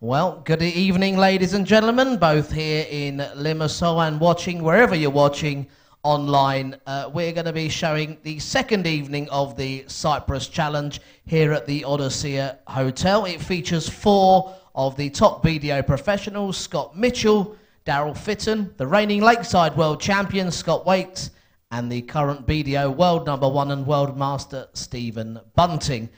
Well, good evening, ladies and gentlemen, both here in Limassol and watching wherever you're watching online. We're going to be showing the second evening of the Cyprus Challenge here at the Odyssey Hotel. It features 4 of the top B.D.O professionals: Scott Mitchell, Daryl Fitton, the reigning Lakeside World Champion Scott Waite, and the current B.D.O World #1 and World Master Stephen Bunting.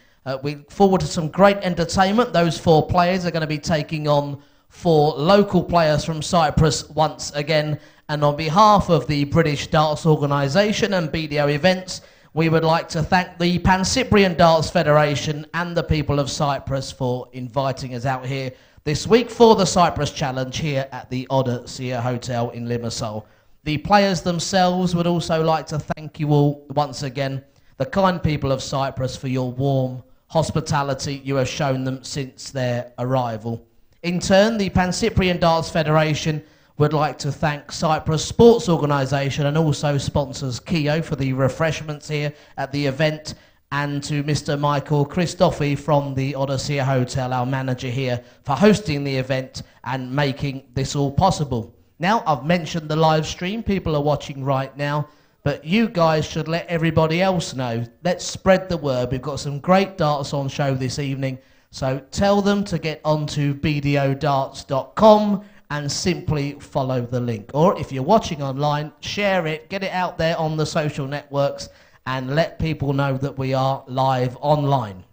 We look forward to some great entertainment. Those 4 players are going to be taking on 4 local players from Cyprus once again. And on behalf of the British Darts Organisation and B.D.O Events, we would like to thank the Pan-Cyprian Darts Federation and the people of Cyprus for inviting us out here this week for the Cyprus Challenge here at the Odyssey Hotel in Limassol. The players themselves would also like to thank you all once again, the kind people of Cyprus, for your warm hospitality you have shown them since their arrival. In turn, the Pan-Cyprian Darts Federation would like to thank Cyprus Sports Organisation and also sponsors B.D.O for the refreshments here at the event, and to Mr. Michael Christofi from the Odyssey Hotel, our manager here, for hosting the event and making this all possible. Now, I've mentioned the live stream. People are watching right now. But you guys should let everybody else know. Let's spread the word. We've got some great darts on show this evening. So tell them to get onto bdodarts.com and simply follow the link. Or if you're watching online, share it, get it out there on the social networks, and let people know that we are live online.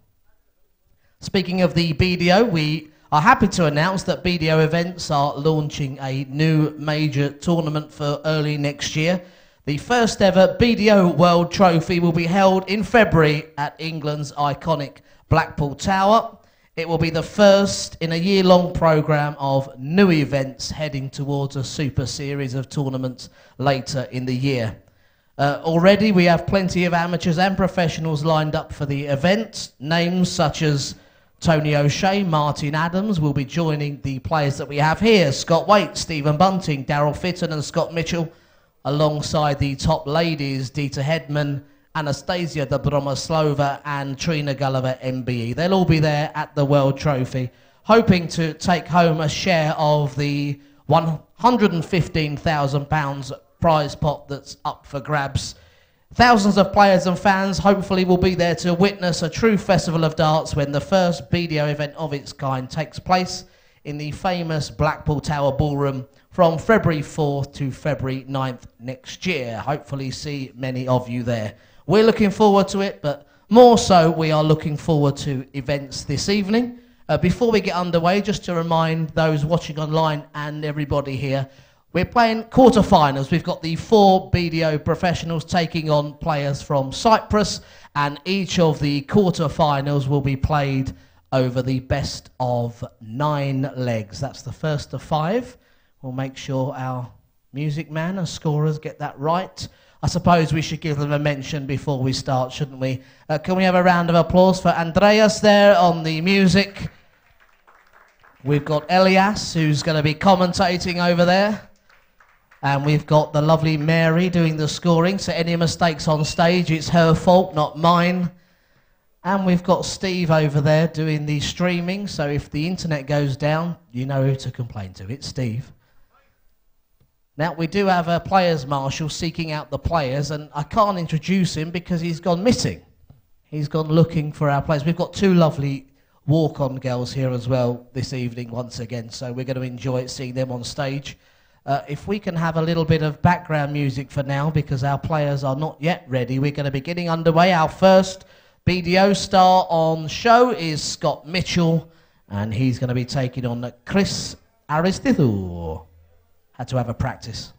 Speaking of the B.D.O, we are happy to announce that B.D.O Events are launching a new major tournament for early next year. The first ever B.D.O World Trophy will be held in February at England's iconic Blackpool Tower. It will be the first in a year-long programme of new events heading towards a super series of tournaments later in the year. Already we have plenty of amateurs and professionals lined up for the event. Names such as Tony O'Shea, Martin Adams will be joining the players that we have here: Scott Waite, Stephen Bunting, Daryl Fitton and Scott Mitchell, alongside the top ladies, Dita Hedman, Anastasia Dobromoslova and Trina Gulliver MBE. They'll all be there at the World Trophy, hoping to take home a share of the £115,000 prize pot that's up for grabs. Thousands of players and fans hopefully will be there to witness a true festival of darts when the first B.D.O event of its kind takes place in the famous Blackpool Tower Ballroom from February 4th to February 9th next year. Hopefully see many of you there. We're looking forward to it, but more so we are looking forward to events this evening. Before we get underway, just to remind those watching online and everybody here, we're playing quarterfinals. We've got the 4 B.D.O professionals taking on players from Cyprus, and each of the quarterfinals will be played over the best of 9 legs. That's the first of 5. We'll make sure our music man and scorers get that right. I suppose we should give them a mention before we start, shouldn't we? Can we have a round of applause for Andreas there on the music? We've got Elias, who's going to be commentating over there. And we've got the lovely Mary doing the scoring, so any mistakes on stage, it's her fault, not mine. And we've got Steve over there doing the streaming, so if the internet goes down, you know who to complain to. It's Steve. Now, we do have a players' marshal seeking out the players, and I can't introduce him because he's gone missing. He's gone looking for our players. We've got 2 lovely walk-on girls here as well this evening once again, so we're going to enjoy seeing them on stage. If we can have a little bit of background music for now, because our players are not yet ready, we're going to be getting underway. Our first B.D.O star on show is Scott Mitchell, and he's going to be taking on Chris Aristidou. Had to have a practice.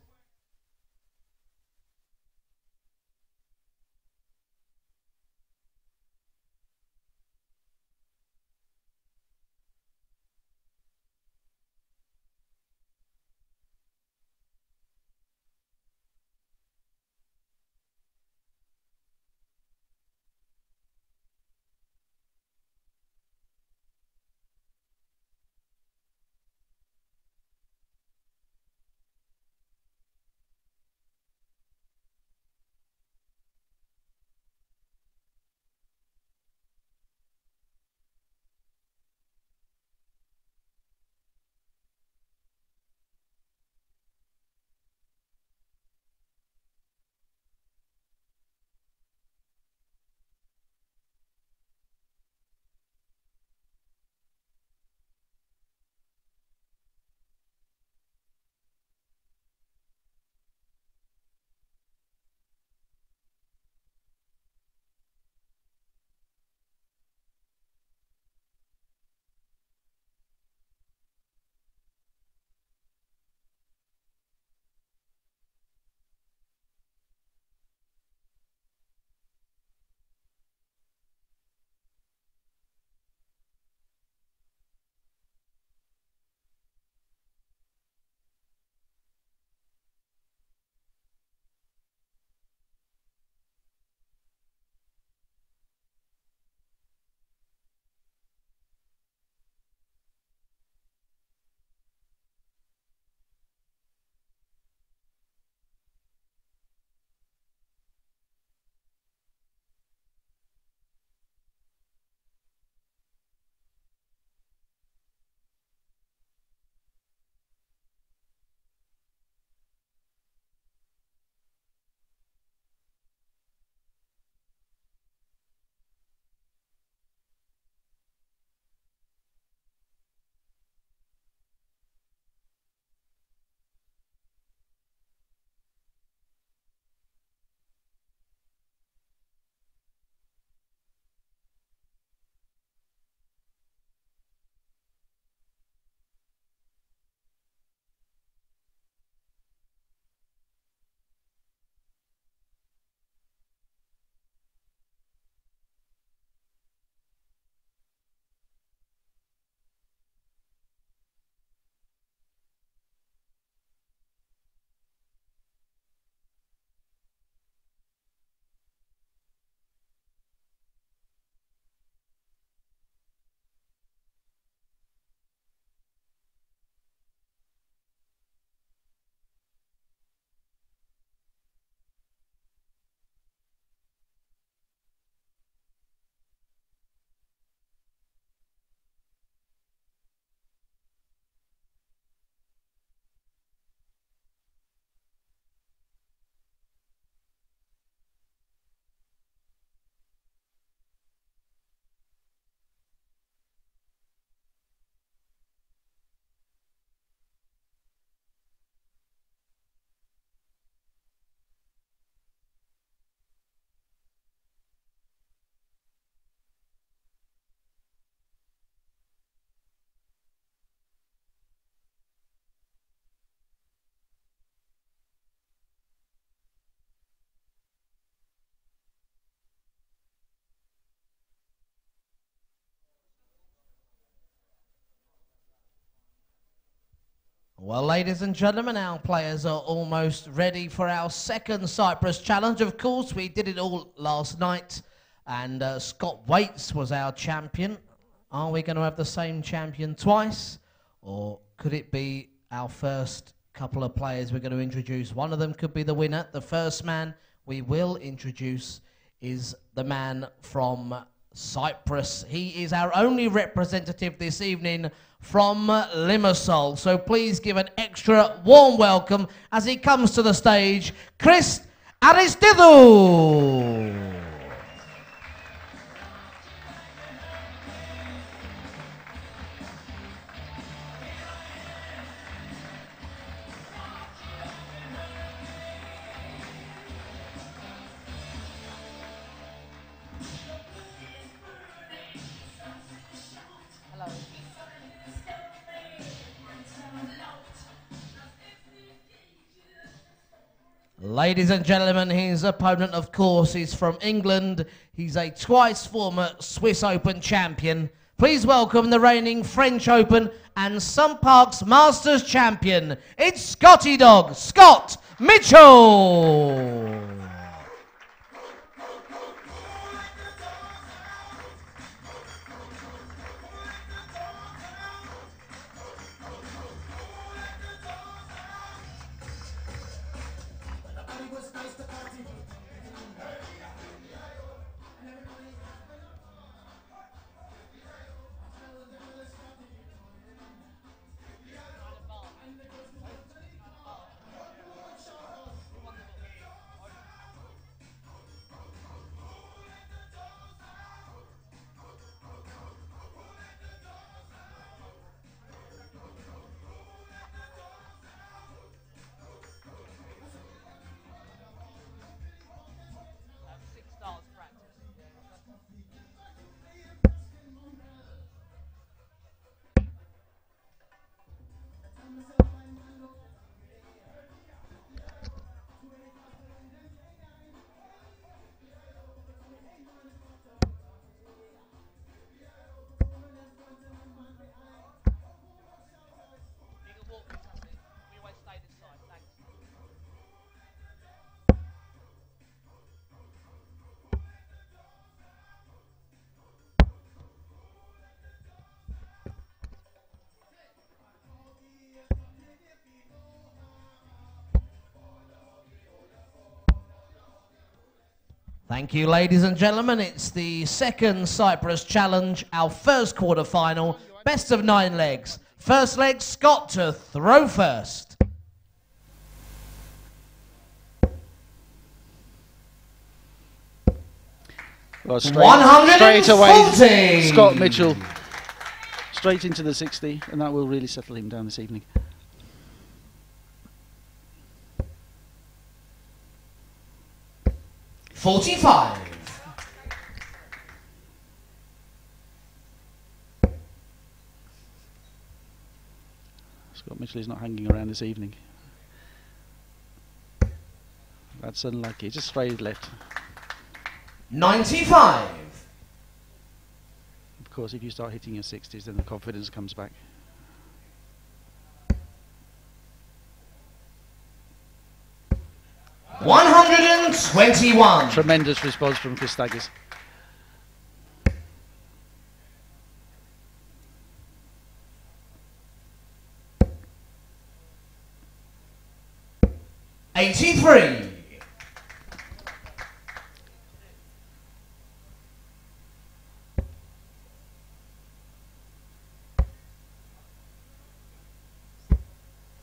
Well, ladies and gentlemen, our players are almost ready for our second Cyprus Challenge. Of course, we did it all last night, and Scott Waits was our champion. Are we going to have the same champion twice, or could it be our first couple of players we're going to introduce? One of them could be the winner. The first man we will introduce is the man from Cyprus. He is our only representative this evening from Limassol. So please give an extra warm welcome as he comes to the stage, Chris Aristidou. Ladies and gentlemen, his opponent, of course, is from England. He's a twice former Swiss Open champion. Please welcome the reigning French Open and Sun Parks Masters champion. It's Scotty Dog, Scott Mitchell. Thank you, ladies and gentlemen. It's the second Cyprus Challenge, our first quarter-final, best of 9 legs. First leg, Scott to throw first. Well, straight away, Scott Mitchell, straight into the 60, and that will really settle him down this evening. $45. Scott Mitchell is not hanging around this evening. That's unlucky. Just straight left. 95. Of course, if you start hitting your 60s, then the confidence comes back. $121. Tremendous response from Chris Staggers. $83.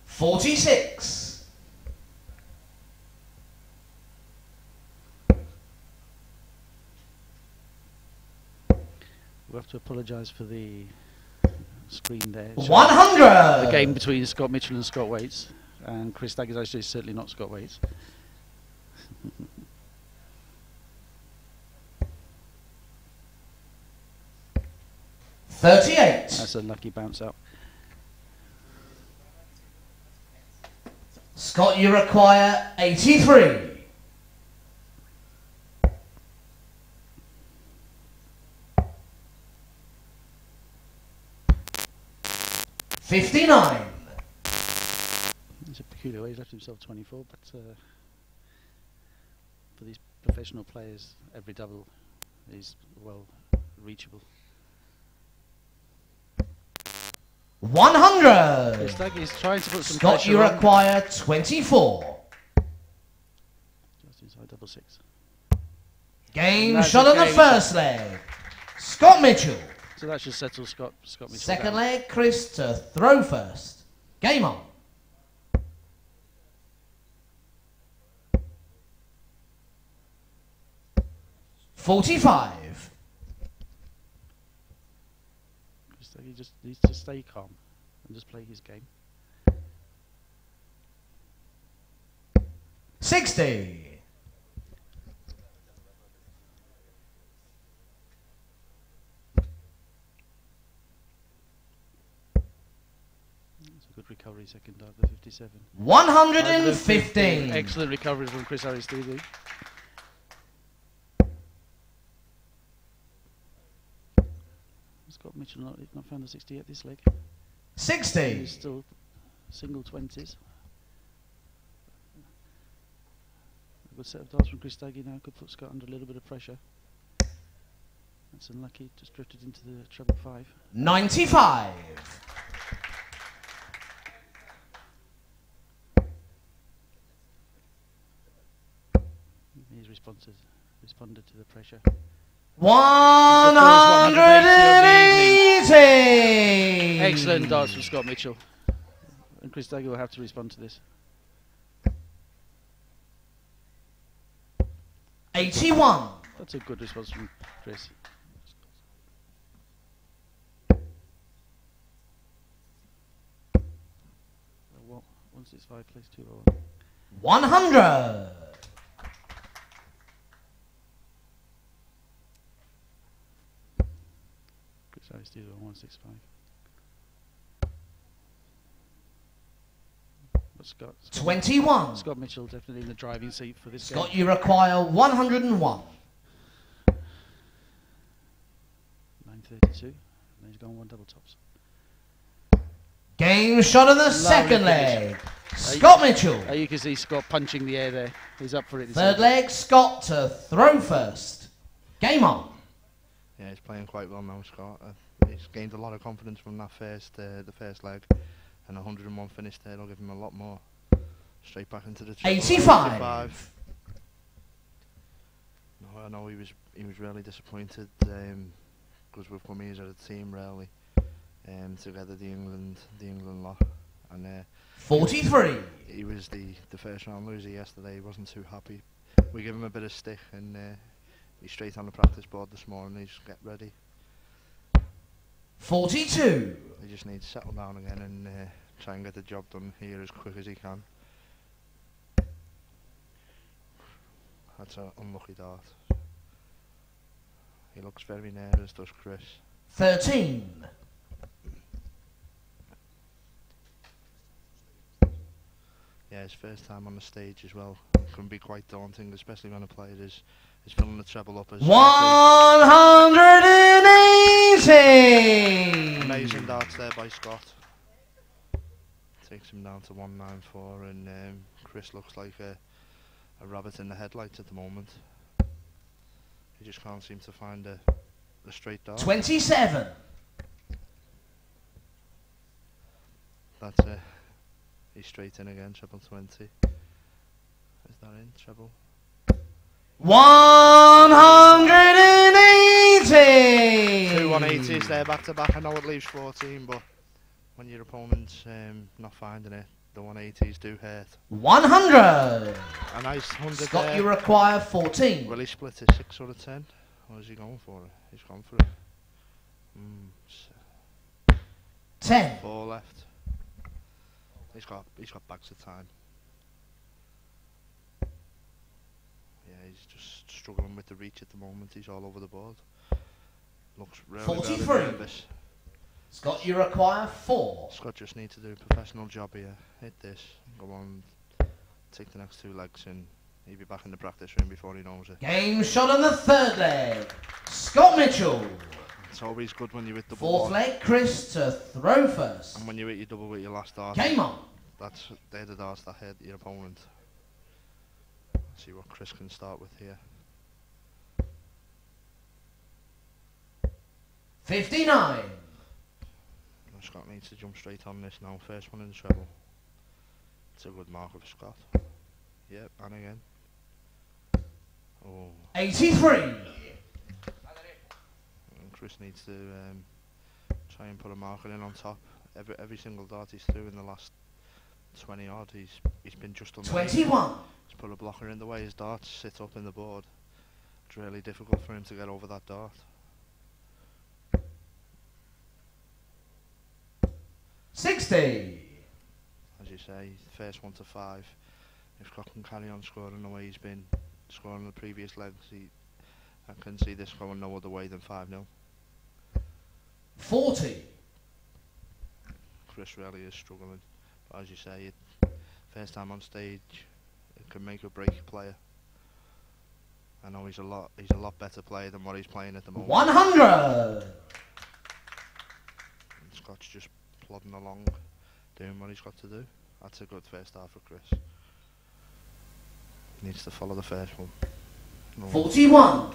$46. We have to apologise for the screen there. 100. The game between Scott Mitchell and Scott Waits, and Chris Staggers actually is certainly not Scott Waits. $38. That's a lucky bounce up. Scott, you require 83. $59. peculiar way. He's left himself 24, but for these professional players, every double is well reachable. 100. It's like he's trying to put some Scott, pressure you on. require 24. Just inside double six. Game shot on the first leg. Scott Mitchell. So that should settle Scott Mitchell Second down. leg, Chris to throw first. Game on. .45. He just needs to stay calm and just play his game. 60. It's a good recovery, second dart, the 57. 115. Excellent recovery from Chris Aristide. Scott Mitchell not found the 60 at this leg. 60. He's still single 20s. A good set of darts from Chris Staggy now could put Scott under a little bit of pressure. That's unlucky, just drifted into the treble 5. 95. He's responded to the pressure. 180. Excellent darts from Scott Mitchell. And Chris Staggy will have to respond to this. 81. That's a good response from Chris. Well, 165 plays 201. 100. Chris Aristide on 165. But Scott 21. Scott Mitchell definitely in the driving seat for this Scott, game. you require 101. 932. And he's gone one double tops. Game shot of the second leg. Scott Mitchell. You can see Scott punching the air there. He's up for it. Third leg, Scott to throw first. Game on. Yeah, he's playing quite well now, Scott. He's gained a lot of confidence from that the first leg, and 101 finish there will give him a lot more. Straight back into the 85. No, I know he was really disappointed because we've come here as a team really together the England lot, and 43. He was the first round loser yesterday. He wasn't too happy. We give him a bit of stick, and he's straight on the practice board this morning. He's get ready. 42. He just needs to settle down again and try and get the job done here as quick as he can. That's an unlucky dart. He looks very nervous, does Chris. 13. Yeah, his first time on the stage as well can be quite daunting, especially when a player is filling the treble up as 180. Amazing darts there by Scott. Takes him down to 194, and Chris looks like a rabbit in the headlights at the moment. He just can't seem to find a straight dart. 27. That's it. He's straight in again, treble 20. Is that in? Treble? 180. 2 180s there back to back. I know it leaves 14, but when your opponent's not finding it, the 180s do hurt. 100. A nice 100 Scott, there. you require 14. Will he split it 6 out of 10? Or is he going for it? He's gone for it. 10. 4 left. He's got bags of time. Yeah, he's just struggling with the reach at the moment. He's all over the board. Looks really 43. nervous. Scott, you require 4. Scott just needs to do a professional job here. Hit this, go on, take the next 2 legs, and he'll be back in the practice room before he knows it. Game shot on the third leg. Scott Mitchell. It's always good when you hit double. Fourth leg, Chris to throw first. And when you hit your double with your last dart. Game on. they're the darts that hit your opponent. See what Chris can start with here. 59. Scott needs to jump straight on this now. First one in the treble. It's a good marker for Scott. Yep, and again. Oh. 83. And Chris needs to try and put a marker in on top. Every single dart he's threw in the last 20 odd, he's been just on 21. He's put a blocker in the way. His darts sit up in the board. It's really difficult for him to get over that dart. 60. As you say, first 1 to 5. If Scott can carry on scoring the way he's been scoring the previous legs, I can see this going no other way than 5-0. 40. Chris really is struggling, but as you say, first time on stage, it can make or break a player. I know he's a lot better player than what he's playing at the moment. 100. And Scott's just plodding along, doing what he's got to do. That's a good first half for Chris. Needs to follow the first one. No. 41.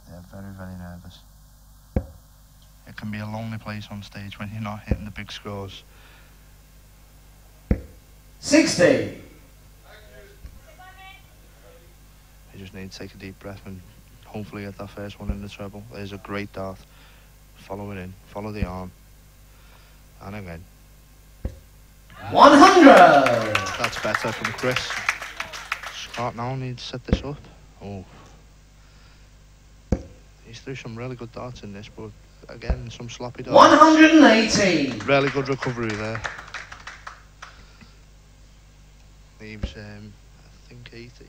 Yeah, very, very nervous. It can be a lonely place on stage when you're not hitting the big scores. 60. You just need to take a deep breath and hopefully get that first one in the treble. There's a great dart. Follow it in, follow the arm. And again. 100. That's better from Chris. Scott now needs to set this up. Oh. He's threw some really good darts in this, but again, some sloppy darts. 180. Really good recovery there. Leaves, I think 80.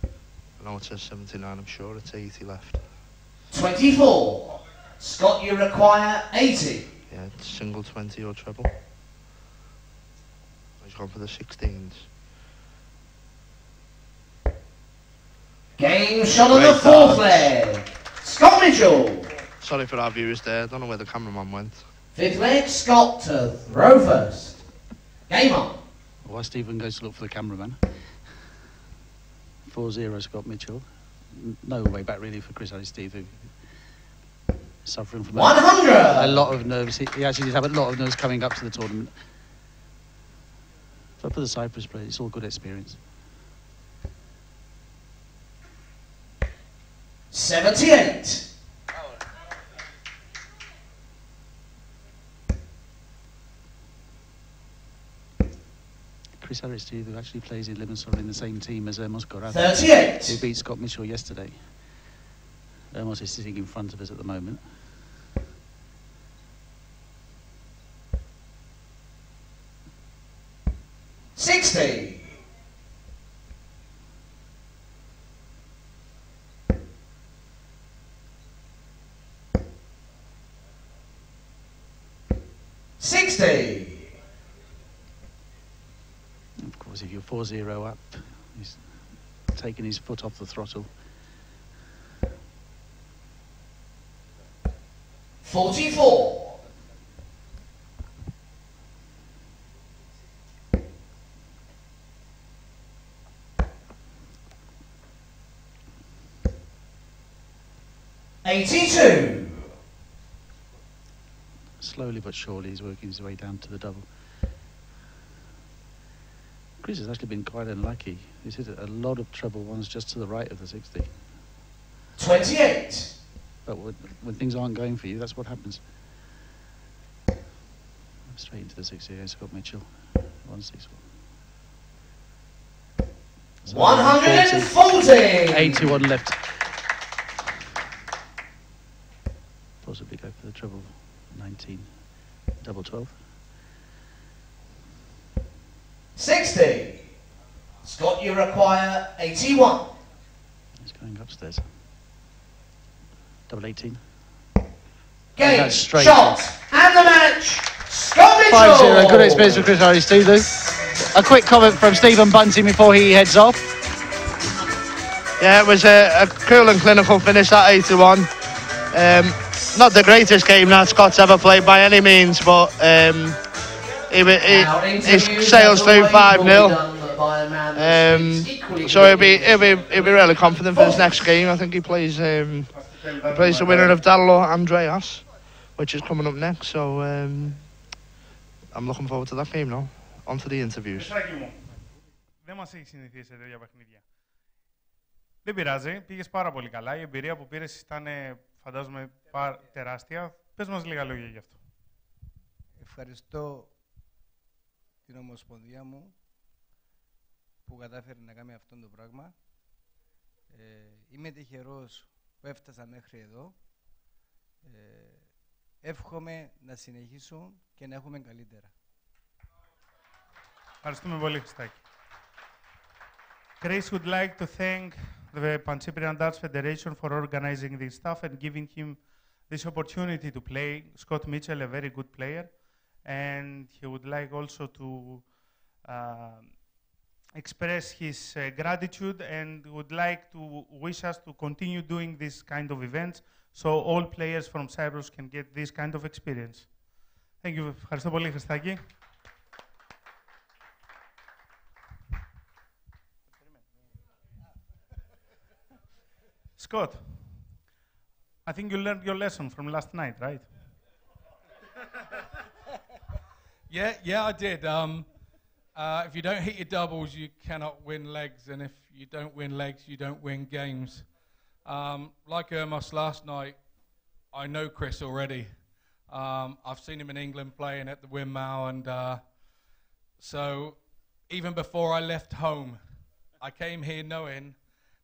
I know it says 79, I'm sure it's 80 left. 24. Scott, you require 80. Yeah, it's single 20 or treble. He's gone for the 16s. Game shot on the fourth leg. Scott Mitchell. Sorry for our viewers there, I don't know where the cameraman went. Fifth leg, Scott to throw first. Game on. While Stephen goes to look for the cameraman. 4-0 Scott Mitchell. No way back really for Chris Aristide, who suffering from 100. a lot of nerves. He actually did have a lot of nerves coming up to the tournament. But for the Cyprus players, it's all good experience. 78. Chris Aristide, who actually plays in Limassol in the same team as Moscow, 38. who beat Scott Mitchell yesterday. Ermos is sitting in front of us at the moment. $60. 60. Of course, if you're 4-0 up, he's taking his foot off the throttle. 44. 82. Slowly but surely, he's working his way down to the double. Chris has actually been quite unlucky. He's hit a lot of treble ones just to the right of the 60. 28. But when things aren't going for you, that's what happens. Straight into the 60 against Scott Mitchell. 161. So 140. 81 left. Possibly go for the treble 19. Double 12. 60. Scott, you require 81. He's going upstairs. Double 18. Game, That's straight. shot, and the match, Scott Mitchell. 5-0. Good experience for Chris Aristide. A quick comment from Stephen Bunting before he heads off. Yeah, it was a cool and clinical finish at 81. Not the greatest game that Scott's ever played by any means, but he sails through 5-0. So he'll be really confident for his next game. I think he plays the winner of Dallo Andreas, which is coming up next. So I'm looking forward to that game now. On to the interviews. Δεν μας έχει συνηθίσει σε τέτοια παιχνίδια. Δεν πειράζει, πήγες πάρα πολύ καλά. Η εμπειρία που πήρες ήταν, φαντάζομαι, τεράστια. Πες μας λίγα λόγια γι' αυτό. Ευχαριστώ την Ομοσπονδία μου που κατάφερε να κάνει αυτό το πράγμα. Είμαι τυχερός που έφτασα μέχρι εδώ. Εύχομαι να συνεχίσουν και να έχουμε καλύτερα. Ευχαριστούμε πολύ, Χριστάκη. Chris would like to thank the Pan-Cyprian Darts Federation for organizing this stuff and giving him this opportunity to play. Scott Mitchell, a very good player, and he would like also to express his gratitude and would like to wish us to continue doing this kind of events so all players from Cyprus can get this kind of experience. Thank you. Ευχαριστώ πολύ, Χριστάκη. Scott, I think you learned your lesson from last night, right? Yeah, I did. If you don't hit your doubles, you cannot win legs, and if you don't win legs, you don't win games. Like Ermos last night, I know Chris already. I've seen him in England playing at the Windmill, and so even before I left home, I came here knowing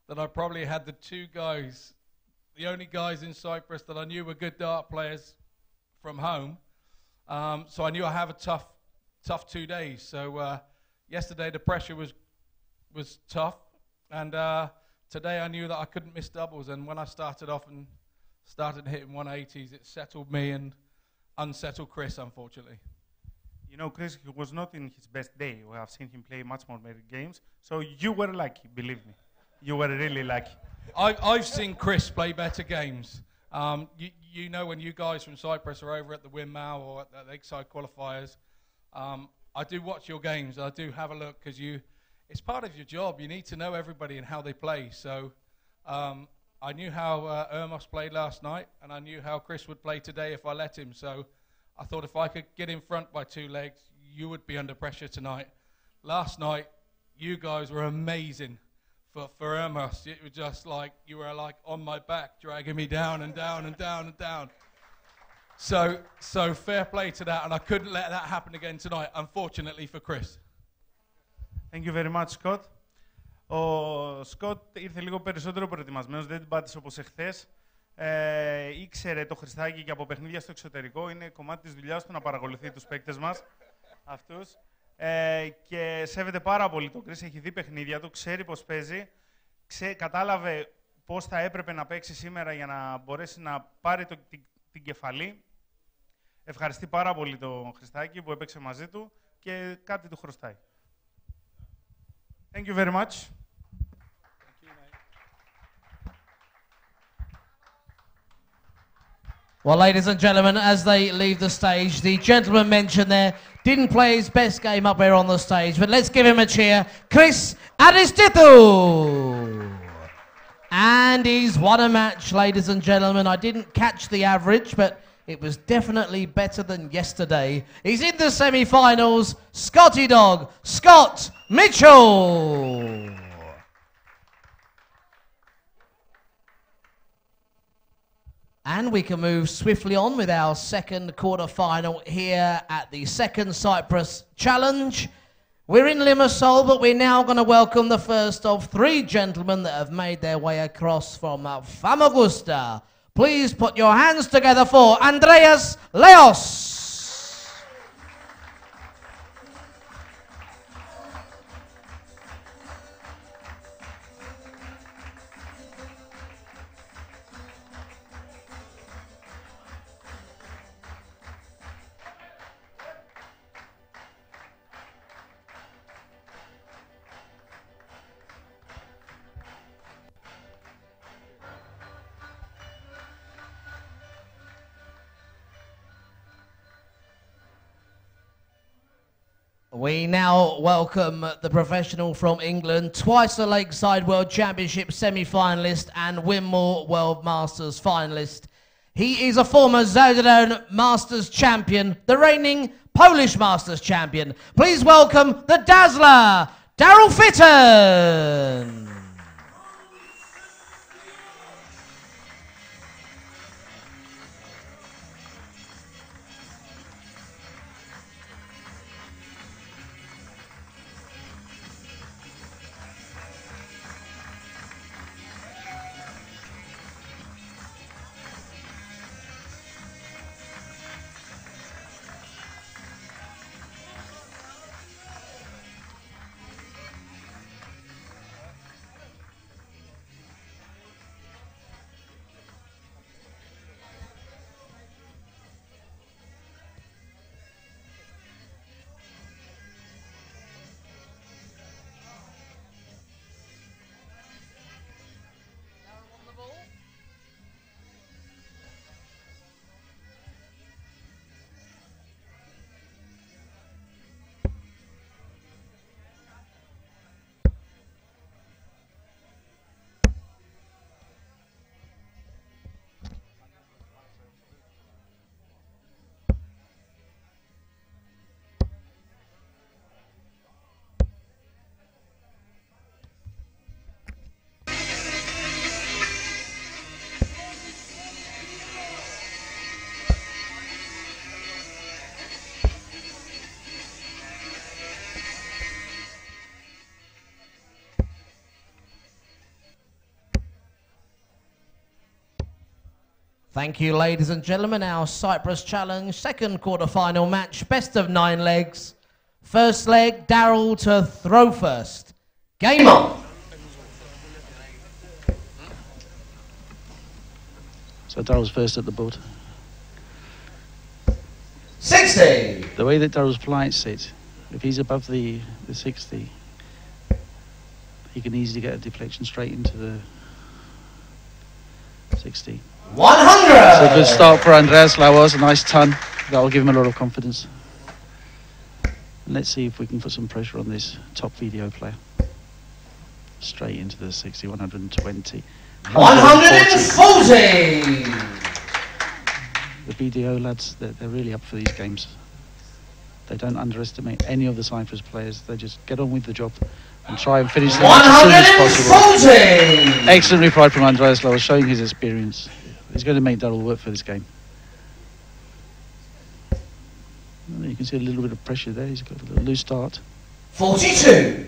that I probably had the two guys, the only guys in Cyprus that I knew were good dart players from home. So I knew I have a tough 2 days. So yesterday the pressure was tough, and today I knew that I couldn't miss doubles. And when I started off and started hitting 180s, it settled me and unsettled Chris, unfortunately. You know, Chris, he was not in his best day. We have seen him play much more games. So you were lucky, believe me. You were really lucky. I've seen Chris play better games. You know, when you guys from Cyprus are over at the Windmill or at the Lakeside qualifiers, I do watch your games. I do have a look because it's part of your job. You need to know everybody and how they play. So I knew how Ermos played last night, and I knew how Chris would play today if I let him. So I thought if I could get in front by 2 legs, you would be under pressure tonight. Last night, you guys were amazing. For Ermos, it was just like you were like on my back, dragging me down and down and down and down. So fair play to that, and I couldn't let that happen again tonight, unfortunately for Chris. Thank you very much, Scott. Ο Σκοτ ήρθε λίγο περισσότερο προετοιμασμένος, δεν την πάτησε όπως εχθές. Ήξερε το Χριστάκι και από παιχνίδια στο εξωτερικό. Είναι κομμάτι της δουλειάς του να παρακολουθεί τους παίκτες μας, αυτούς. Και σέβεται πάρα πολύ τον Chris, έχει δει παιχνίδια του, ξέρει πώς παίζει, κατάλαβε πώς θα έπρεπε να παίξει σήμερα για να μπορέσει να πάρει την κεφαλή. Ευχαριστεί πάρα πολύ τον Χριστάκη που έπαιξε μαζί του και κάτι του χρωστάει. Thank you very much. Well, ladies and gentlemen, as they leave the stage, the gentleman mentioned there didn't play his best game up here on the stage, but let's give him a cheer. Chris Aristitou! And he's won a match, ladies and gentlemen. I didn't catch the average, but it was definitely better than yesterday. He's in the semi-finals. Scotty Dog, Scott Mitchell! And we can move swiftly on with our second quarter-final here at the second Cyprus Challenge. We're in Limassol, but we're now going to welcome the first of 3 gentlemen that have made their way across from Famagusta. Please put your hands together for Andreas Leos. We now welcome the professional from England, twice a Lakeside World Championship semi-finalist and Winmore World Masters finalist. He is a former Zoudadone Masters champion, the reigning Polish Masters champion. Please welcome the Dazzler, Daryl Fitton. Thank you, ladies and gentlemen. Our Cyprus Challenge second quarter-final match, best of 9 legs. First leg, Daryl to throw first. Game on. So Daryl's first at the board. 60. The way that Daryl's flight sits, if he's above the 60, he can easily get a deflection straight into the 60. 100. It's a good start for Andreas Lauers, a nice ton. That'll give him a lot of confidence. And let's see if we can put some pressure on this top B.D.O player. Straight into the 60, 120. 140. The B.D.O lads, they're really up for these games. They don't underestimate any of the Cyprus players. They just get on with the job and try and finish the match as soon as possible. 140. Excellent reply from Andreas Lauers, showing his experience. He's going to make Daryl work for this game. You can see a little bit of pressure there. He's got a little loose start. 42.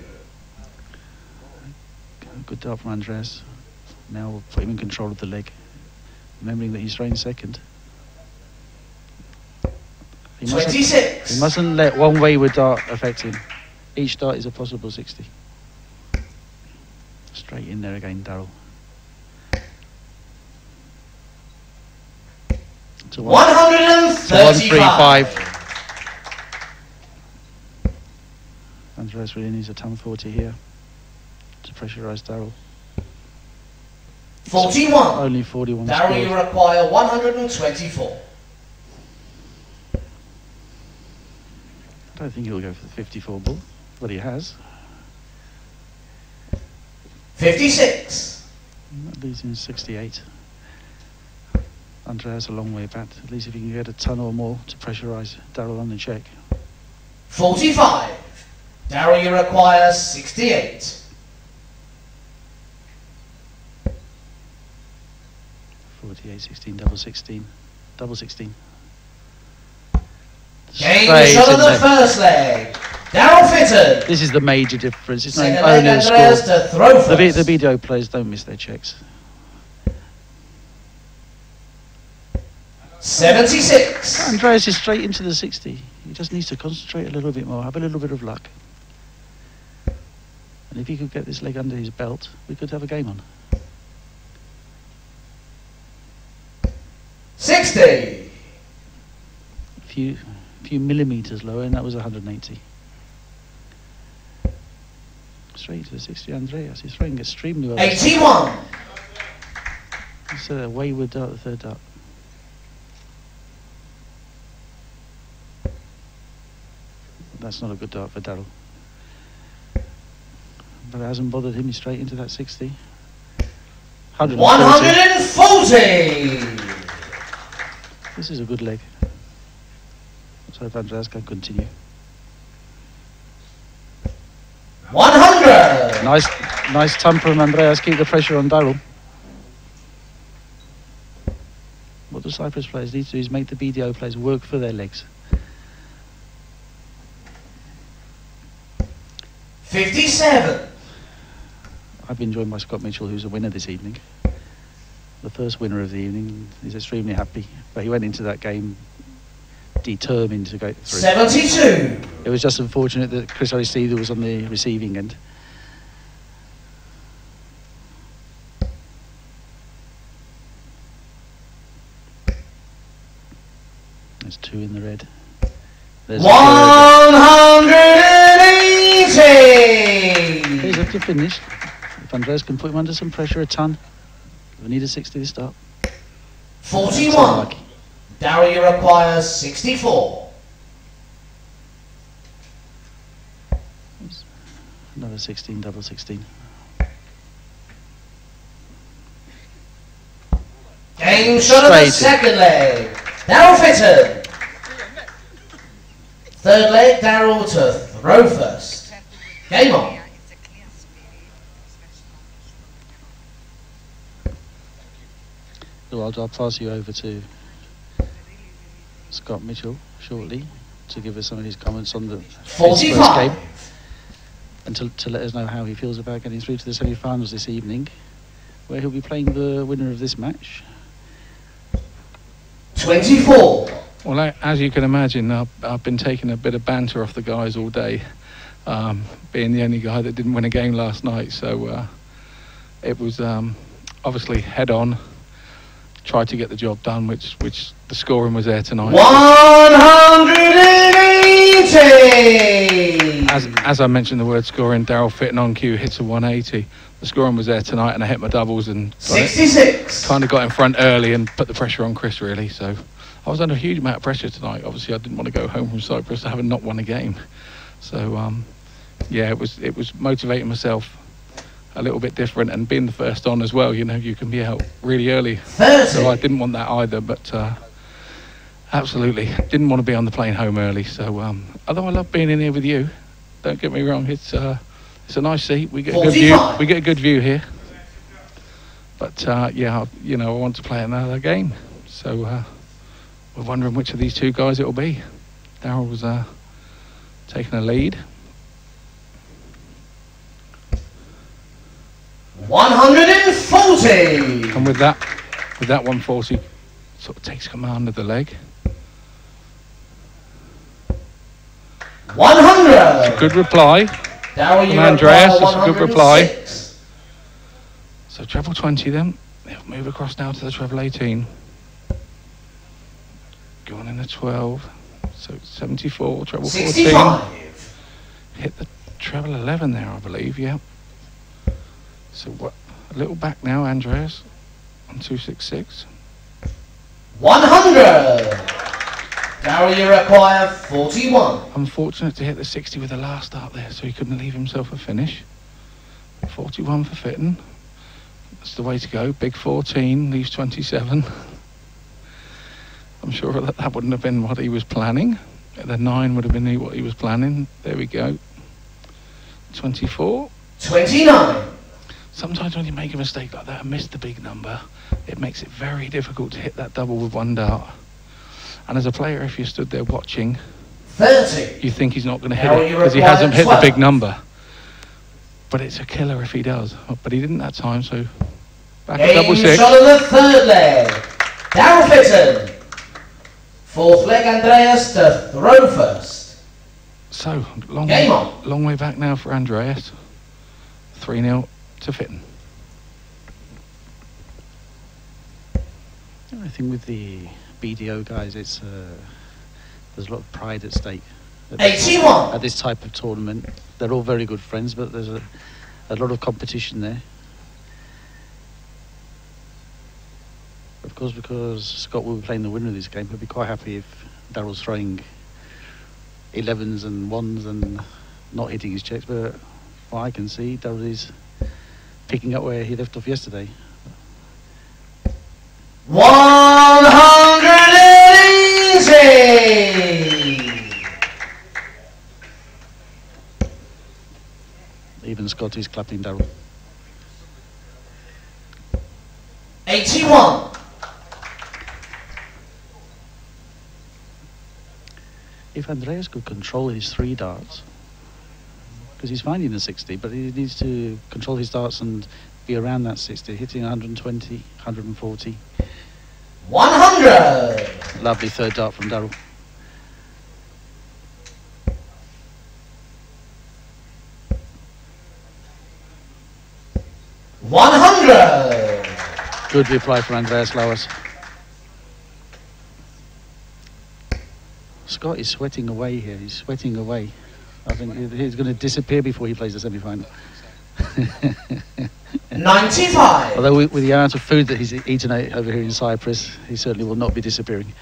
Good dart from Andreas. Now we'll put him in control of the leg. Remembering that he's throwing second. He 26. He mustn't let one wayward dart affect him. Each dart is a possible 60. Straight in there again, Daryl. To 135. Andreas really needs a ton 40 here to pressurise Daryl. 41. Only 41 Daryl, scored. you require 124. I don't think he'll go for the 54 ball, but he has. 56. That leaves him 68. Andreas a long way back. At least if he can get a ton or more to pressurise Daryl on the check. 45. Daryl, you require 68. 48, 16, double 16. Double 16. Game Straight shot in of the there. first leg. Daryl Fitton. This is the major difference. It's not Second only leg, the Andreas score. to throw first. The B.D.O players don't miss their checks. 76. Andreas is straight into the 60. He just needs to concentrate a little bit more, have a little bit of luck. And if he could get this leg under his belt, we could have a game on. 60. A few millimetres lower, and that was 180. Straight to the 60, Andreas. He's throwing extremely well. 81. It's a wayward dart, the third dart. That's not a good dart for Daryl. But it hasn't bothered him. He's straight into that 60. 140! This is a good leg. Let's hope Andreas can continue. 100! Nice ton from Andreas. Keep the pressure on Daryl. What the Cyprus players need to do is make the B.D.O players work for their legs. 57! I've been joined by Scott Mitchell, who's a winner this evening. The first winner of the evening. He's extremely happy. But he went into that game determined to go through. 72! It was just unfortunate that Chris Aristide was on the receiving end. There's 2 in the red. There's 180! He's up to finish. If Andreas can put him under some pressure a ton. We need a 60 to start. 41. Daryl, you require 64. Another 16, double 16. Game shot of the second leg. Daryl Fitton. Third leg, Daryl to throw first. Game on. So I'll pass you over to Scott Mitchell shortly to give us some of his comments on the first game and to let us know how he feels about getting through to the semi-finals this evening, where he'll be playing the winner of this match. 24. Well, as you can imagine, I've been taking a bit of banter off the guys all day, being the only guy that didn't win a game last night. So it was obviously head on, tried to get the job done, which the scoring was there tonight. 180! As I mentioned the word scoring, Daryl Fitton on cue hits a 180. The scoring was there tonight, and I hit my doubles and 66. Kind of got in front early and put the pressure on Chris, really. So I was under a huge amount of pressure tonight. Obviously, I didn't want to go home from Cyprus having not won a game. So yeah, it was motivating myself a little bit different, and being the first on as well. You know, you can be out really early. 30. So I didn't want that either, but absolutely didn't want to be on the plane home early. So although I love being in here with you, don't get me wrong, it's a nice seat. We get a good view. We get a good view here. But yeah, you know, I want to play another game. So we're wondering which of these two guys it will be. Daryl was taking a lead. 140. And with that 140, sort of takes command of the leg. 100. It's a good reply from Andreas. It's a good reply. So treble 20 then. They'll move across now to the treble 18. Going in the 12. So 74, treble 14. 65. Hit the treble 11 there, I believe, yeah. So what? A little back now, Andreas, on 266. 100. Daryl, you require 41. Unfortunate to hit the 60 with the last start there, so he couldn't leave himself a finish. 41 for Fitton. That's the way to go. Big 14, leaves 27. I'm sure that wouldn't have been what he was planning. The 9 would have been what he was planning. There we go. 24. 29. Sometimes when you make a mistake like that and miss the big number, it makes it very difficult to hit that double with one dart. And as a player, if you stood there watching, 30. you think he's not going to hit it because he hasn't hit the big number. But it's a killer if he does. But he didn't that time, so back at double 6. Shot of the third leg. Daryl Fitton. Fourth leg, Andreas to throw first. So, long way back now for Andreas. 3-0 to Fitton. I think with the B.D.O guys, it's there's a lot of pride at stake. 81. At this type of tournament, they're all very good friends, but there's a lot of competition there. Of course, because Scott will be playing the winner of this game, he'll be quite happy if Daryl's throwing 11s and 1s and not hitting his checks, but what I can see, Darryl is picking up where he left off yesterday. 100 easy! Even Scott is clapping Darryl. 81. If Andreas could control his 3 darts, because he's finding the 60, but he needs to control his darts and be around that 60, hitting 120, 140. 100! Lovely third dart from Darryl. Good reply from Andreas Lauers. Scott is sweating away here. He's sweating away. I think he's going to disappear before he plays the semi-final. 95. Although with the amount of food that he's eaten over here in Cyprus, he certainly will not be disappearing.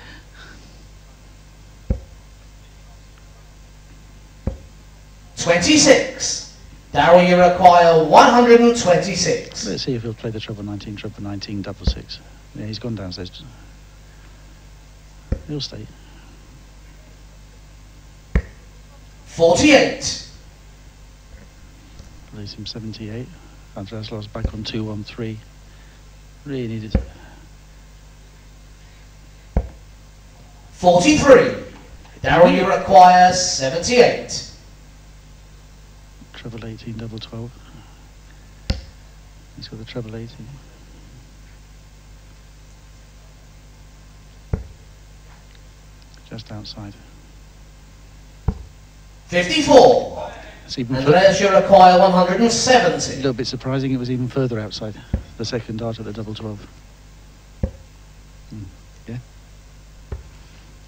$26. Darryl, you require 126. Let's see if he'll play the treble 19, double 6. Yeah, he's gone downstairs. He'll stay. 48. Plays him 78. Andreas Lauers back on 2-1-3. Really needed. 43. Darryl, you require 78. Treble 18, double 12. He's got the treble 18. Just outside. 54. Andreas, you require 170. A little bit surprising it was even further outside. The second dart at the double 12. Yeah.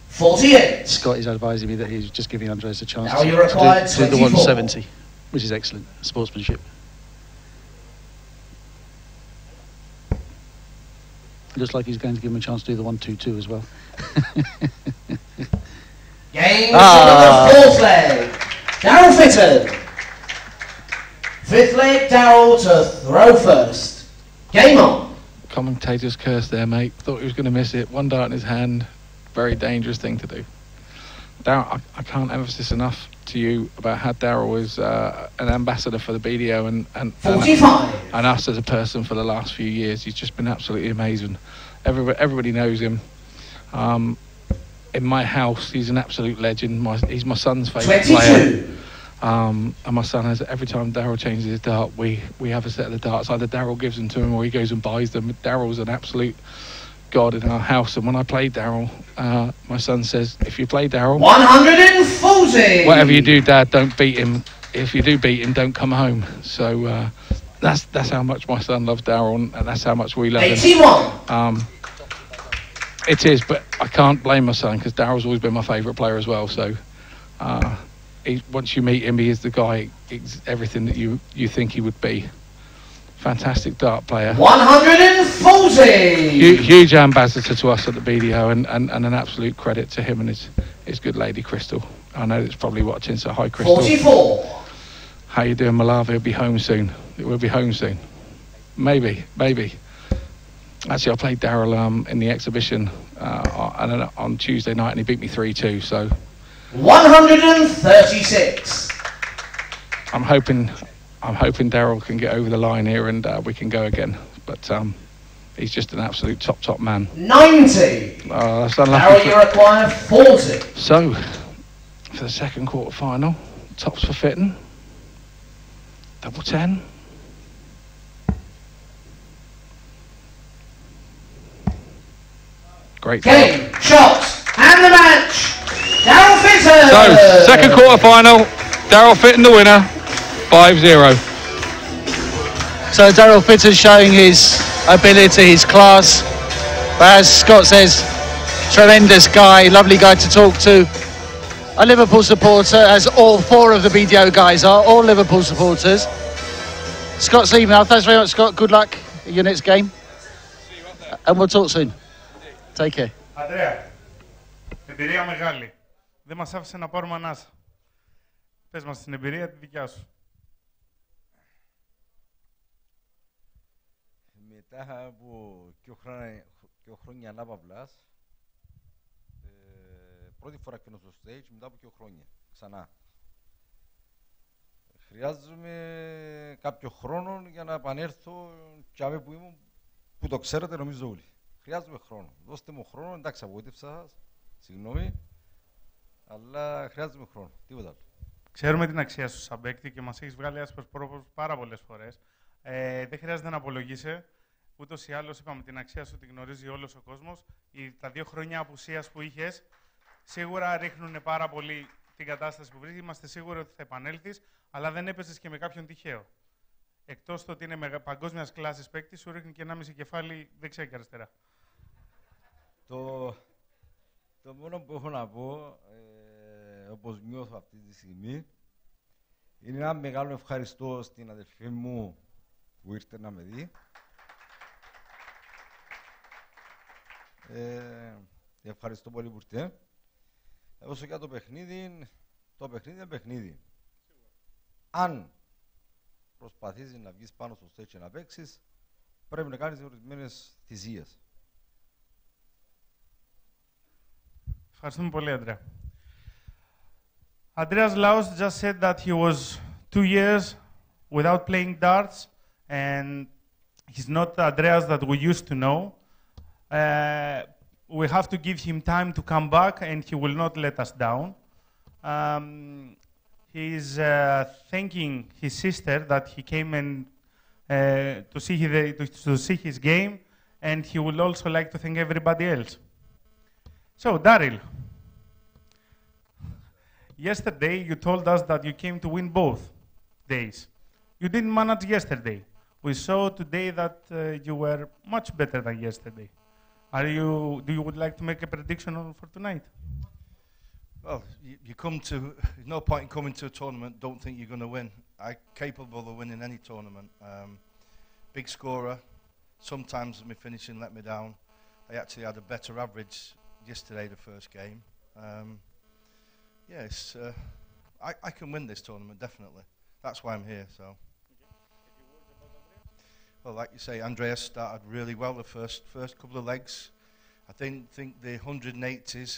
48. Scott is advising me that he's just giving Andreas a chance Now you require to do the 170, which is excellent sportsmanship. Looks like he's going to give him a chance to do the 1-2-2 as well. Game on the fourth leg. Darryl Fitton. Fifth leg, Darryl to throw first. Game on. Commentator's curse there, mate. Thought he was going to miss it. One dart in his hand. Very dangerous thing to do. Darryl, I can't emphasize enough to you about how Darryl is an ambassador for the B.D.O. and 45. And us as a person for the last few years. He's just been absolutely amazing. Everybody knows him. In my house, he's an absolute legend. He's my son's favourite player. And my son has, every time Darryl changes his dart, we have a set of the darts. Either Darryl gives them to him or he goes and buys them. Darryl's an absolute god in our house. And when I play Darryl, my son says, if you play Darryl, 140. Whatever you do, Dad, don't beat him. If you do beat him, don't come home. So that's how much my son loves Darryl, and that's how much we love 81. him. It is, but I can't blame my son because Darryl's always been my favourite player as well. So once you meet him, he is the guy, everything that you think he would be. Fantastic dart player. 140. Huge ambassador to us at the B.D.O. and an absolute credit to him and his good lady Crystal. I know it's probably watching, so hi Crystal. 44. How you doing, Malavi? He'll be home soon. We'll be home soon. Maybe. Actually, I played Darryl in the exhibition on Tuesday night, and he beat me 3-2. So 136. I'm hoping Darryl can get over the line here and we can go again. But he's just an absolute top man. 90. That's unlucky. Darryl, you require 40. So for the second quarter final, tops for Fitton. Double 10. Great. Game, shots, and the match. Darryl Fitton. So, second quarter final, Darryl Fitton the winner, 5-0. So Darryl Fitton showing his ability, his class. But as Scott says, tremendous guy, lovely guy to talk to. A Liverpool supporter, as all 4 of the B.D.O. guys are, all Liverpool supporters. Scott's email. Thanks very much, Scott. Good luck in your next game. And we'll talk soon. Take care. Αντρέα, εμπειρία μεγάλη. Δεν μας άφησε να πάρουμε ανάσα. Πες μας την εμπειρία τη δικιά σου. Μετά από 2 χρόνια ανάπαυλας, πρώτη φορά κλείνω στο stage μετά από 2 χρόνια, ξανά. Χρειάζομαι κάποιο χρόνο για να επανέλθω και που ήμουν, που το ξέρετε νομίζω όλοι. Χρειάζομαι χρόνο. Δώστε μου χρόνο, εντάξει απογοήτευσα σας, συγγνώμη, αλλά χρειάζομαι χρόνο, τίποτα άλλο. Ξέρουμε την αξία σου σαν παίκτη και μας έχεις βγάλει άσπρος πρόπος πάρα πολλές φορές. Δεν χρειάζεται να απολογείσαι. Ούτως ή άλλως, είπαμε, την αξία σου τη γνωρίζει όλος ο κόσμος. Τα 2 χρόνια απουσίας που είχες σίγουρα ρίχνουν πάρα πολύ την κατάσταση που βρίσκεις. Είμαστε σίγουροι ότι θα επανέλθεις, αλλά δεν έπαιζες και με κάποιον τυχαίο. Εκτός το ότι είναι παγκόσμιας κλάσης παίκτη, σου ρίχνει και 1,5 κεφάλι δεξιά και αριστερά. Το μόνο που έχω να πω, όπως νιώθω αυτή τη στιγμή, είναι ένα μεγάλο ευχαριστώ στην αδελφή μου που ήρθε να με δει. Ευχαριστώ πολύ που ήρθε. Όσο για το παιχνίδι είναι παιχνίδι. Αν προσπαθήσεις να βγεις πάνω στο stage και να παίξεις, πρέπει να κάνεις ορισμένες θυσίες. Ευχαριστούμε πολύ, Αντρέα. Andreas Laos just said that he was 2 years without playing darts, and he's not the Andreas that we used to know. We have to give him time to come back, and he will not let us down. He's thanking his sister that he came and to see his game, and he would also like to thank everybody else. So, Daryl, yesterday you told us that you came to win both days. You didn't manage yesterday. We saw today that you were much better than yesterday. Do you would like to make a prediction for tonight? Well, you come to, there's no point in coming to a tournament, don't think you're going to win. I'm capable of winning any tournament. Big scorer. Sometimes my finishing let me down. I actually had a better average yesterday, the first game. Yes, I can win this tournament, definitely. That's why I'm here, so. Well, like you say, Andreas started really well the first couple of legs. I think the 180s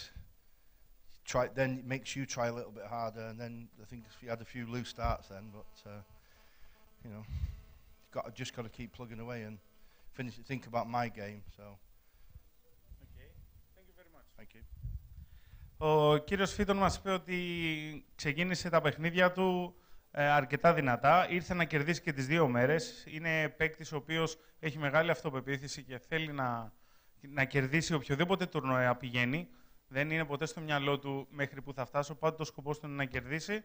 then it makes you try a little bit harder, and then I think you had a few loose starts then, but you know, just got to keep plugging away and think about my game. So. Okay, thank you very much. Thank you. Ο κύριος Φίτον μας είπε ότι ξεκίνησε τα παιχνίδια του αρκετά δυνατά. Ήρθε να κερδίσει και τις 2 μέρες. Είναι παίκτης ο οποίος έχει μεγάλη αυτοπεποίθηση και θέλει να κερδίσει οποιοδήποτε τουρνουά πηγαίνει. Δεν είναι ποτέ στο μυαλό του μέχρι που θα φτάσω. Πάντοτε το σκοπός του είναι να κερδίσει.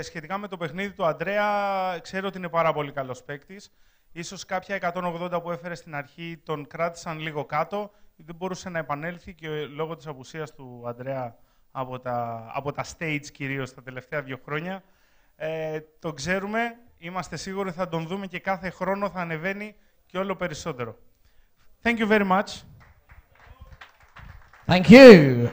Σχετικά με το παιχνίδι του Αντρέα, ξέρω ότι είναι πάρα πολύ καλός παίκτης. Ίσως κάποια 180 που έφερε στην αρχή τον κράτησαν λίγο κάτω. Δεν μπορούσε να επανέλθει και λόγω της απουσίας του Αντρέα από τα stage κυρίως τα τελευταία 2 χρόνια. Το ξέρουμε, είμαστε σίγουροι θα τον δούμε και κάθε χρόνο θα ανεβαίνει και όλο περισσότερο. Thank you very much. Thank you.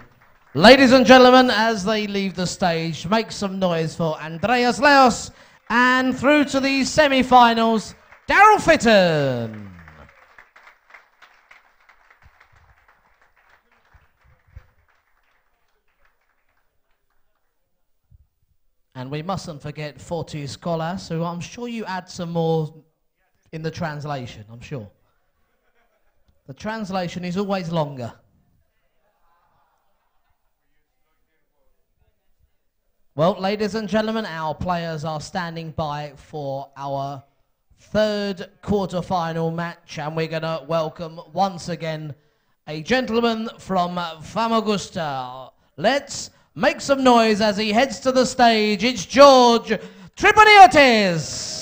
Ladies and gentlemen, as they leave the stage, make some noise for Andreas Laos and through to the semi-finals, Daryl Fitton. And we mustn't forget Fortis Colas, who I'm sure you add some more in the translation, I'm sure. The translation is always longer. Well, ladies and gentlemen, our players are standing by for our 3rd quarter-final match, and we're going to welcome once again a gentleman from Famagusta. Let's make some noise as he heads to the stage. It's George Triponiotis.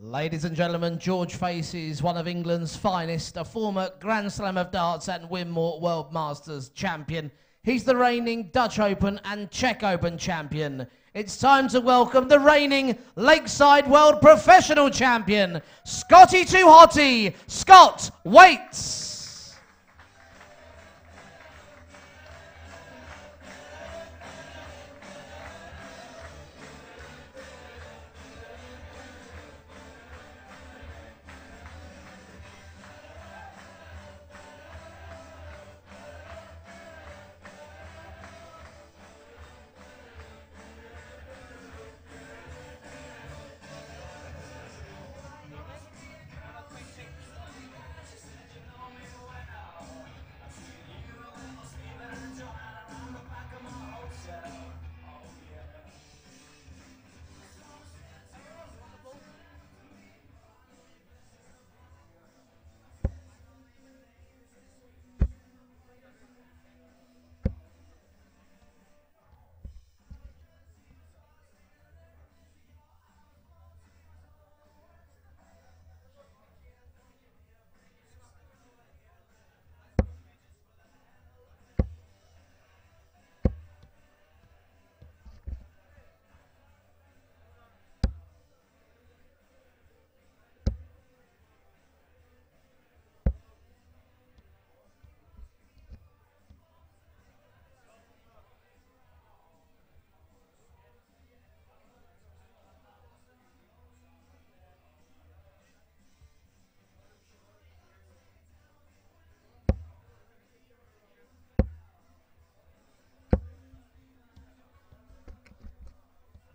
Ladies and gentlemen, George faces one of England's finest, a former Grand Slam of Darts and Winmore World Masters champion. He's the reigning Dutch Open and Czech Open champion. It's time to welcome the reigning Lakeside World Professional Champion, Scotty Too Hotty, Scott Waits.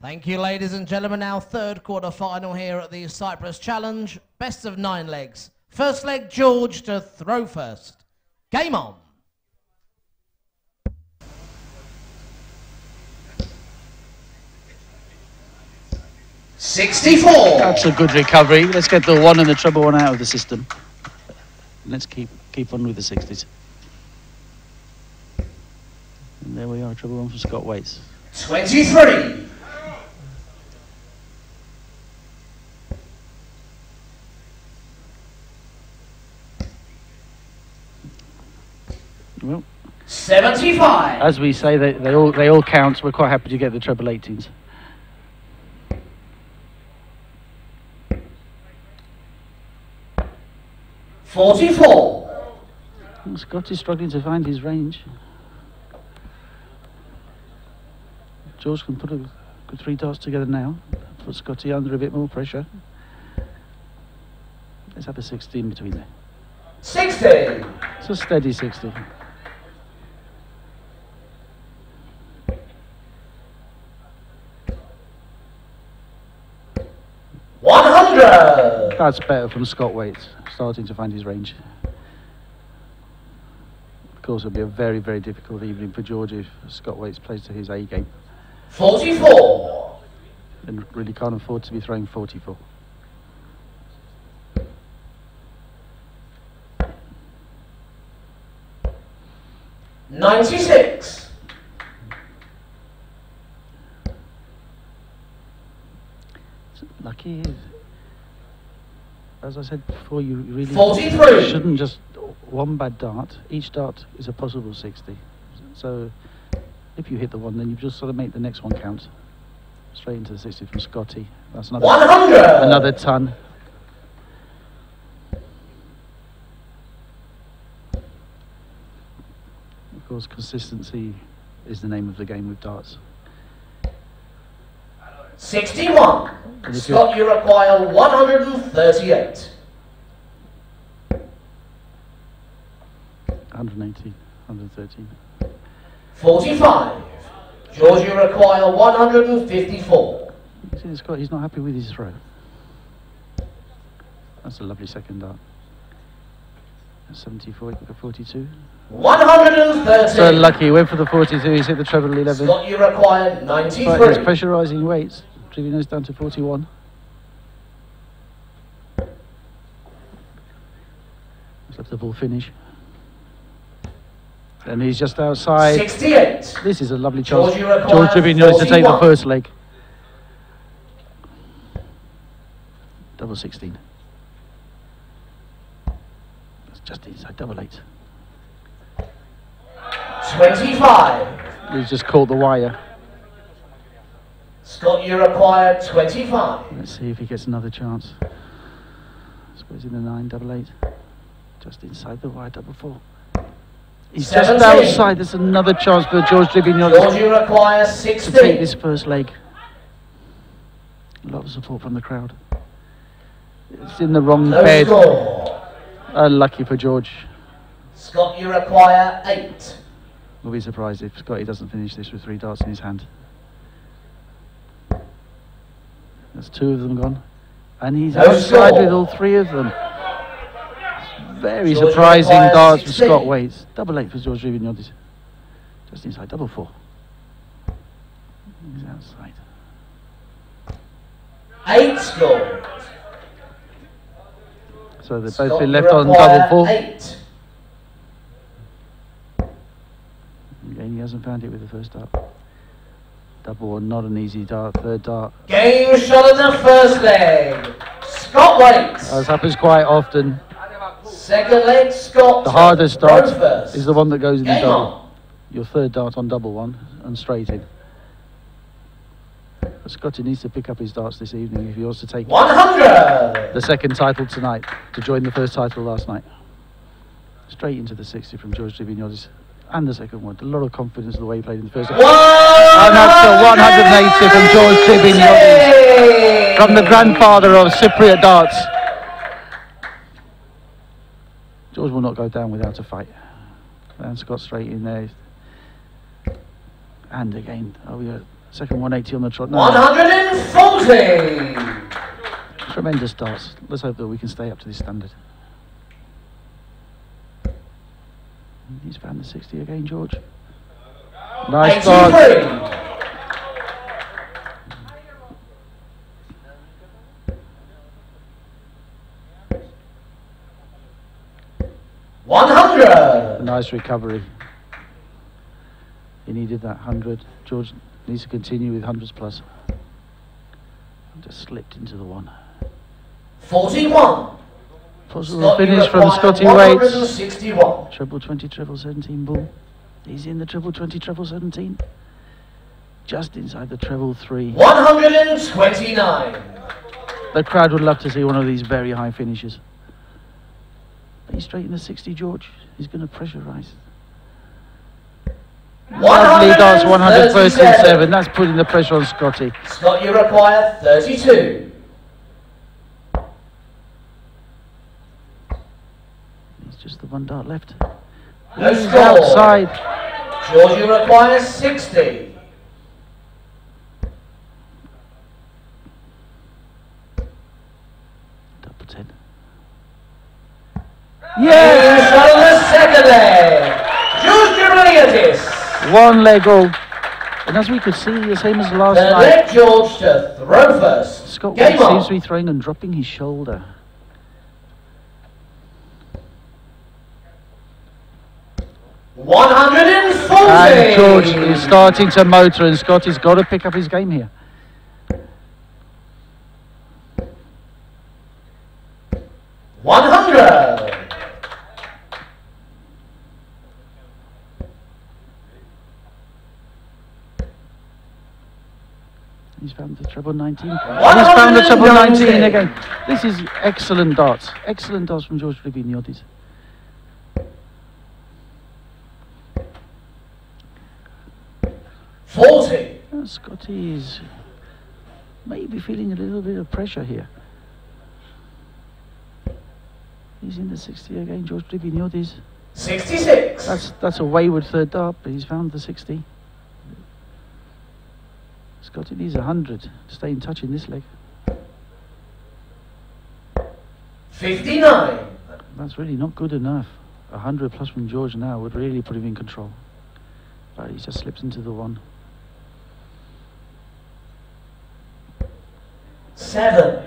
Thank you, ladies and gentlemen. Our third quarter final here at the Cyprus Challenge. Best of 9 legs. First leg, George to throw first. Game on. $64. That's a good recovery. Let's get the 1 and the treble 1 out of the system. Let's keep on with the 60s. And there we are, treble 1 from Scott Waits. 23. Well, 75. as we say, they all count. We're quite happy to get the treble 18s. $44. Scott is struggling to find his range. George can put a good 3 darts together now. Put Scotty under a bit more pressure. Let's have a 60 in between there. 60. It's a steady 60. $100. That's better from Scott Waits, starting to find his range. Of course, it'll be a very, very difficult evening for George if Scott Waits plays to his A game. 44. And really can't afford to be throwing 44. $96. Lucky is, as I said before, you really 43. shouldn't just one bad dart. Each dart is a possible 60. So if you hit the 1, then you've just sort of make the next one count. Straight into the 60 from Scotty. That's another 100. Another ton. Of course, consistency is the name of the game with darts. 61. Scott, you require 138. 118, 113. 45. George, you require 154. See, Scott, he's not happy with his throw. That's a lovely second dart. 74, 42. 130. So lucky, he went for the 42, he's hit the treble 11. Scott, you require 93. But he's pressurising Waits. Trevino's down to 41. Acceptable finish. And he's just outside. 68. This is a lovely chance. George Trevino to take the 41. first leg. or 16. That's just inside double 8. 25. He's just caught the wire. Scott, you require 25. Let's see if he gets another chance. Squares in the 9, double 8. Just inside the wire, double 4. He's 17. just outside. There's another chance for George Dribignotis George, you require to 16. take this first leg. A lot of support from the crowd. It's in the wrong No bed. score. Unlucky for George. Scott, you require 8. We'll be surprised if Scotty doesn't finish this with 3 darts in his hand. There's 2 of them gone. And he's No outside score. with all 3 of them. Very George surprising requires darts for 16. Scott Waits. Double 8 for George Dribignotis. Just inside, double 4. He's outside. 8 score. So they've Scott, both been you left on require double 4. 8. Again, he hasn't found it with the first dart. Double 1, not an easy dart. Third dart. Game shot in the first leg. Scott Waits. As happens quite often. Second leg, Scott. The hardest dart first. is the one that goes in the Game double. on. Your third dart on double 1 and straight in. But Scotty needs to pick up his darts this evening if he wants to take 100. the second title tonight to join the first title last night. Straight into the 60 from George Dribignotis. And the second one. A lot of confidence in the way he played in the first. And that's a 180 from George Dribignotis, from the grandfather of Cypriot darts. George will not go down without a fight. And Scott straight in there. And again, oh yeah, second 180 on the trot. No, 140. tremendous darts. Let's hope that we can stay up to this standard. He's found the 60 again, George. Nice dart. 83. Nice recovery. He needed that 100. George needs to continue with 100s plus. Just slipped into the 1. 41. Possible Scott, you finish from require Scotty Waits. 161. Treble 20, treble 17 ball. He's in the treble 20, treble 17. Just inside the treble 3. 129. The crowd would love to see one of these very high finishes. But he's straight in the 60, George. He's going to pressurise. Lovely darts, 137. That's putting the pressure on Scotty. Scott, you require 32. It's just the 1 dart left. No He's score. outside. George, you require 60. Double 10. Yes! Shot on the second leg. George Dribignotis. 1 leg all. And as we could see, the same as last Then night, let George to throw first. Scott Game Waits on. seems to be throwing and dropping his shoulder. And 140. George is starting to motor, and Scotty's got to pick up his game here. He's found the treble 19. He's found the treble 19 again. This is excellent darts. Excellent darts from George Dribignotis. Scotty is maybe feeling a little bit of pressure here. He's in the 60 again, George Dribignotis. 66. That's a wayward third dart, but he's found the 60. Scotty needs 100 to stay in touch in this leg. 59. That's really not good enough. 100 plus from George now would really put him in control. But he just slips into the 1. 7.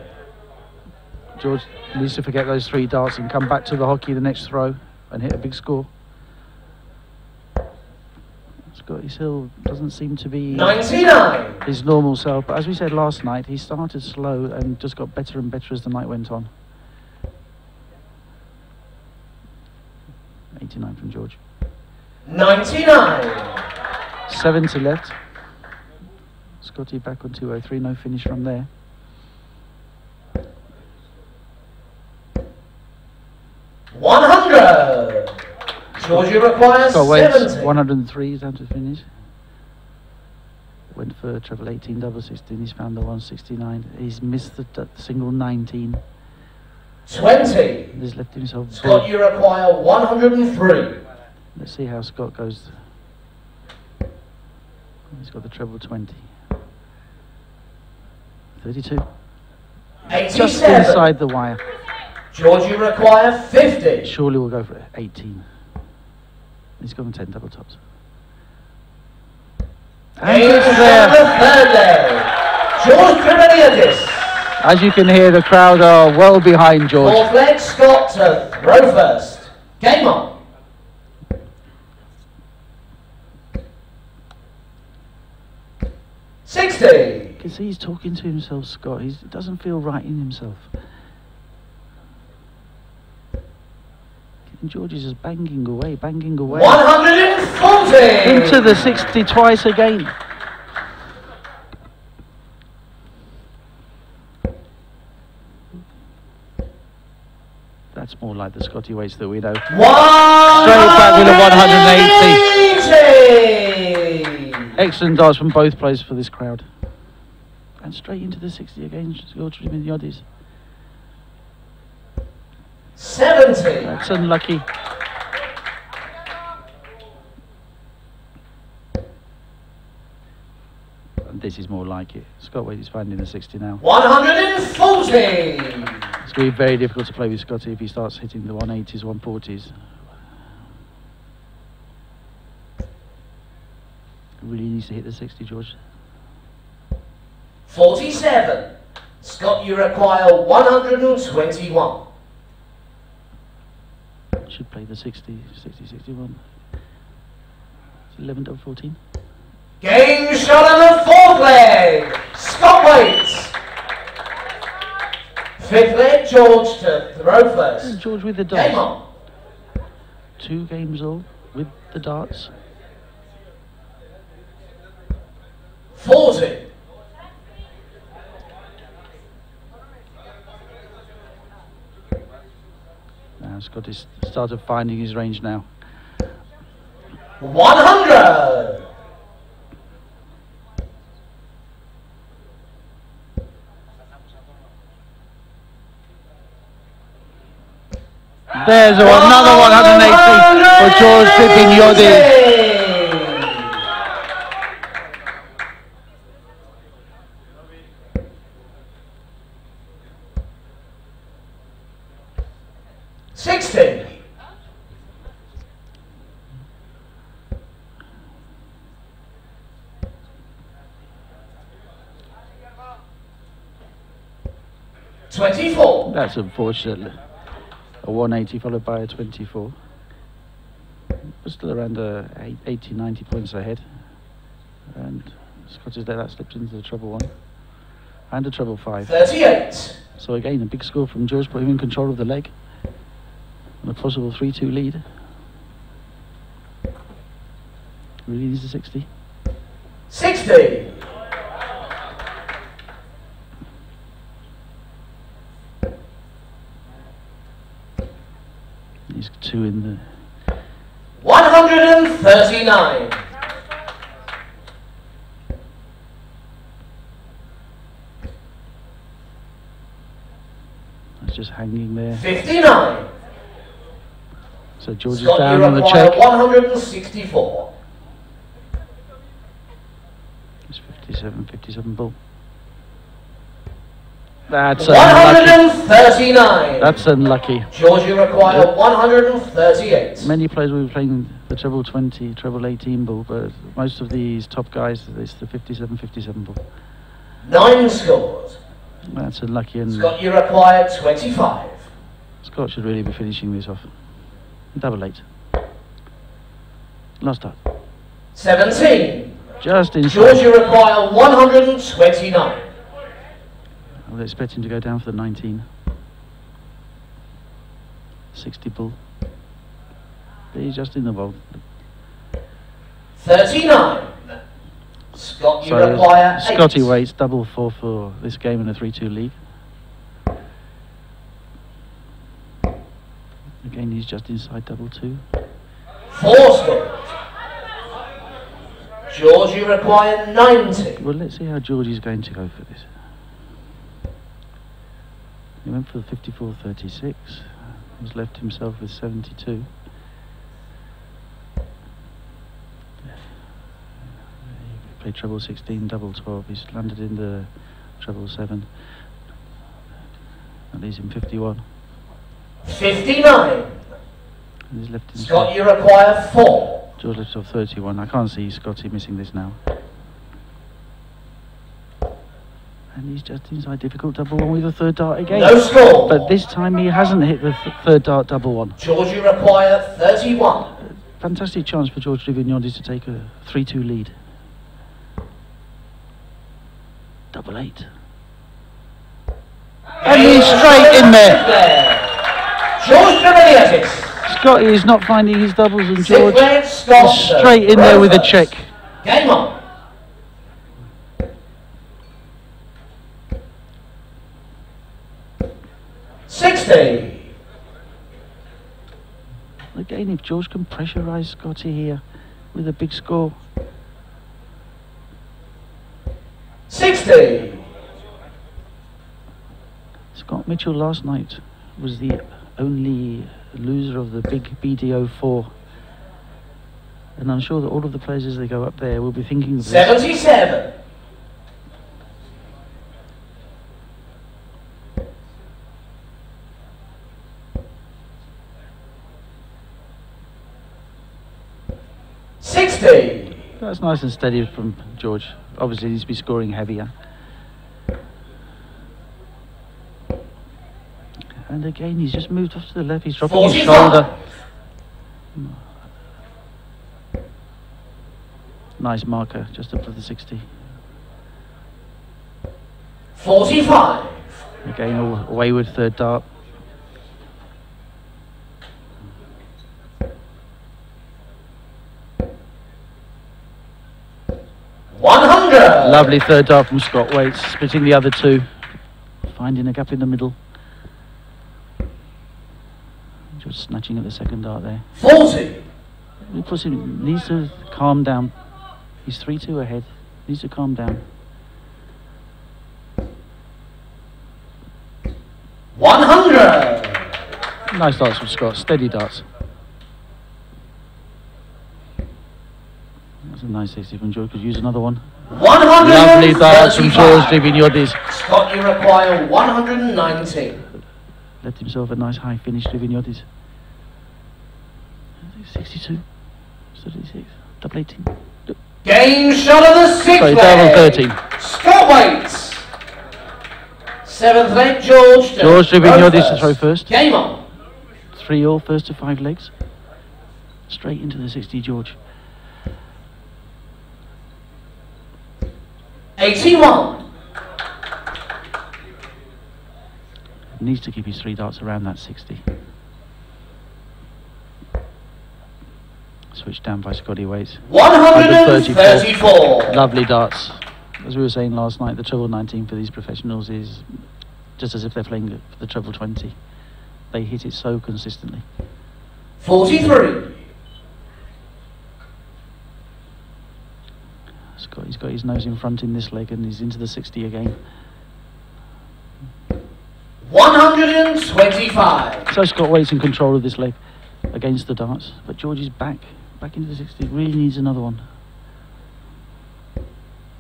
George needs to forget those 3 darts and come back to the hockey the next throw and hit a big score. Scotty still doesn't seem to be 99. his normal self. But as we said last night, he started slow and just got better and better as the night went on. 89 from George. 99. 70 left. Scotty back on 203, no finish from there. $100. Georgia requires Got weights, 70. 103 is down to finish. Went for treble 18, double 16. He's found the 169. He's missed the single 19. 20. He's left himself Scott, bored. you require 103. Let's see how Scott goes. He's got the treble 20. 32. 87. Just inside the wire. George, you require 50. Surely we'll go for 18. He's gone 10 double tops. And It's it's there. the third day. George Tremeniadis. As you can hear, the crowd are well behind George. Fourth leg, Scott to throw first. Game on. $60. You can see he's talking to himself, Scott. He doesn't feel right in himself. And George is just banging away, banging away. 140. Into the 60 twice again. That's more like the Scotty weights that we know. Straight back with a 180. Excellent darts from both players for this crowd. And straight into the 60 again. George Tremeniadis. 70. That's unlucky. And this is more like it. Scott Wade is finding the 60 now. 140. It's going to be very difficult to play with Scotty if he starts hitting the 180s, 140s. Really needs to hit the 60, George. 47. Scott, you require 121. Should play the 60, 60, 61. It's 11 double 14. Game shot on the fourth leg. Scott Waits. Fifth leg, George to throw first. And George with the darts. Game on. 2 games all with the darts. 40. Now Scott has started finding his range now. 100. There's another 180 for George Tremeniadis. 60. $24. That's unfortunate. A 180 followed by a 24. We're still around 80, 90 points ahead. And Scott has let that slip into the treble 1. And a treble 5. 38. So again, a big score from George, put him in control of the leg. And a possible 3-2 lead. Really needs a 60. 60. He's 2 in the... 139. That's just hanging there. 59. So George Scott, is down you on the require check. 164. It's 57 ball. That's unlucky. 139. That's unlucky. George, you require 138. Many players will be playing the treble 20, treble 18 ball, but most of these top guys, it's the 57 ball. 9 scores. That's unlucky, and Scott, you require 25. Scott should really be finishing this off. Double 8. Last start. 17. Just inside. George, you require 129. I was expecting to go down for the 19. 60 bull. But he's just in the ball. 39. Scott, you require 8. Scotty waits double 4 for this game in a 3-2 league. Again, he's just inside double 2. 4 scored. George, you require 90. Well, let's see how George is going to go for this. He went for the 54-36. He's left himself with 72. He played treble 16, double 12. He's landed in the treble 7. That leaves him 51. 59. And he's left himself. Scott, you require 4. George left off 31. I can't see Scotty missing this now. And he's just inside difficult double 1 with a third dart again. No score. But this time he hasn't hit the third dart double 1. George, you require 31. Fantastic chance for George Livignodis to take a 3-2 lead. Double 8. And he's straight in there. George Livignodis. Scotty is not finding his doubles, and George is Scott, straight in there with a check. Game on. $60. Again, if George can pressurise Scotty here with a big score. 60. Scott Mitchell last night was the only loser of the big B.D.O 4. And I'm sure that all of the players as they go up there will be thinking of this. 77. That's nice and steady from George. Obviously, he needs to be scoring heavier. And again, he's just moved off to the left. He's dropping his shoulder. Nice marker, just up to the 60. 45. Again, a wayward third dart. Lovely third dart from Scott Waits, splitting the other two, finding a gap in the middle. Just snatching at the second dart there. 40. He needs to calm down. He's 3-2 ahead. Needs to calm down. 100. Nice darts from Scott. Steady darts. That's a nice 60 from George. Could use another one. 135. Lovely darts from George Livignodis. Scott, you require 119. Left himself a nice high finish, Livignodis. 62, 36, double 18. Game shot of the 6th. Sorry, double 13. Scott Waits. 7th leg, George. George Livignodis to throw first. Game on. 3-all, first to 5 legs. Straight into the 60, George. 81. Needs to keep his 3 darts around that 60. Switched down by Scotty Waits. 134. Lovely darts. As we were saying last night, the treble 19 for these professionals is just as if they're playing the treble 20. They hit it so consistently. 43. He's got his nose in front in this leg and he's into the 60 again. 125. So Scott Waits in control of this leg against the darts, but George is back into the 60. Really needs another one.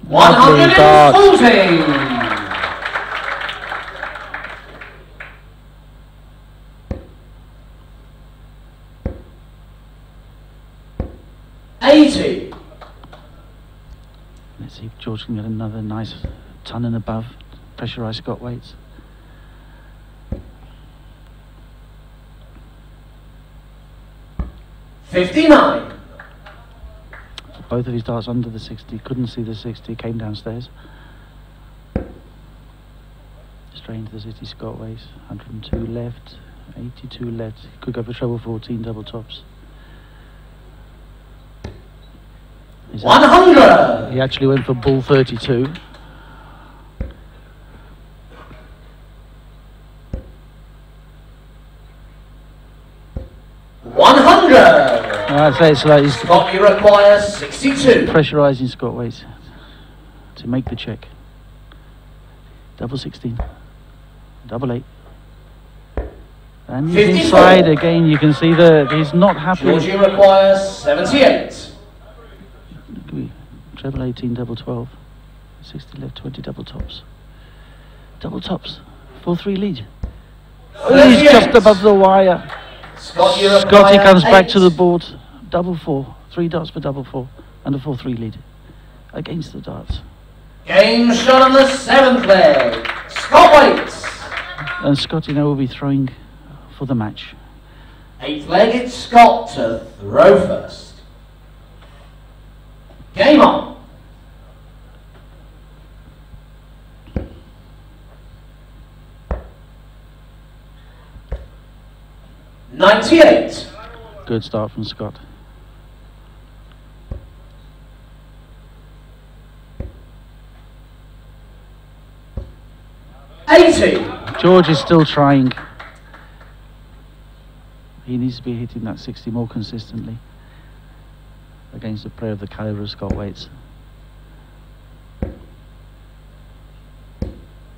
140. 80. Let's see if George can get another nice ton and above. Pressurise Scott Waits. $59. both of his darts under the 60, couldn't see the 60, came downstairs. Straight into the 60, Scott Waits, 102 left, 82 left. Could go for treble 14, double tops. 100! He actually went for ball 32. I'd say it's like he's Scott, you require 62. pressurising Scott Waits to make the check. Double 16, double 8. And he's 54. inside again. You can see that he's not happy. George, you require 78. Treble 18, double 12. 60 left, 20 double tops. Double tops. 4-3 lead. Oh, he's just above the wire. Scott, you Scotty require comes back 8. to the board. Double 4. 3 darts for double 4. And a 4-3 lead. Against the darts. Game shot on the 7th leg. Scott Waits. And Scotty now will be throwing for the match. 8th leg, it's Scott to throw first. Game on. $98. Good start from Scott. $80. George is still trying. He needs to be hitting that 60 more consistently against a player of the caliber of Scott Waits.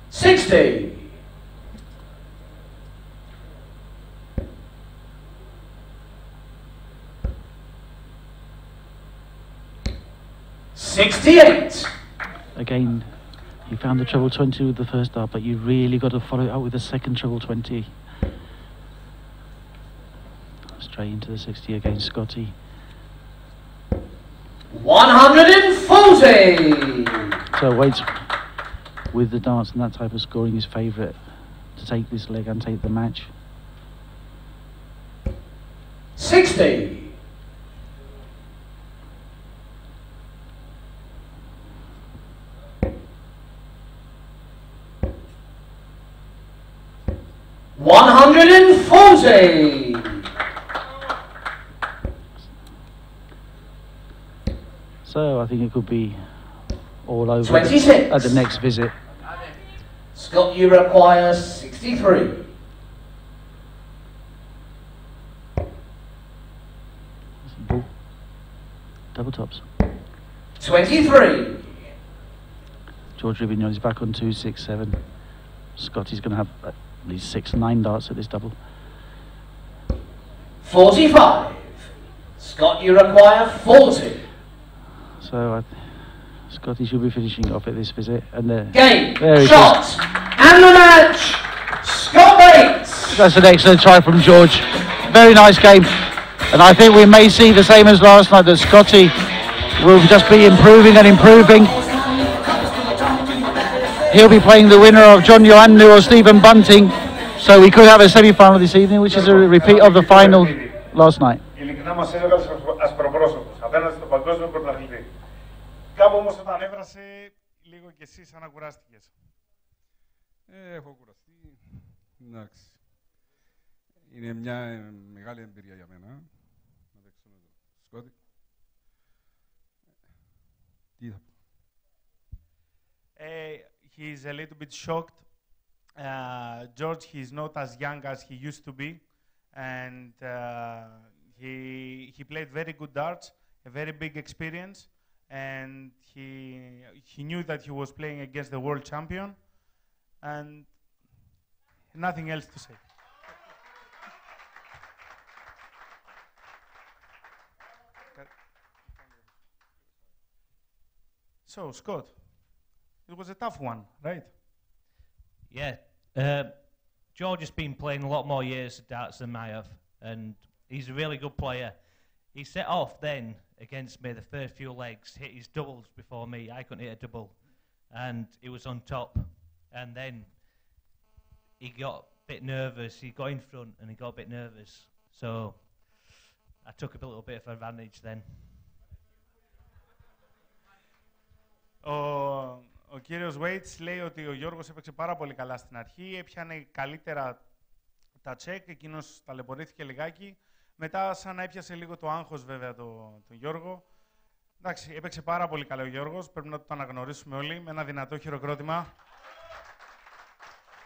60. $68. Again, he found the treble 20 with the first dart, but you really got to follow it up with the second treble 20. Straight into the 60 against Scotty. 140. So Waits with the darts and that type of scoring is favourite to take this leg and take the match. 60. $140. So I think it could be all over 26. at the next visit. Scott, you require 63. Ball. Double tops. 23. George Rivignon is back on 2, 6, 7. Scotty's going to have at least 6, 9 darts at this double. 45. Scott, you require 40. So Scotty should be finishing off at this visit. And Game, there it shot, is. and the match. Scott Waits. That's an excellent try from George. Very nice game. And I think we may see the same as last night, that Scotty will just be improving and improving. He'll be playing the winner of John Ioannou or Stephen Bunting. So we could have a semi-final this evening, which is a repeat of the final last night. Ειλικρινά μας έβγαλε ασπροπρόσωπος απέναντι στον παγκόσμιο πρωταθλητή. Κάπου όμως όταν έβρασε, λίγο κι εσύ σαν να κουράστηκες. Έχω κουραστεί. Εντάξει. Είναι μια μεγάλη εμπειρία για μένα. Να παίξω με τον Σκότη. Τι θα πω. He's a little bit shocked. George, he's not as young as he used to be. And he played very good darts, a very big experience. And he knew that he was playing against the world champion. And nothing else to say. So, Scott, it was a tough one, right? Yeah. George has been playing a lot more years of darts than I have, and he's a really good player. He set off then against me the first few legs, hit his doubles before me. I couldn't hit a double, and he was on top. And then he got a bit nervous. He got in front, and he got a bit nervous. So I took a little bit of advantage then. Ο κύριος Waits λέει ότι ο Γιώργος έπαιξε πάρα πολύ καλά στην αρχή, έπιανε καλύτερα τα τσεκ, εκείνος ταλαιπωρήθηκε λιγάκι. Μετά σαν να έπιασε λίγο το άγχος βέβαια τον Γιώργο. Εντάξει, έπαιξε πάρα πολύ καλά ο Γιώργος, πρέπει να το αναγνωρίσουμε όλοι, με ένα δυνατό χειροκρότημα.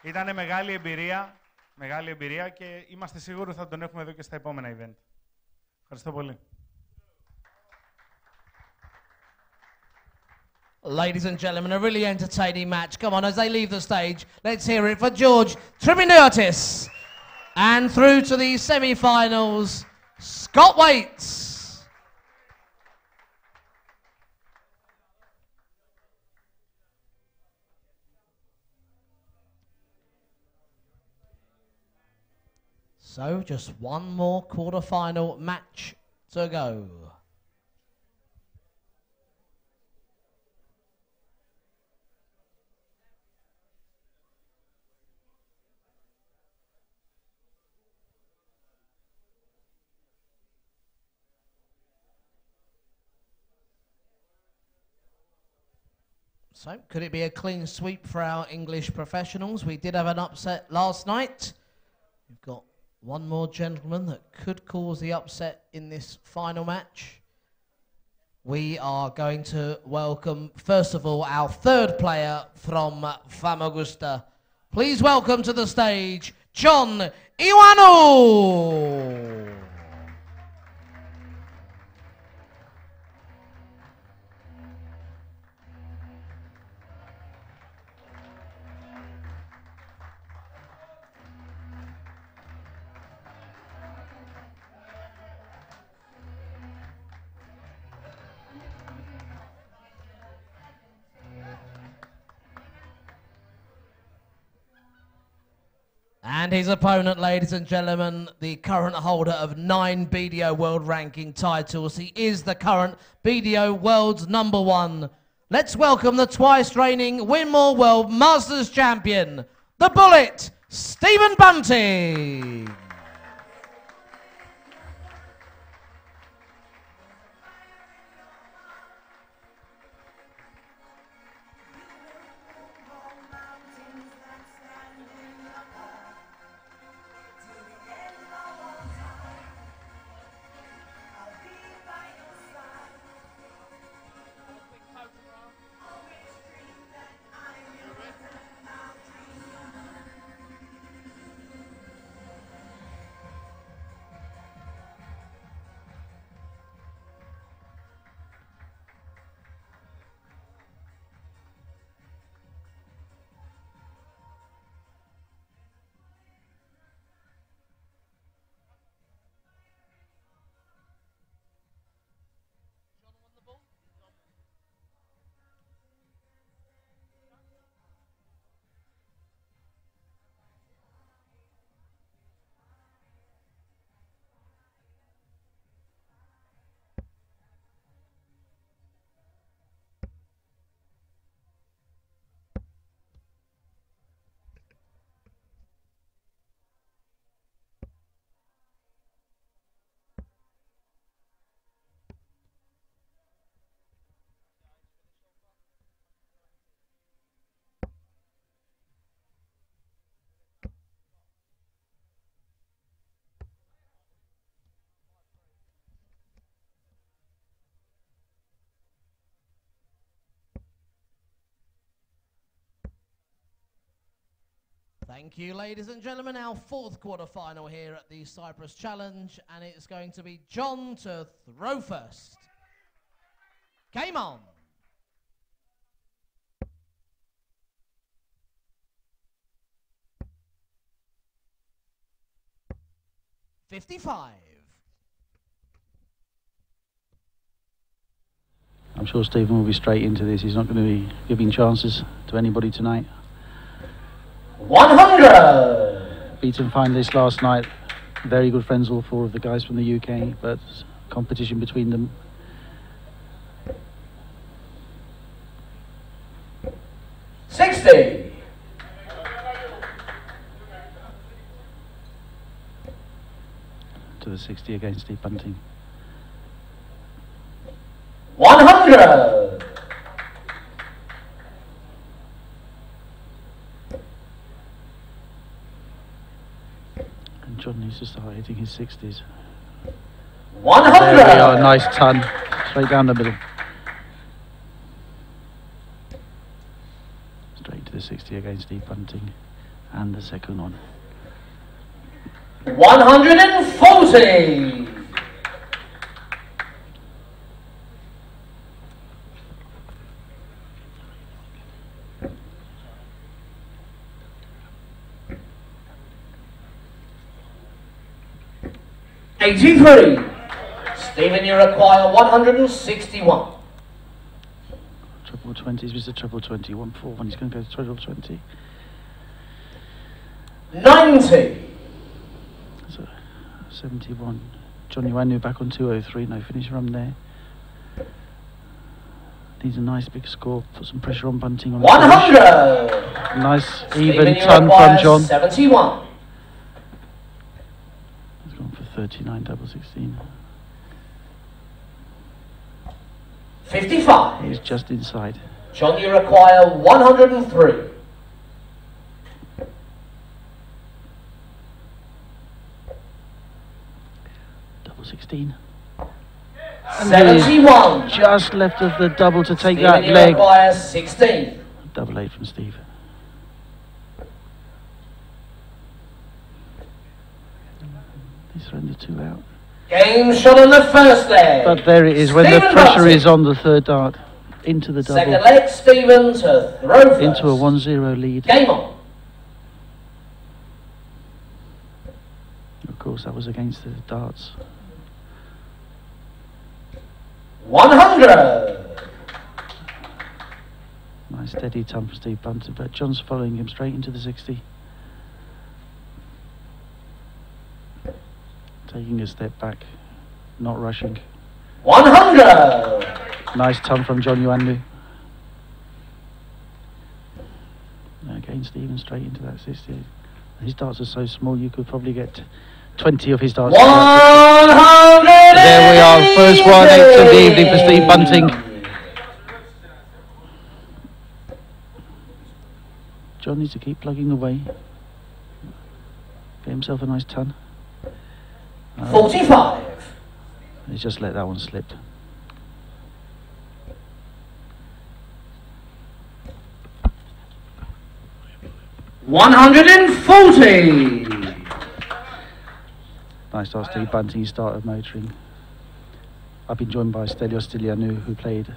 Ήτανε μεγάλη εμπειρία και είμαστε σίγουροι ότι θα τον έχουμε εδώ και στα επόμενα event. Ευχαριστώ πολύ. Ladies and gentlemen, a really entertaining match. Come on, as they leave the stage, let's hear it for George Triminiotis. And through to the semi-finals, Scott Waits. So, just one more quarter-final match to go. So, could it be a clean sweep for our English professionals? We did have an upset last night. We've got one more gentleman that could cause the upset in this final match. We are going to welcome, first of all, our third player from Famagusta. Please welcome to the stage, John Ioannou. And his opponent, ladies and gentlemen, the current holder of 9 B.D.O World Ranking titles. He is the current B.D.O World's #1. Let's welcome the twice reigning Winmore World Masters Champion, the Bullet, Stephen Bunting. Thank you, ladies and gentlemen. Our fourth quarter-final here at the Cyprus Challenge, and it's going to be John to throw first. Game on. $55. I'm sure Stephen will be straight into this. He's not going to be giving chances to anybody tonight. 100. Beaten finalists last night. Very good friends, all four of the guys from the UK, but competition between them. $60. To the 60 against Steve Bunting. 100. to start hitting his 60s. 100. There we are, nice ton, straight down the middle. Straight to the 60 again, Steve Bunting, and the second one. 140. $83. Stephen, you require 161. Triple 20s, Mr. Triple 20, 141, he's going to go to triple 20. 90. So, 71. Johnny Wanu back on 203, no finish run there. Needs a nice big score, put some pressure on Bunting on 100. Nice Stephen, even you ton require from John. 71. He's gone for 39, double 16. 55. He's just inside. John, you require 103. Double 16. 71. Just left of the double to take Stephen, that you leg. require 16. Double 8 from Steve. He's thrown the 2 out. Game shot on the first leg. But there it is, when the pressure is on the third dart. Into the double. Second leg, Stephen to throw first. Into a 1-0 lead. Game on. Of course, that was against the darts. 100. Nice steady ton for Steve Bunting, but John's following him straight into the 60. Taking a step back, not rushing. 100. Nice ton from John Yuanlu. Again, Stephen straight into that 60. His darts are so small, you could probably get 20 of his darts. 100. There we are, first 1-8 of the evening for Steve Bunting. John needs to keep plugging away. Get himself a nice ton. 45. He's just let that one slip. $140. Nice start, Steve Bunting. He started motoring. I've been joined by Stelios Stylianou, who played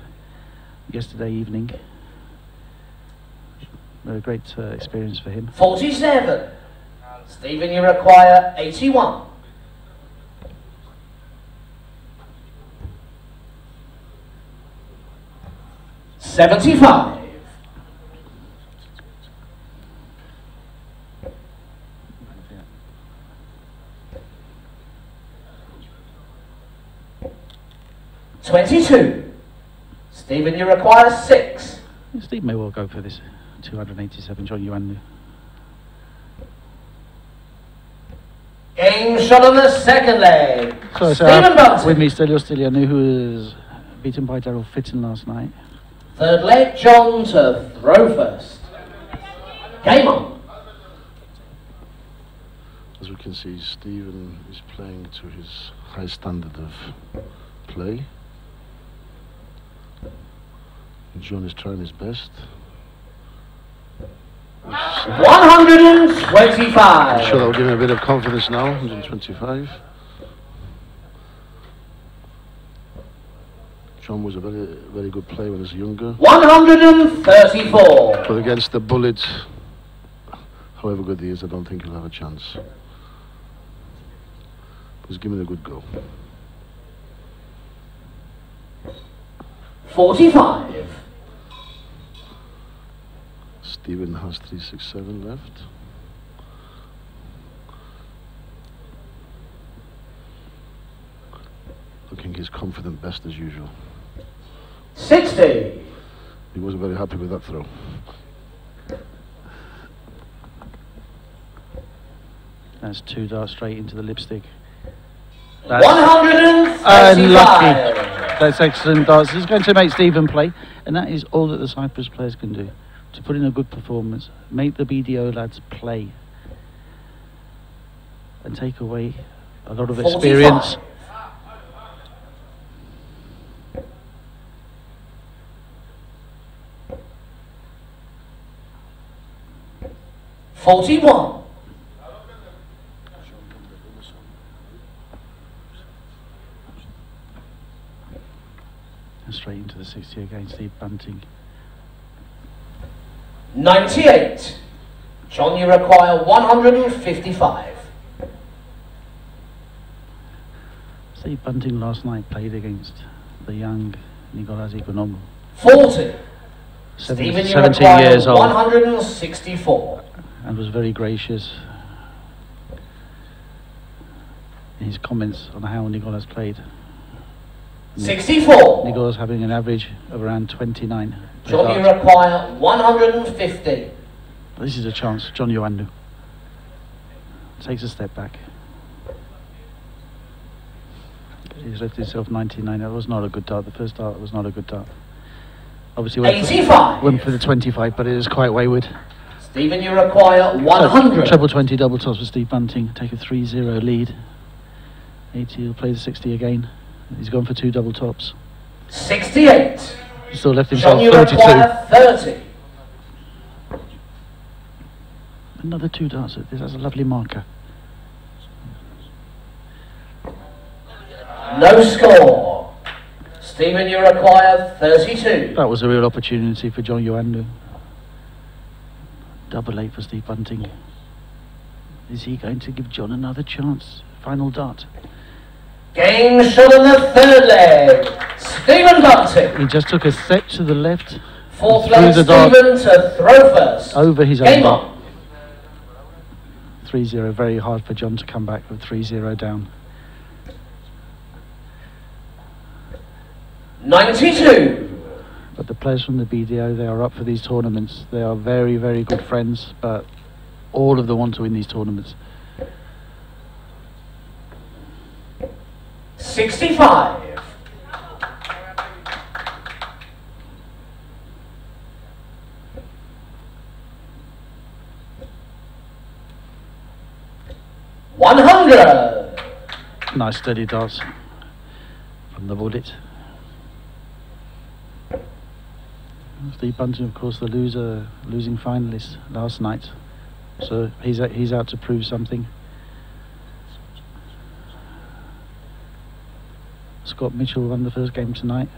yesterday evening. A great experience for him. 47. Stephen, you require 81. $75. $22. Stephen, you require 6. Steve may well go for this. 287, John Yuanlu. Game shot on the second leg. So Stephen Bunting. with me, Stelios Stylianou, who was beaten by Daryl Fitton last night. Third leg, John to throw first. Game on. As we can see, Stephen is playing to his high standard of play. John is trying his best. 125. I'm sure that will give him a bit of confidence now. 125. John was a very good player when he was younger. 134. But against the bullet, however good he is, I don't think he'll have a chance. Just give him a good go. 45. Stephen has 367 left. Looking his confident best as usual. 60. He wasn't very happy with that throw. That's 2 darts straight into the lipstick. 135. Unlucky. That's excellent darts. It's going to make Stephen play, and that is all that the Cyprus players can do. To put in a good performance, make the B.D.O lads play. and take away a lot of experience. 41. And straight into the 60 again, Steve Bunting. 98. John, you require 155. Steve Bunting last night played against the young Nicolas Economou. 40. Stephen, you 17 require years old. 164. And was very gracious in his comments on how Nicolas played. 64. Nicolas having an average of around 29. John, you require 150. This is a chance. John Ioannou takes a step back. He's left himself 99. That was not a good dart. The first dart was not a good dart. Obviously went for the 25, but it was quite wayward. Stephen, you require 100. Treble 20 double toss for Steve Bunting. Take a 3-0 lead. 80, he'll play the 60 again. He's gone for 2 double tops. 68. He still left himself John, you 32. require 30. Another 2 darts. That's a lovely marker. No score. Stephen, you require 32. That was a real opportunity for John Ioannou. Double 8 for Steve Bunting. Is he going to give John another chance? Final dart. Game shot on the third leg. Stephen Bunting. He just took a step to the left. Fourth leg, Stephen to throw first. Over his own Game dart. on. 3-0, very hard for John to come back with 3-0 down. 92. But the players from the B.D.O, they are up for these tournaments. They are very, very good friends, but all of them want to win these tournaments. 65. $100. Nice steady darts from the bullet. Steve Bunting, of course, the losing finalist last night. So he's out to prove something. Scott Mitchell won the first game tonight.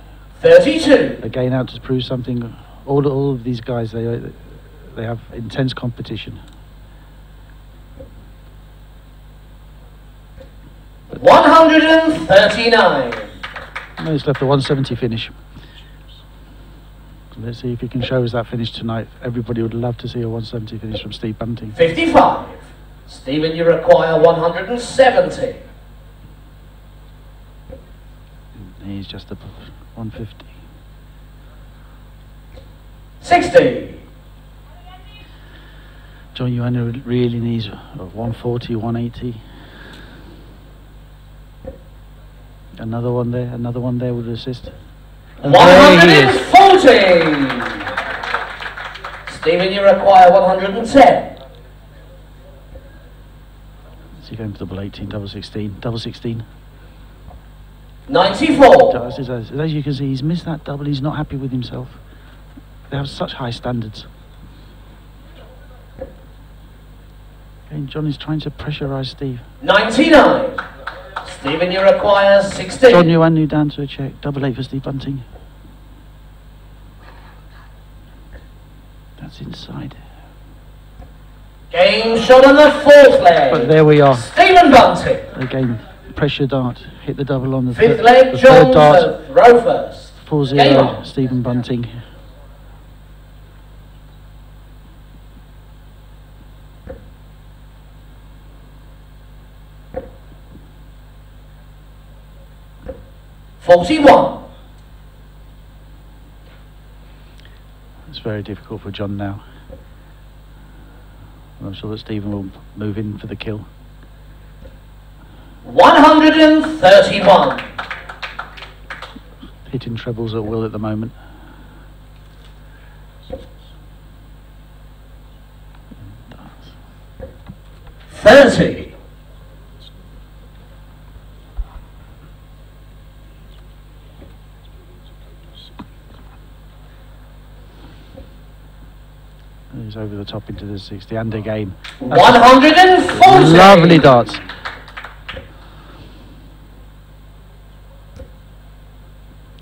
32. Again, out to prove something. All of these guys, they have intense competition. 139. No, he's left a 170 finish. So let's see if he can show us that finish tonight. Everybody would love to see a 170 finish from Steve Bunting. 55. Stephen, you require 170. He's just above 150. 60. John Ioannou really needs 140, 180. Another one there would assist. And there he is. 140. Stephen, you require 110. Is he going for double 18, double 16, double 16? 94. As you can see, he's missed that double. He's not happy with himself. They have such high standards. And John is trying to pressurise Steve. 99. Stephen, you require 16. John Ioannou down to a check. Double 8 for Steve Bunting. That's inside. Game shot on the fourth leg. But there we are. Stephen Bunting. Again, pressure dart. Hit the double on the Fifth leg, the John third dart. to throw first. 4-0, Stephen Bunting. $41. It's very difficult for John now. I'm sure that Stephen will move in for the kill. 131. Hitting trebles at will at the moment. $30. goes over the top into the 60 and again. 140. Lovely darts.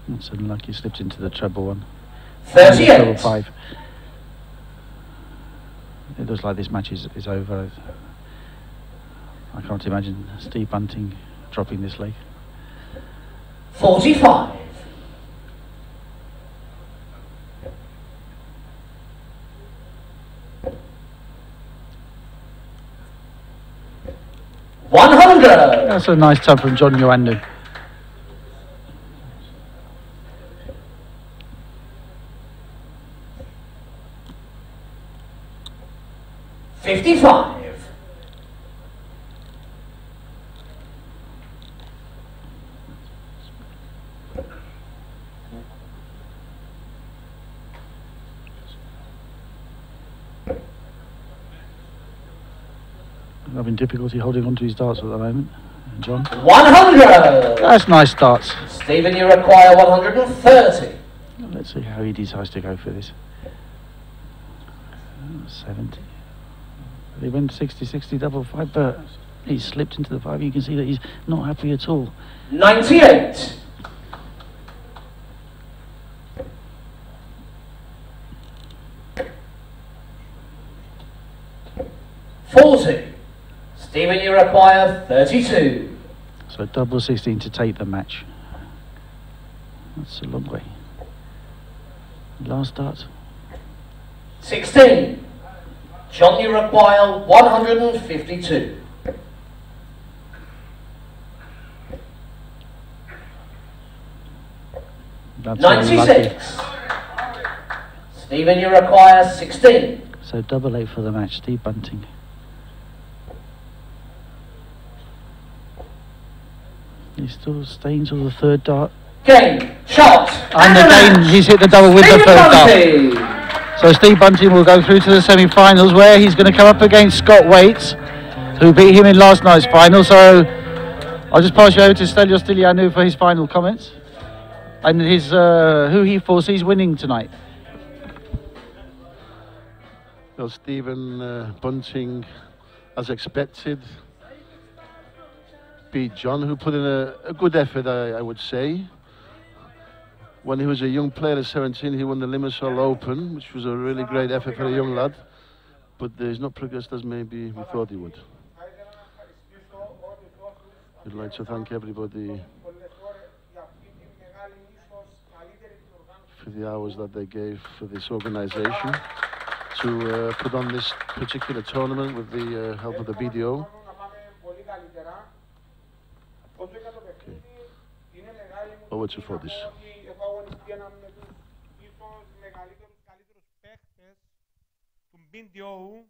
That's unlucky, slipped into the treble one. 38. Double five. It looks like this match is over. I can't imagine Steve Bunting dropping this leg. 45. 100. That's a nice tub from John Ioannou. $55. Having difficulty holding on to his darts at the moment, John. 100. That's nice darts. Stephen, you require 130. Let's see how he decides to go for this. 70. He went 60-60 double five, but he slipped into the five. You can see that he's not happy at all. 98. 40. Stephen, you require 32. So double 16 to take the match. That's a long way. Last dart. 16. John, you require 152. That's 96. Stephen, you require 16. So double 8 for the match. Steve Bunting. He's still staying till the third dart. Game, shot, And again, he's hit the double with the third dart. So Steve Bunting will go through to the semi-finals, where he's going to come up against Scott Waits, who beat him in last night's final. So I'll just pass you over to Stelios Stylianou for his final comments and his who he foresees winning tonight. Well, Stephen Bunting, as expected, beat John, who put in a good effort, I would say. When he was a young player at 17, he won the Limassol Open, which was a really great effort for a young lad. But he's not progressed as maybe we thought he would. I'd like to thank everybody for the hours that they gave for this organisation to put on this particular tournament with the help of the B.D.O. Okay. Over to Fotis. B.D.O.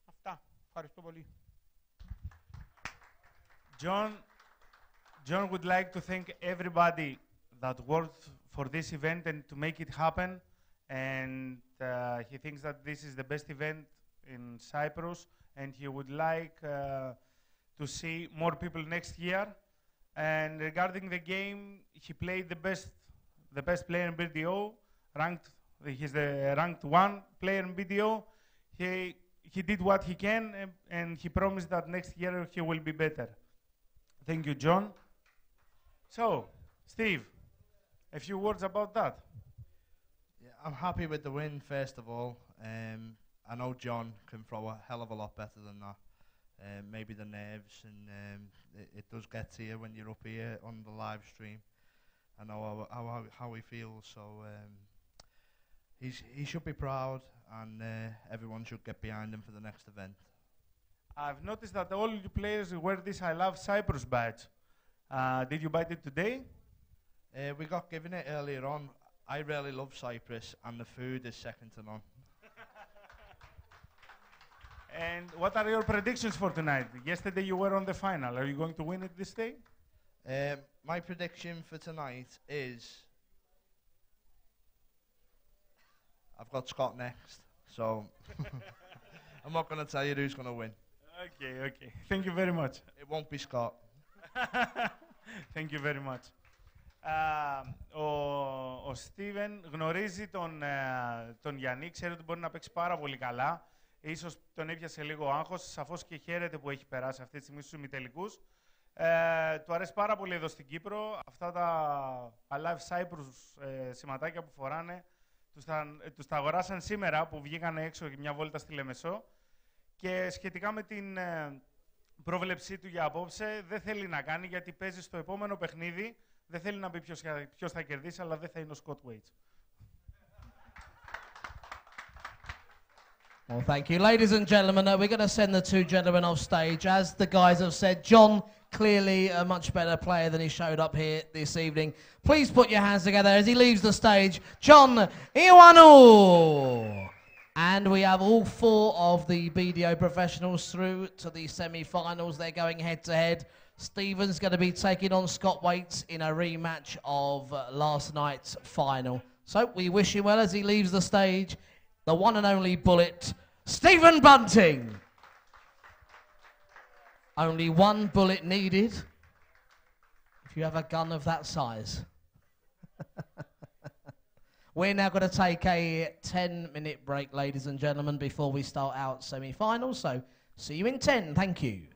Αυτά. Ευχαριστώ πολύ. John would like to thank everybody that worked for this event and to make it happen. And he thinks that this is the best event in Cyprus, and he would like to see more people next year. And regarding the game, he played the best player in B.D.O. He's the ranked 1 player in B.D.O. He did what he can, and he promised that next year he will be better. Thank you, John. So, Steve, a few words about that. Yeah, I'm happy with the win, first of all. I know John can throw a hell of a lot better than that. Maybe the nerves, and it does get to you when you're up here on the live stream. I know how he feels, so he should be proud, and everyone should get behind him for the next event. I've noticed that all you players wear this I Love Cyprus badge. Did you buy it today? We got given it earlier on. I really love Cyprus, and the food is second to none. And what are your predictions for tonight? Yesterday you were on the final. Are you going to win it this day? My prediction for tonight is I've got Scott next, so I'm not going to tell you who's going to win. Okay. Thank you very much. It won't be Scott. Thank you very much. Ο Στίβεν γνωρίζει τον Γιάννη, ξέρει ότι μπορεί να παίξει πάρα πολύ καλά. Ίσως τον έπιασε λίγο άγχος, σαφώς και χαίρεται που έχει περάσει αυτή τη στιγμή στους ημιτελικούς. Του αρέσει πάρα πολύ εδώ στην Κύπρο. Αυτά τα Alive Cyprus σηματάκια που φοράνε, τους τα αγοράσαν σήμερα που βγήκαν έξω για μια βόλτα στη Λεμεσό. Και σχετικά με την πρόβλεψή του για απόψε, δεν θέλει να κάνει γιατί παίζει στο επόμενο παιχνίδι. Δεν θέλει να πει ποιος θα κερδίσει, αλλά δεν θα είναι ο Scott Waits. Well, thank you. Ladies and gentlemen, we're going to send the two gentlemen off stage. As the guys have said, John, clearly a much better player than he showed up here this evening. Please put your hands together as he leaves the stage. John Ioannou! And we have all four of the B.D.O professionals through to the semi-finals. They're going head-to-head. Stephen's going to be taking on Scott Waits in a rematch of last night's final. So we wish him well as he leaves the stage. The one and only bullet, Stephen Bunting. Only one bullet needed if you have a gun of that size. We're now going to take a 10-minute break, ladies and gentlemen, before we start out semi-finals. So see you in 10. Thank you.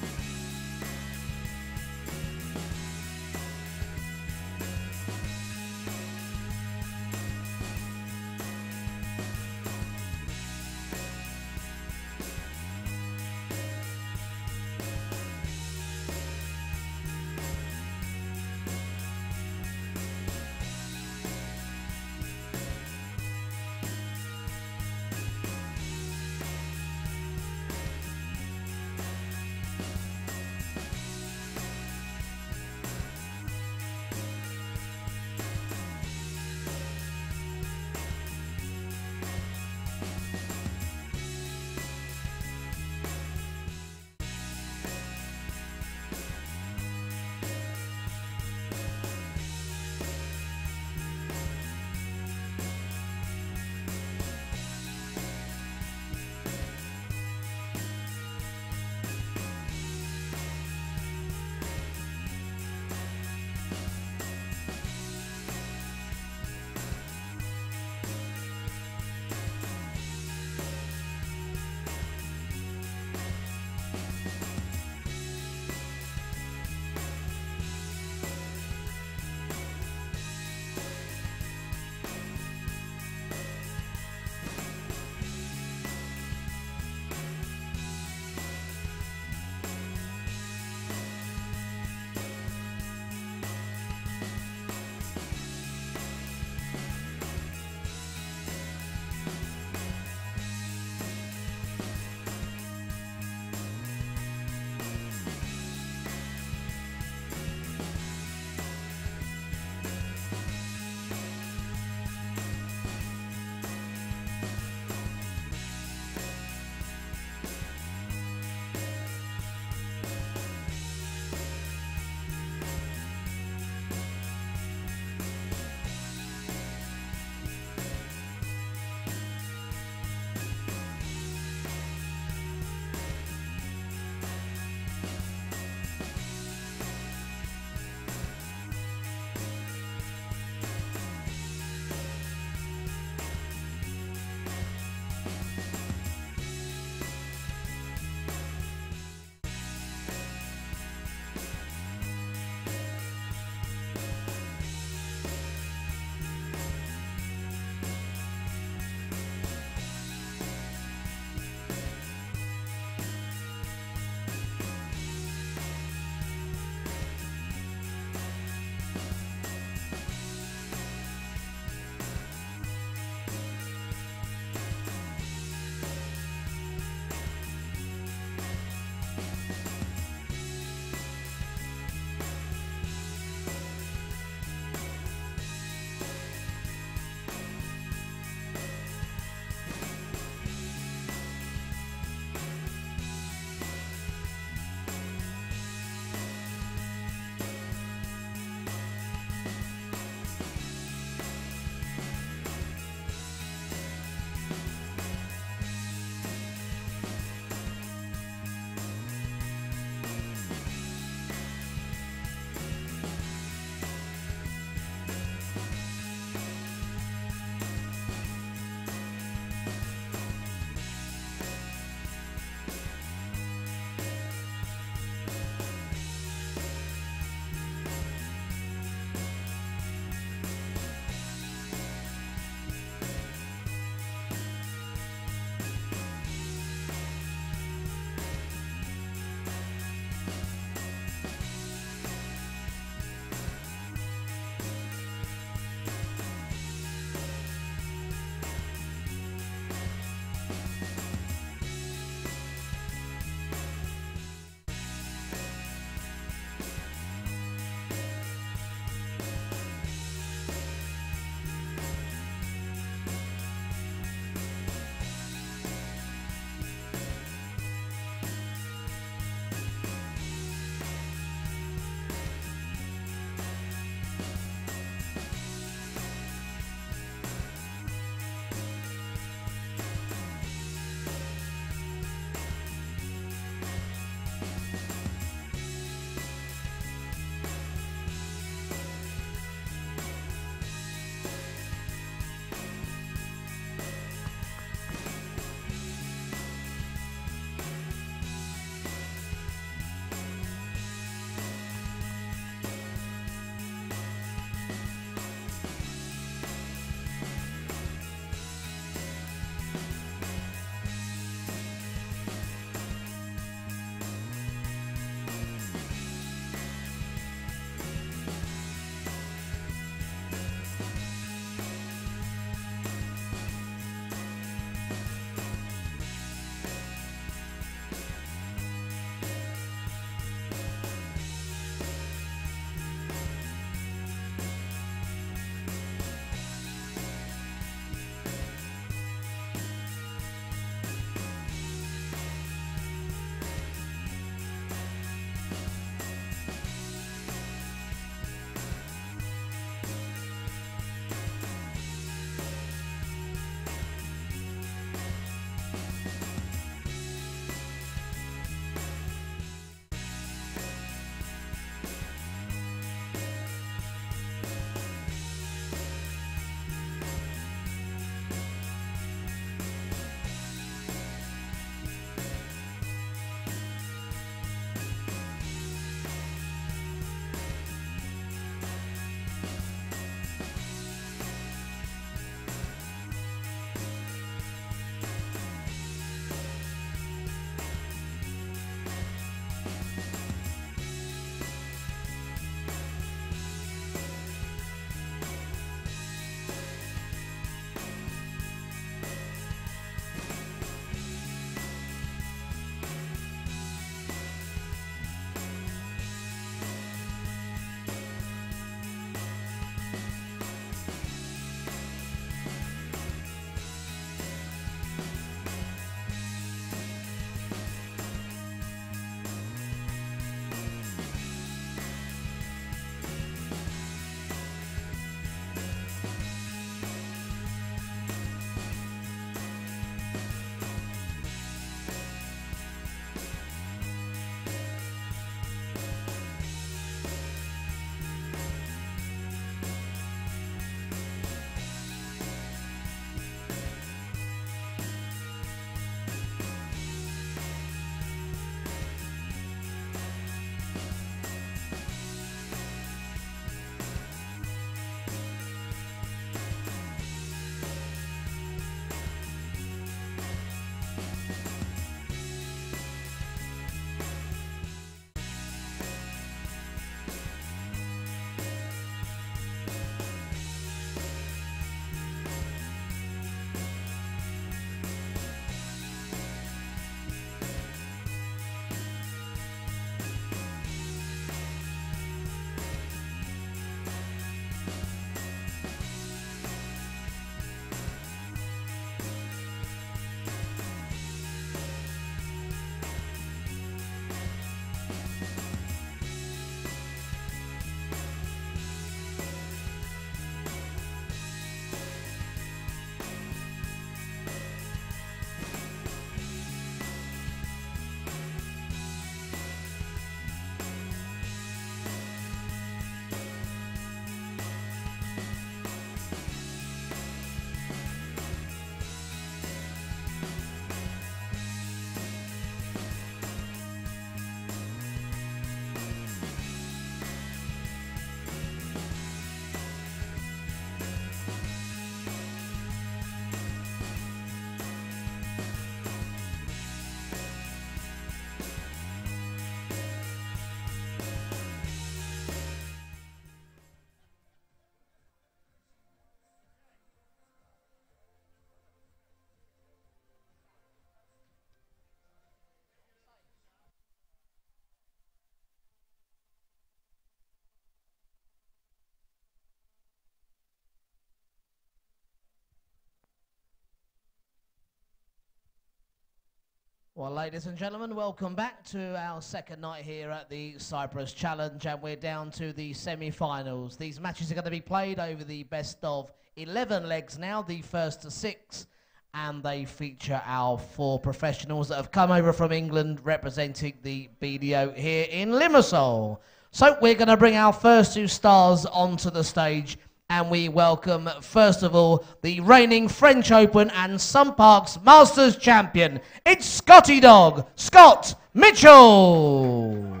Well, ladies and gentlemen, welcome back to our second night here at the Cyprus Challenge, and we're down to the semi-finals. These matches are going to be played over the best of 11 legs now, the first to 6, and they feature our 4 professionals that have come over from England representing the B.D.O here in Limassol. So we're going to bring our first 2 stars onto the stage, and we welcome, first of all, the reigning French Open and Sun Parks Masters champion. It's Scotty Dog, Scott Mitchell.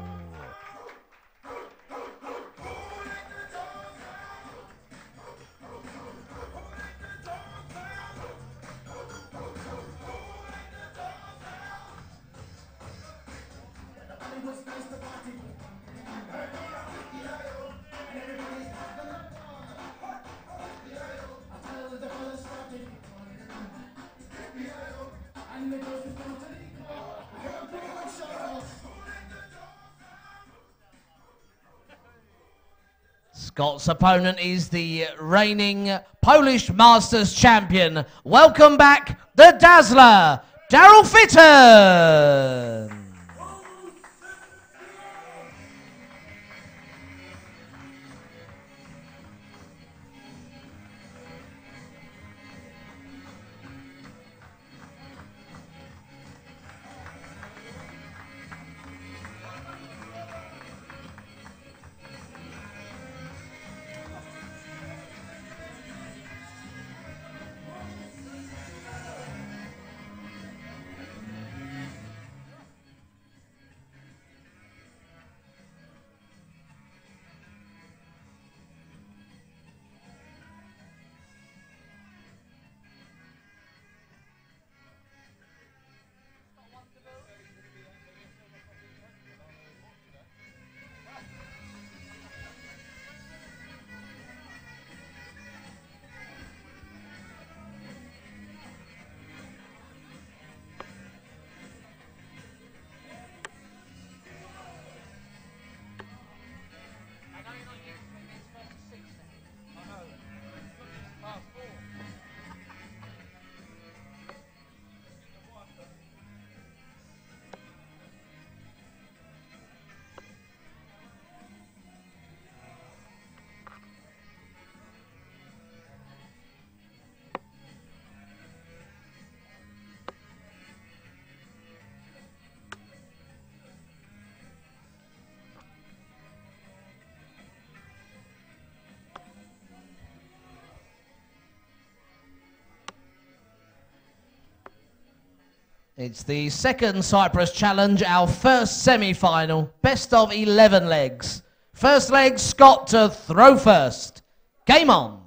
Scott's opponent is the reigning Polish Masters champion. Welcome back, the Dazzler, Daryl Fitton. It's the second Cyprus Challenge, our first semi-final, best of 11 legs. First leg, Scott to throw first. Game on.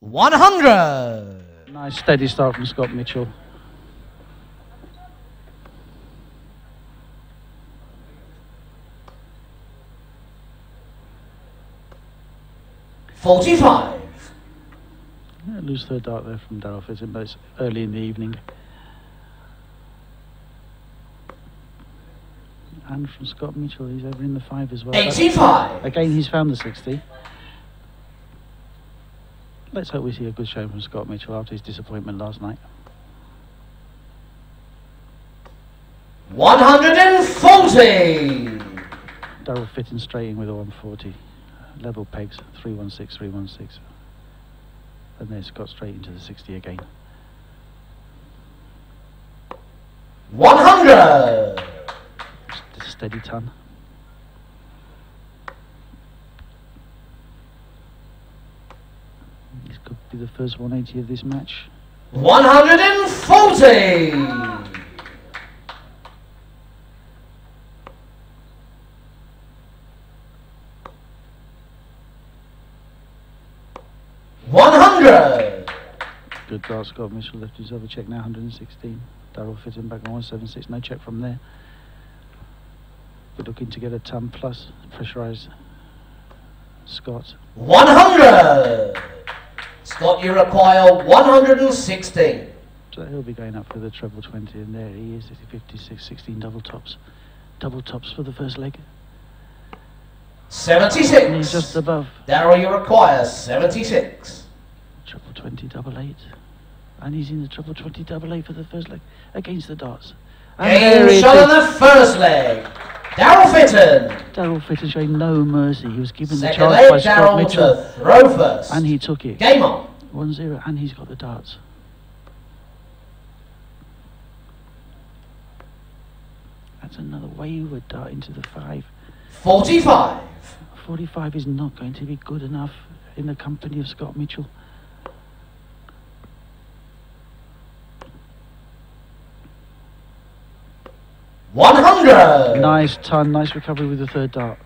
$100. Nice steady start from Scott Mitchell. $45. Yeah, loose third dart there from Daryl Fitton, but it's early in the evening. And from Scott Mitchell, he's over in the 5 as well. 85. Again, he's found the 60. Let's hope we see a good show from Scott Mitchell after his disappointment last night. 140. Daryl Fitton straight in with a 140. Level pegs, 316, 316. And then Scott straight into the 60 again. 100. Just a steady ton. This could be the first 180 of this match. 140. 100. Good dart, Scott Mitchell left his other check now, 116. Daryl Fitton back on 176, no check from there. Good looking to get a ton plus, pressurised Scott. 100. Scott, you require 116. So he'll be going up for the treble 20, and there he is, 56, 16 double tops. Double tops for the first leg. 76. And he's just above. Darryl, you require 76. Triple 20, double 8. And he's in the triple 20, double 8 for the first leg against the darts. Game shot on the first leg. Darryl Fitton. Darryl Fitton showing no mercy. He was given Second the leg, chance by Scott Darryl Mitchell. to throw first. And he took it. Game on. 1-0, and he's got the darts. That's another wayward dart into the 5. 45. 45 is not going to be good enough in the company of Scott Mitchell. $100. Nice ton, nice recovery with the third dart.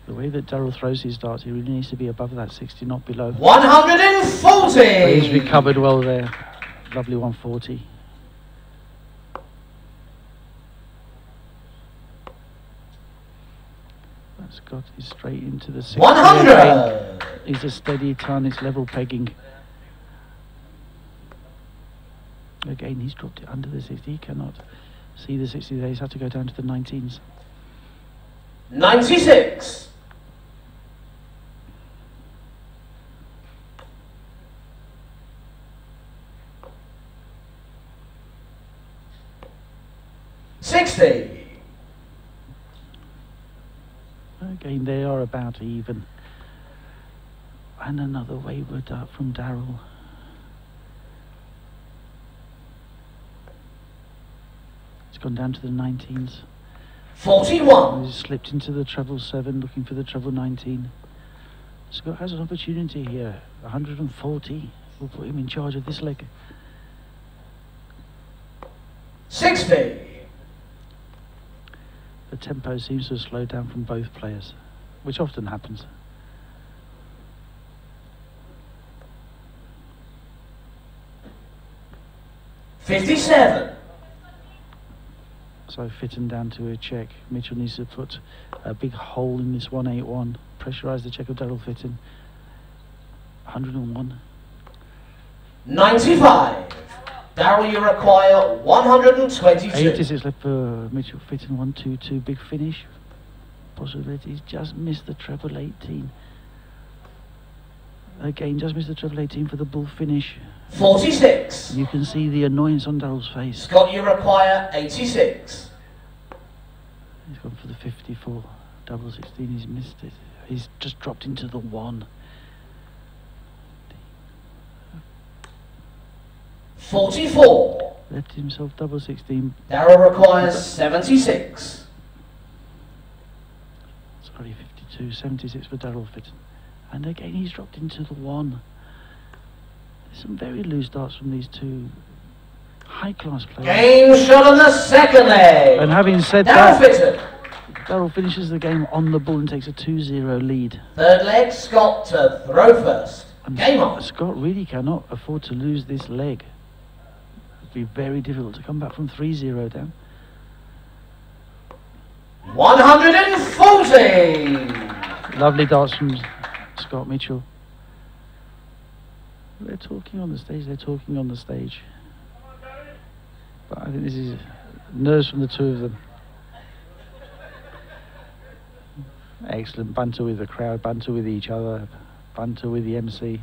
The way that Darryl throws his darts, he really needs to be above that 60, not below. 140. But he's recovered well there. Lovely 140. Scott is straight into the 60. 100. He's a steady ton, it's level pegging. Again, he's dropped it under the 60. He cannot see the 60 there. He's had to go down to the 19s. 96. $60. Again, they are about even. And another wayward dart from Darryl. It's gone down to the 19s. 41. He's slipped into the treble 7, looking for the treble 19. Scott has an opportunity here. 140 will put him in charge of this leg. 60. The tempo seems to have slowed down from both players, which often happens. $57. So Fitton down to a check. Mitchell needs to put a big hole in this 181. Pressurise the check of Darryl Fitton. 101. 95. Darryl, you require 122. 86 left for Mitchell Fitton. 1-2-2. Big finish. Possibilities. Just missed the treble 18. Again, just missed the treble 18 for the bull finish. 46. You can see the annoyance on Darryl's face. Scott, you require 86. He's gone for the 54. Double 16, he's missed it. He's just dropped into the 1. 44. Let himself double 16. Darryl requires 76. Sorry, 52. 76 for Darryl Fitton. And again, he's dropped into the 1. There's some very loose darts from these two high-class players. Game shot on the second leg. And having said Darryl that, Fitton. Darryl finishes the game on the ball and takes a 2-0 lead. Third leg, Scott to throw first. And Game on. Scott really cannot afford to lose this leg. It'd be very difficult to come back from 3-0 down. 140. Lovely darts from Scott Mitchell. They're talking on the stage, But I think this is nerves from the two of them. Excellent banter with the crowd, banter with each other, banter with the MC.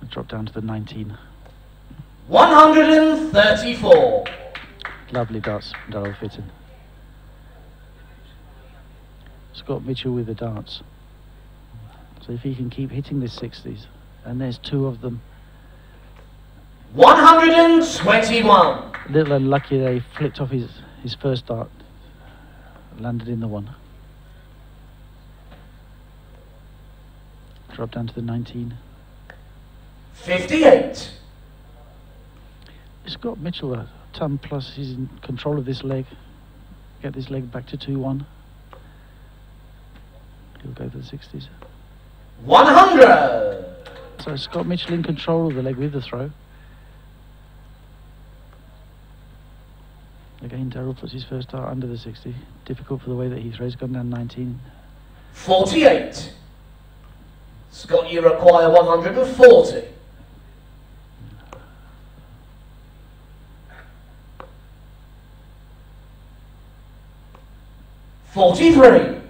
Drop down to the 19. 134. Lovely darts from Darryl Fitton. Scott Mitchell with the darts. So if he can keep hitting the 60s, and there's two of them. 121. A little unlucky they flipped off his first dart. Landed in the 1. Drop down to the 19. 58. Scott Mitchell, a ton plus, he's in control of this leg. Get this leg back to 2-1. He'll go for the 60s. 100. So Scott Mitchell in control of the leg with the throw. Again, Darryl puts his first dart under the 60. Difficult for the way that he throws. Gone down 19. 48. Scott, you require 140. 43.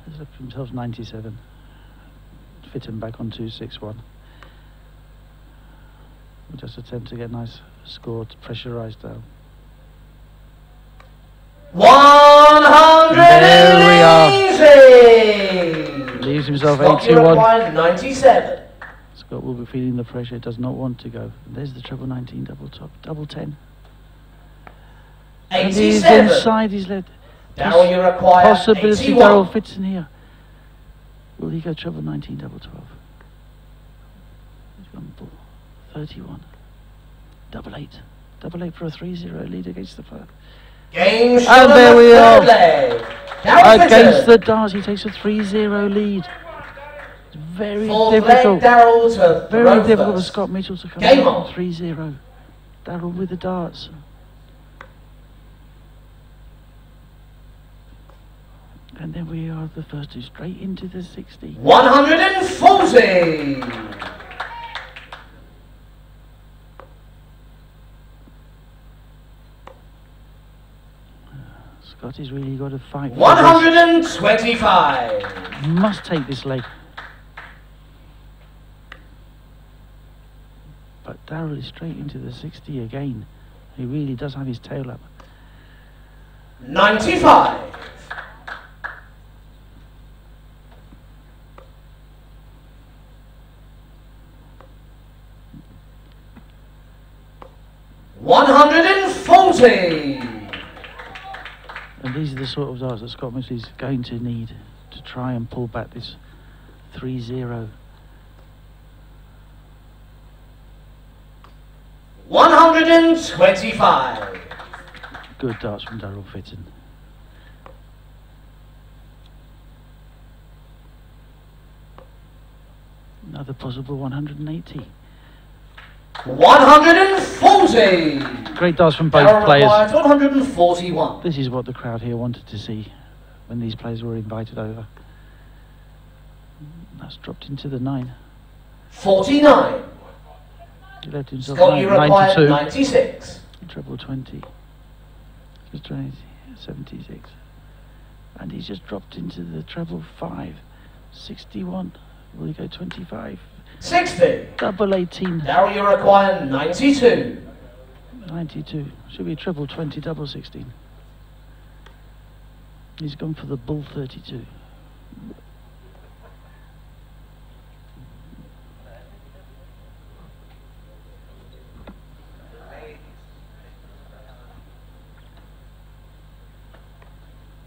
He's left himself 97. Fit him back on 261. We'll just attempt to get a nice score to pressurise down. 100 easy. Leaves himself Scott, 81. 97. Scott will be feeling the pressure, does not want to go. And there's the treble 19 double top, double 10. And he's 87. inside his left. Darryl, you require Possibility 81. Darryl fits in here. Will he go treble 19 double 12? He's gone bull. 31. Double 8. Double 8 for a 3-0 lead against the first. Game shot And there we are. Against the darts, he takes a 3-0 lead. It's very difficult. To very difficult for first. Scott Mitchell to come Game out on. 3-0. Darryl with the darts. And then we are the first two straight into the 60. 140. Scotty's really got to fight. 125. Must take this leg. But Darryl is straight into the 60 again. He really does have his tail up. 95. 140. And these are the sort of darts that Scott Mitchell is going to need to try and pull back this 3-0. 125. Good darts from Darryl Fitton. Another possible 180. 140. Great darts from both Darryl players. requires 141. This is what the crowd here wanted to see when these players were invited over. That's dropped into the 9. 49. He left himself Scott, you require 92. 96. Treble 20. Just 20, 76. And he's just dropped into the treble 5. 61. Will he go 25? 60. Double 18. Darryl, you require 92. 92. Should be treble 20, double 16. He's gone for the bull 32.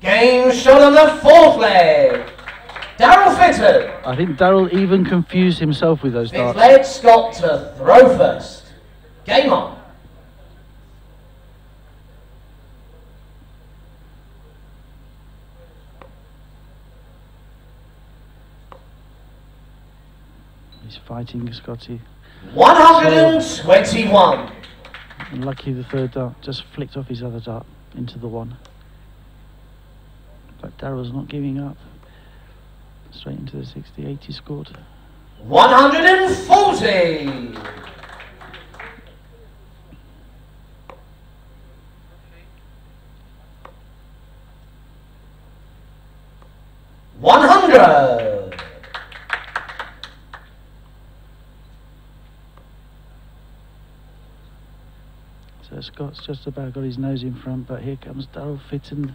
Game shot on the fourth leg. Darryl Fitton. I think Darryl even confused himself with those Fifth darts. leg, Scott to throw first. Game on. He's fighting Scotty. 121. Lucky the third dart just flicked off his other dart into the 1. But Darryl's not giving up. Straight into the 60, 80 scored. 140. 100. So Scott's just about got his nose in front, but here comes Darryl Fitton.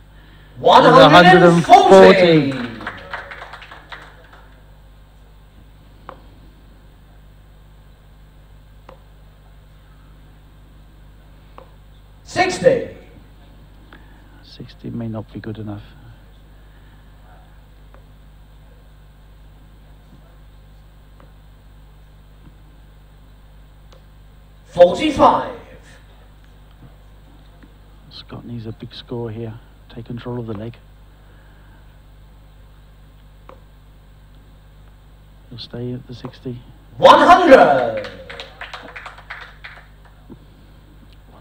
140. 60. 60 may not be good enough. $45. Scott needs a big score here. Take control of the leg. He'll stay at the 60. 100.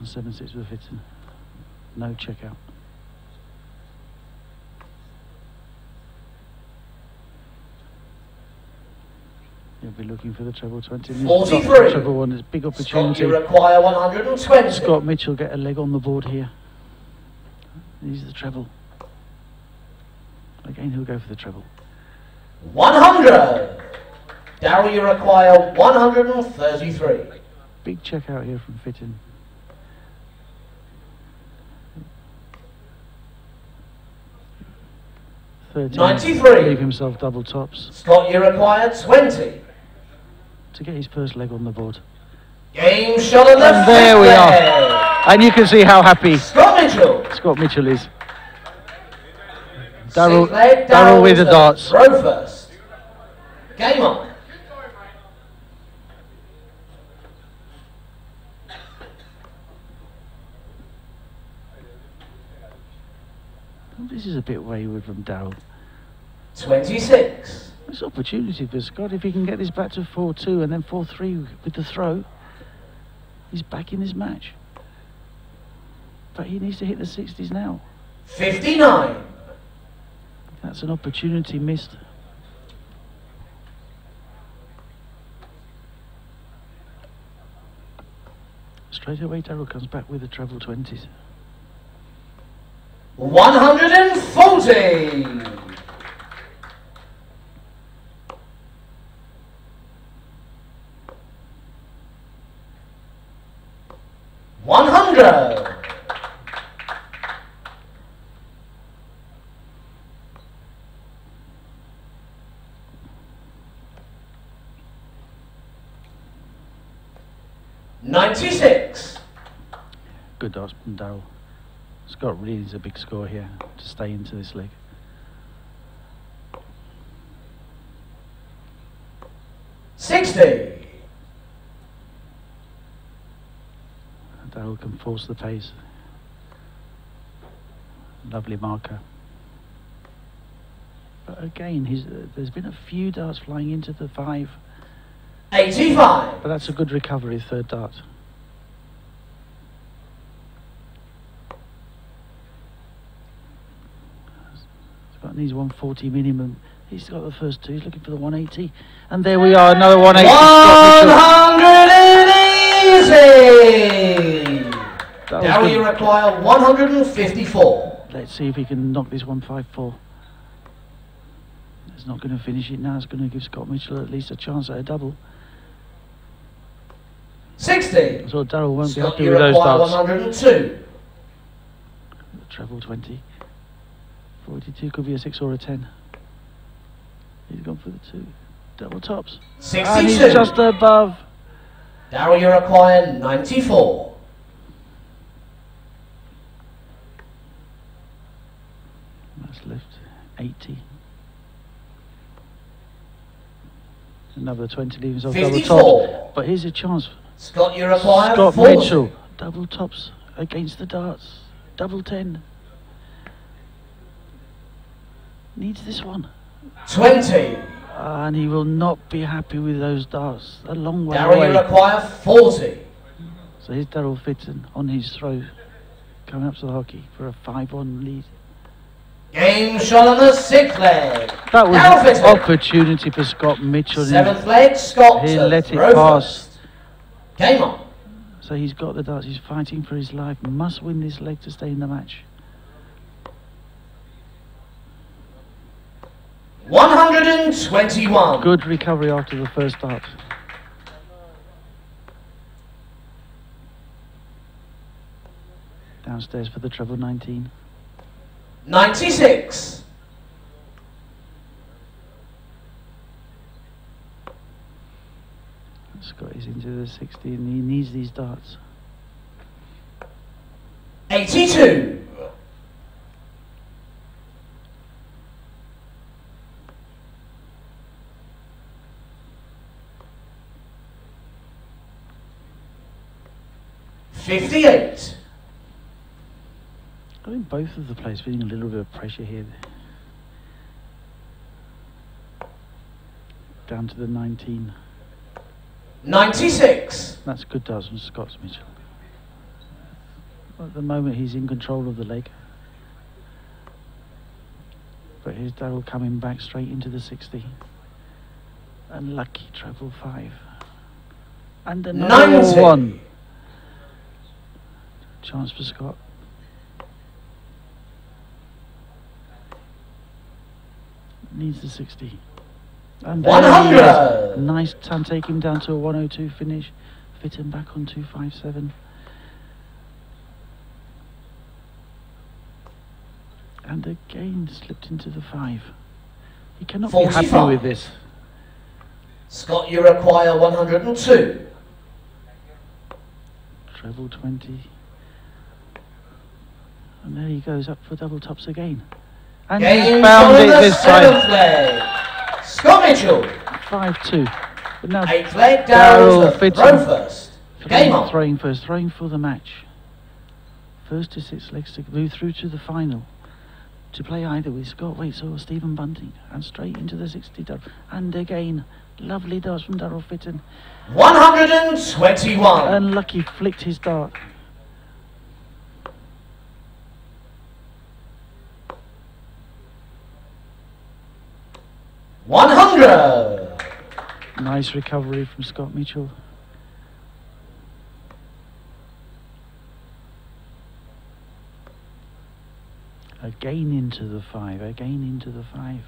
176 with Fitton. No check out. He'll be looking for the treble 20. 43. Treble 1 is a big Scott, opportunity. you require 120. Scott Mitchell get a leg on the board here. He's the treble. Again, he'll go for the treble. 100. Darryl, you require 133. Big check out here from Fitton. 93. Leave himself double tops. Scott, you require 20. To get his first leg on the board. Game shot on the And there we are. leg. And you can see how happy Scott Mitchell is. Darryl Sixth leg, with the darts. Throw first. Game on. This is a bit wayward from Darryl. 26. It's opportunity for Scott. If he can get this back to 4-2 and then 4-3 with the throw, he's back in this match. But he needs to hit the 60s now. 59. That's an opportunity missed. Straight away, Darryl comes back with the treble 20s. 140. 100. 96. Good darts from Darryl. Scott really needs a big score here to stay into this leg. $60. Darryl can force the pace. Lovely marker. But again, there's been a few darts flying into the 5. 85. But that's a good recovery, third dart. Scott needs 140 minimum. He's got the first 2. He's looking for the 180. And there we are, another 180. Now you require 154. Let's see if he can knock this 154. It's not going to finish it now. It's going to give Scott Mitchell at least a chance at a double. 60. So Darryl won't Scott, be happy with those darts. 102. Treble 20. 42 could be a 6 or a 10. He's gone for the 2. Double tops. 62. And he's just above. Darryl, you require 94. That's left 80. Another 20 leaves off double 54. tops. But here's a chance. Scott, you require Scott 40. Mitchell. Double tops against the darts. Double 10. Needs this one. 20. And he will not be happy with those darts. A long way Darryl, away. you require 40. So here's Darryl Fitton on his throw. Coming up to the hockey for a 5-1 lead. Game shot on the 6th leg. That was Darryl an Fitton. opportunity for Scott Mitchell. 7th leg, Scott. He let it throw pass. first. Game on. So he's got the darts. He's fighting for his life. Must win this leg to stay in the match. 121. Good recovery after the first dart. Downstairs for the treble 19. 96. Scott is into the 60 and he needs these darts. 82. 58. I think both of the players feeling a little bit of pressure here. Down to the 19. 96. That's good darts from Scott Mitchell. At the moment he's in control of the leg. But here's Darryl coming back straight into the 60. And lucky treble 5. And another 90. 1. Chance for Scott. Needs the 60. And 100. Nice time, take him down to a 102 finish. Fit him back on 257. And again slipped into the 5. He cannot 45. be happy with this. Scott, you require 102. Treble 20. And there he goes up for double tops again. And he's Game found on it the this seventh time. leg. Scott Mitchell. 5-2. But now Eighth leg, Darryl Darryl's the Fitton. throw first. Game on. Throwing first, throwing for the match. First to 6 legs to move through to the final. To play either with Scott Waits or Stephen Bunting. And straight into the 60 dart. And again, lovely darts from Darryl Fitton. 121. Unlucky, flicked his dart. $100. Nice recovery from Scott Mitchell. Again into the 5, again into the 5.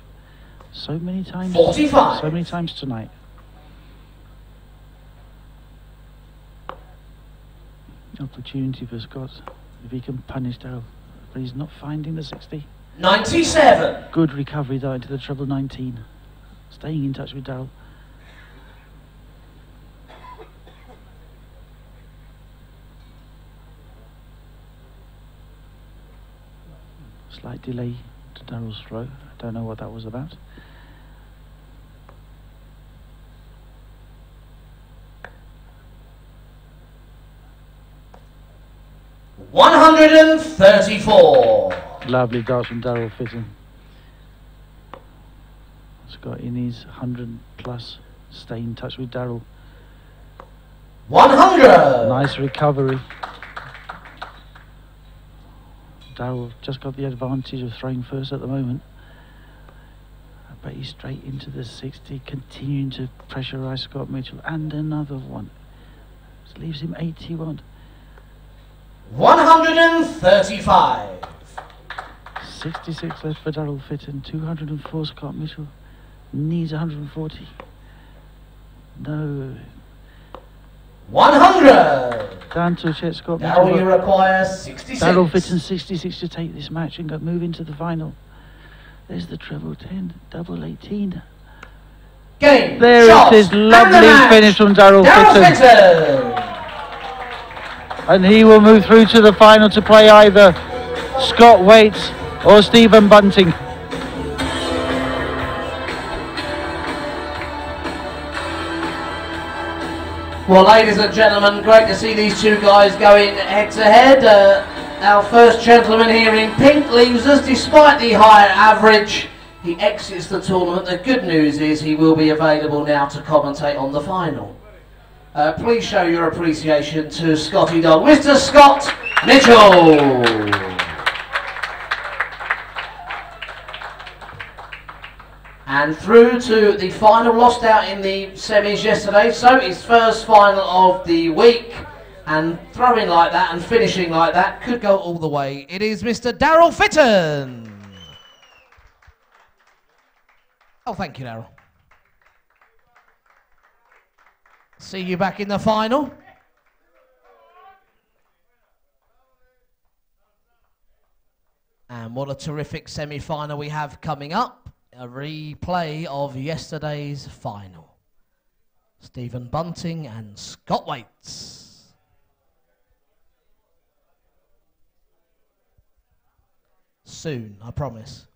So many times. 45. So many times tonight. Opportunity for Scott if he can punish Darryl, but he's not finding the 60. 97. Good recovery though into the treble 19. Staying in touch with Darryl. Slight delay to Darryl's throw. I don't know what that was about. $134. Lovely darts from Darryl Fitton. Scott in his 100 plus. Stay in touch with Darryl. 100. Nice recovery. Darryl just got the advantage of throwing first at the moment. But he's straight into the 60, continuing to pressurise Scott Mitchell. And another one. This leaves him 81. 135. 66 left for Darryl Fitton. 204 Scott Mitchell. Needs 140. No. 100. Down to a check, Scott Darryl, you Mitchell. require 66. Darryl Fitton 66 to take this match and move into the final. There's the treble 10, double 18. Game. There Shot, it is, and lovely the match. finish from Darryl Fitton. Fitton. And he will move through to the final to play either Scott Waits or Stephen Bunting. Well, ladies and gentlemen, great to see these two guys going head to head. Our first gentleman here in pink leaves us despite the higher average. He exits the tournament. The good news is he will be available now to commentate on the final. Please show your appreciation to Scotty Dog, Mr. Scott Mitchell. And through to the final, lost out in the semis yesterday, so his first final of the week, and throwing like that and finishing like that could go all the way. It is Mr. Darryl Fitton. Oh, thank you, Darryl. See you back in the final. And what a terrific semi-final we have coming up. A replay of yesterday's final. Stephen Bunting and Scott Waits. Soon, I promise.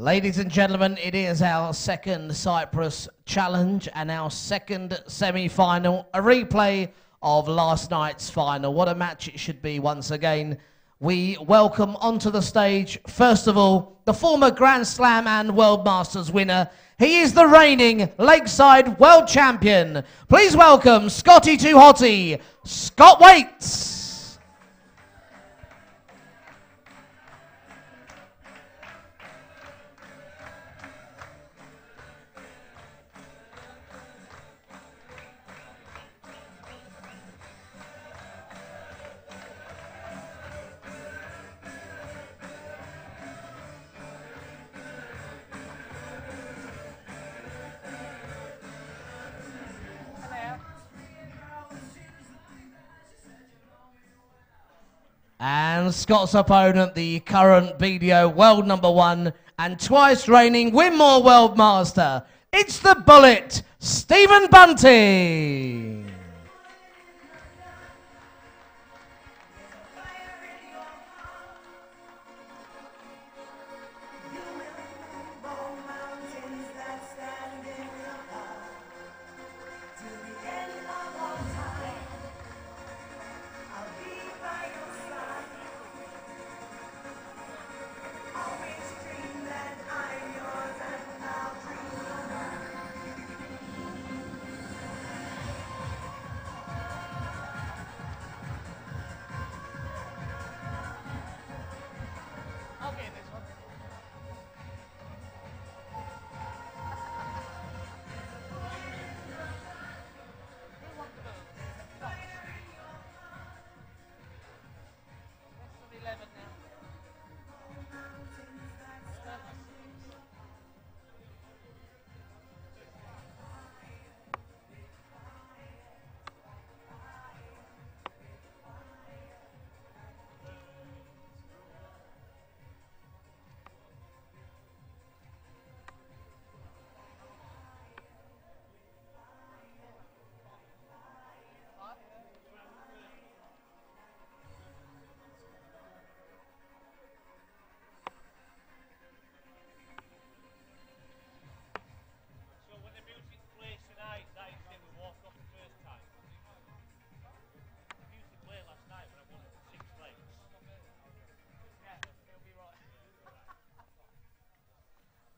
Ladies and gentlemen, it is our second Cyprus Challenge and our second semi-final, a replay of last night's final. What a match it should be once again. We welcome onto the stage, first of all, the former Grand Slam and World Masters winner. He is the reigning Lakeside World Champion. Please welcome Scotty Too Hottie, Scott Waits. And Scott's opponent, the current B.D.O world #1 and twice reigning Winmore World Master. It's the Bullet, Stephen Bunting.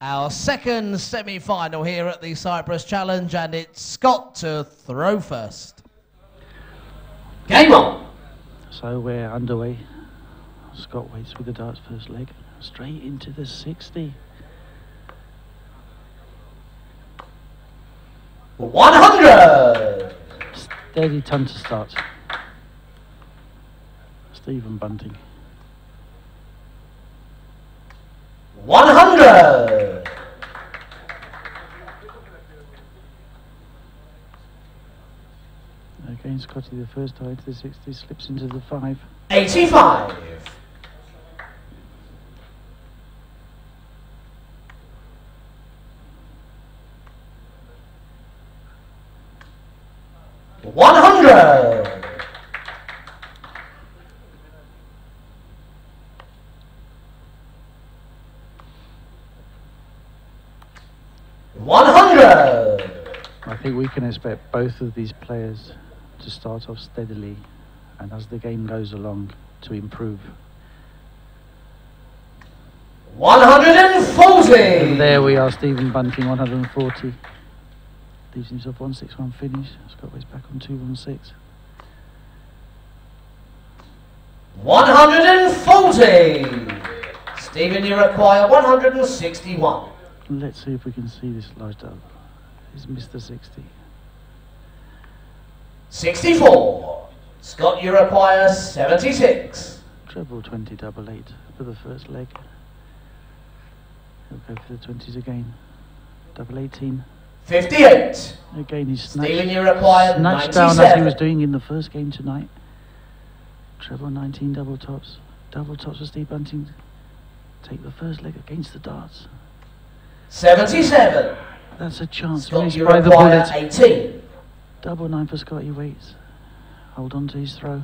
Our second semi-final here at the Cyprus Challenge, and it's Scott to throw first. Game on! So we're underway. Scott waits with the darts first leg. Straight into the 60. 100! Steady ton to start. Stephen Bunting. 100! Again, Scotty the first high to the 60, slips into the 5. 85! 100! 100! I think we can expect both of these players to start off steadily and as the game goes along to improve. 140! And there we are, Stephen Bunting, 140. Leaves himself 161 finish. Scott waits back on 216. 140! Stephen, you require 161. Let's see if we can see this large dub. It's Mr. 60. 64. Scott, you require 76. Treble 20, double 8 for the first leg. He'll go for the 20s again. Double 18. 58. Again, he's Stephen, you require snatched 97. down as he was doing in the first game tonight. Treble 19, double tops. Double tops for Steve Bunting. Take the first leg against the darts. 77. That's a chance. Scott, you by the require bullet. 18. Double 9 for Scott. He waits. Hold on to his throw.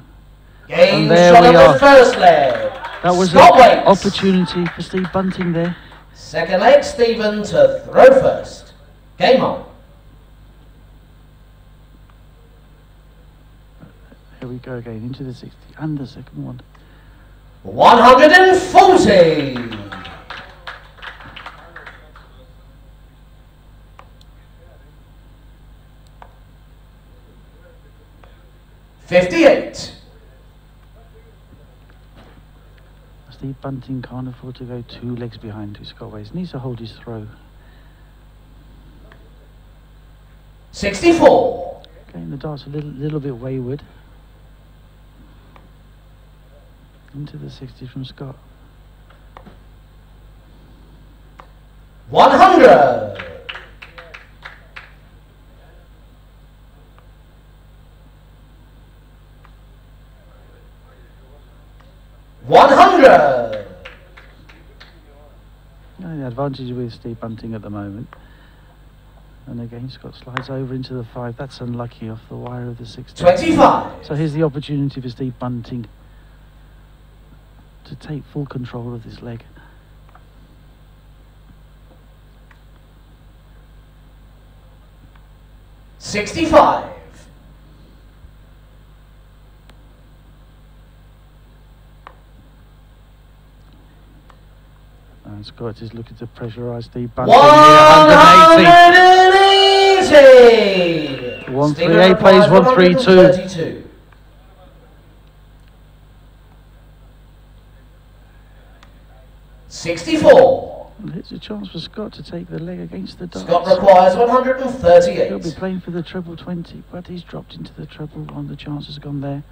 Game there shot we of are. the first leg. That was Scott an waits. opportunity for Steve Bunting there. Second leg, Stephen to throw first. Game on. Here we go again, into the 60, and the second one. 140. 58. Steve Bunting can't afford to go 2 legs behind to Scott Waits. Needs to hold his throw. 64. Getting the darts a little bit wayward. Into the 60 from Scott. 100. 100. The advantage with Steve Bunting at the moment. And again, Scott slides over into the 5. That's unlucky off the wire of the 60. 25. So here's the opportunity for Steve Bunting to take full control of this leg. $65. And Scott is looking to pressurise Steve Bunting. 180. 138 plays 132. 64. There's a chance for Scott to take the leg against the darts. Scott requires 138. He'll be playing for the treble 20, but he's dropped into the treble 1. The chance has gone there.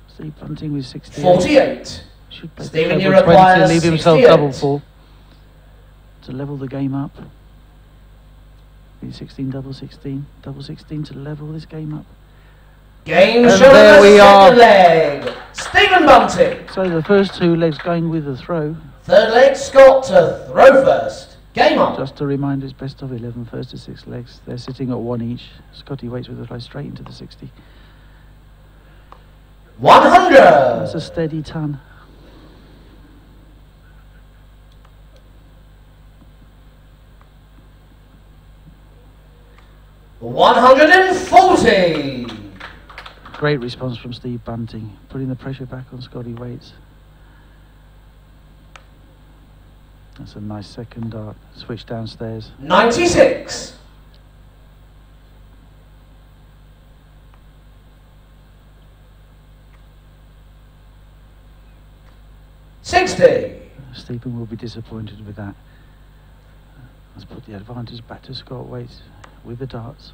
Steve Bunting with 68. 48. Should play Stephen, you treble 20, require leave himself 68. double 4 to level the game up. Be 16, double 16, double 16 to level this game up. Game And shown there the we second are. leg. Stephen Bunting. So the first 2 legs going with the throw. Third leg, Scott to throw first. Game on. Just a reminder, it's best of 11, first to 6 legs. They're sitting at 1 each. Scotty Waits with a throw straight into the 60. 100. That's a steady ton. $140. Great response from Steve Bunting, putting the pressure back on Scotty Waits. That's a nice second dart. Switch downstairs. 96. 60. Stephen will be disappointed with that. Let's put the advantage back to Scott Waits with the darts.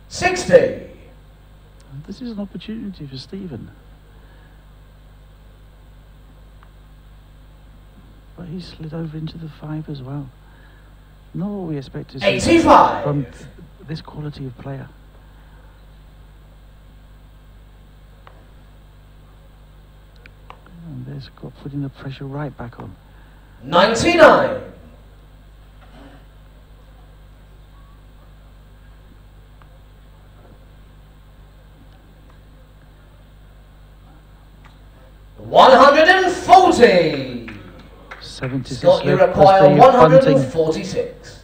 60. This is an opportunity for Stephen. But he slid over into the 5 as well. Not what we expect to see 85. from this quality of player. And there's Scott putting the pressure right back on. 99. 140. 76 Scott, you left for require Steve Bunting 146.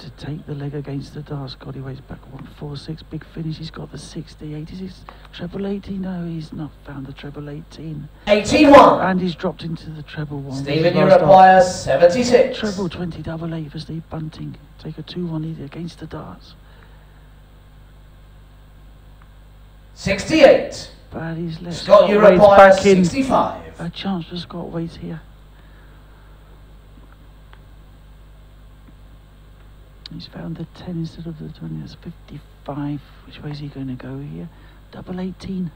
to take the leg against the dart. Scotty Waits back 146. Big finish. He's got the 60, 86, treble 80. No, he's not found the treble 18. 81. And he's dropped into the treble 1. Stephen, you require 76. Treble 20, double 8 for Steve Bunting. Take a 2-1 against the darts. 68. But he's left Scott, you Waits require back in. 65. A chance for Scott Waits here. He's found the 10 instead of the 20. That's 55. Which way is he going to go here? Double 18.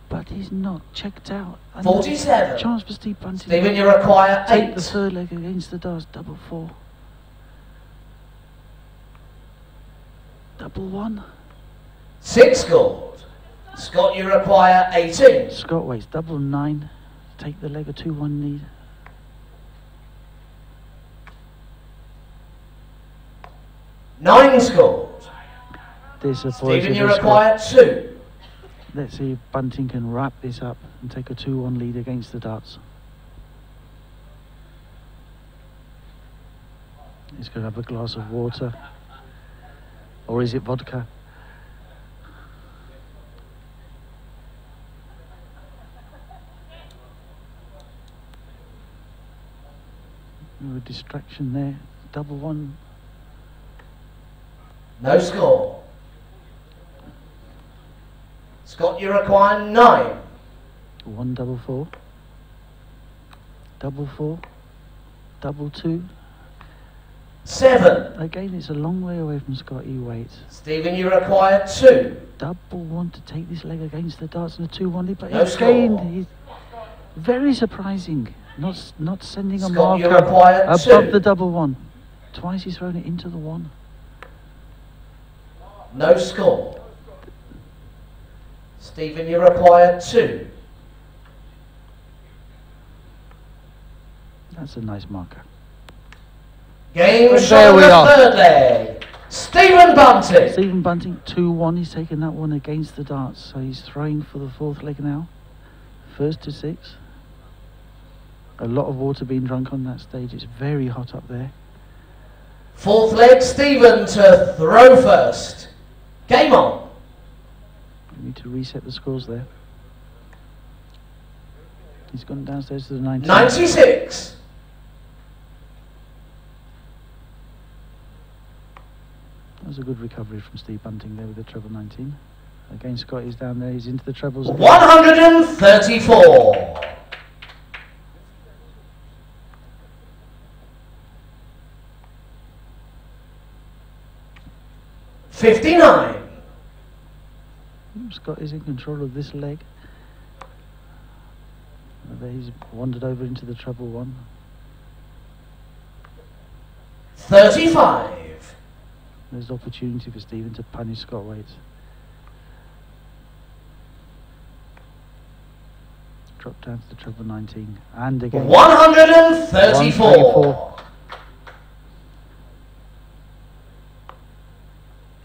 But he's not checked out. 47. Chance for Steve Bunting. Stephen, you require Take 8. the third leg against the darts. Double 4. Double 1. 6 scored. Scott, you require 18. Scott Waits. Double 9. Take the leg, a 2-1 lead. Nine scored. Disappointed. Stephen, you require 2. Let's see if Bunting can wrap this up and take a 2-1 lead against the darts. He's going to have a glass of water. Or is it vodka? A distraction there. Double one. No score. Scott, you require 9. 1 double 4. Double 4. Double 2. 7. Again, it's a long way away from Scott E-weight. Stephen, you require 2. Double 1 to take this leg against the darts and a 2-1 lead, but No again, score. he's very surprising. Not sending a Scott, you marker require above 2. the double 1. Twice he's thrown it into the 1. No score. Stephen, you require 2. That's a nice marker. Game There shot we of the are. third leg. Stephen Bunting. Stephen Bunting, 2-1. He's taken that one against the darts, so he's throwing for the 4th leg now. First to 6. A lot of water being drunk on that stage. It's very hot up there. 4th leg, Stephen to throw first. Game on. We need to reset the scores there. He's gone downstairs to the 90. 96. That was a good recovery from Steve Bunting there with the treble 19. Again, Scott is down there. He's into the trebles. 134. 59. Scott is in control of this leg. There he's wandered over into the treble 1. 35. There's opportunity for Stephen to punish Scott Waits. Drop down to the treble 19. And again. 134.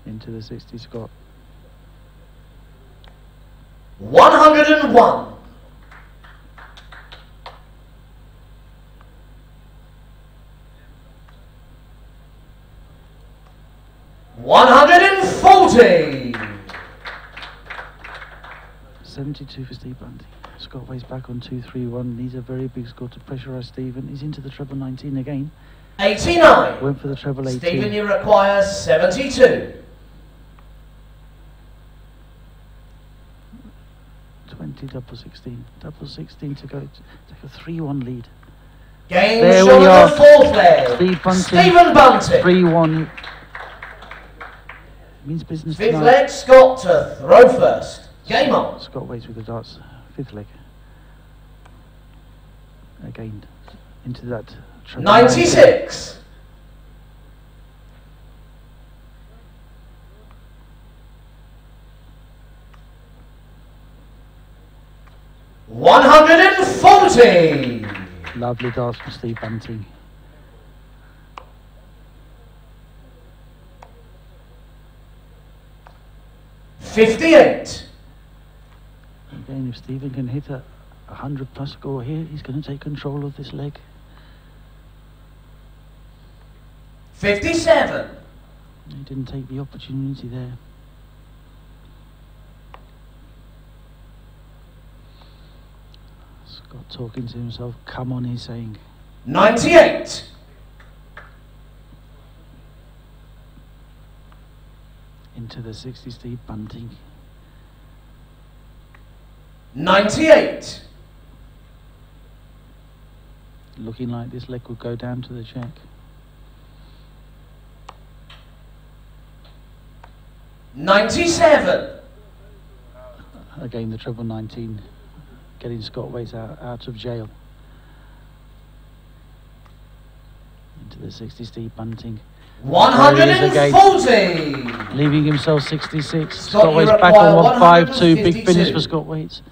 Into the 60 Scott. 101. 140. 72 for Steve Bunting. Scott Waits back on 2-3-1. Needs a very big score to pressurise Stephen. He's into the treble 19 again. 89. Went for the treble 18. Stephen, you require 72. 20 double 16. Double 16 to go. Take a 3-1 lead. Game There shot we of are. the 4th leg. Stephen Bunting. 3-1. Means business 5th tonight. leg, Scott to throw first. Game on. Scott Waits with the darts. 5th leg. Again, into that treble 96. 140. Lovely darts from Steve Bunting. $58. Again, if Stephen can hit a 100+ score here, he's going to take control of this leg. 57. He didn't take the opportunity there. Scott talking to himself. Come on, he's saying. 98. Into the 60, Steve Bunting. 98. Looking like this leg could go down to the check. $97. Again, the treble 19. Getting Scott Waits out of jail. Into the 60, Steve Bunting. 140. Leaving himself 66. Scott, Scott you Waits back require on 152. Big 152. finish for Scott Waits.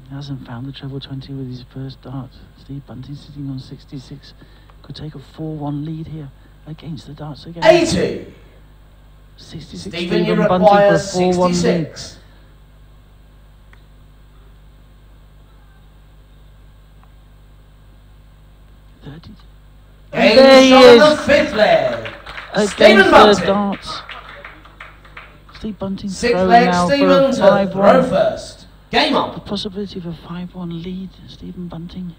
He hasn't found the treble 20 with his first dart. Steve Bunting sitting on 66. Could take a 4-1 lead here against the darts again. 80. 66. Stephen, you Bunting require for a 4-1 lead. 66. he shot is. on the fifth leg. Against Stephen the Bunting. darts. Steve Bunting Sixth throwing leg, now Stephen for a to 5-1. throw first. Game The on. possibility of a 5-1 lead, Stephen Bunting.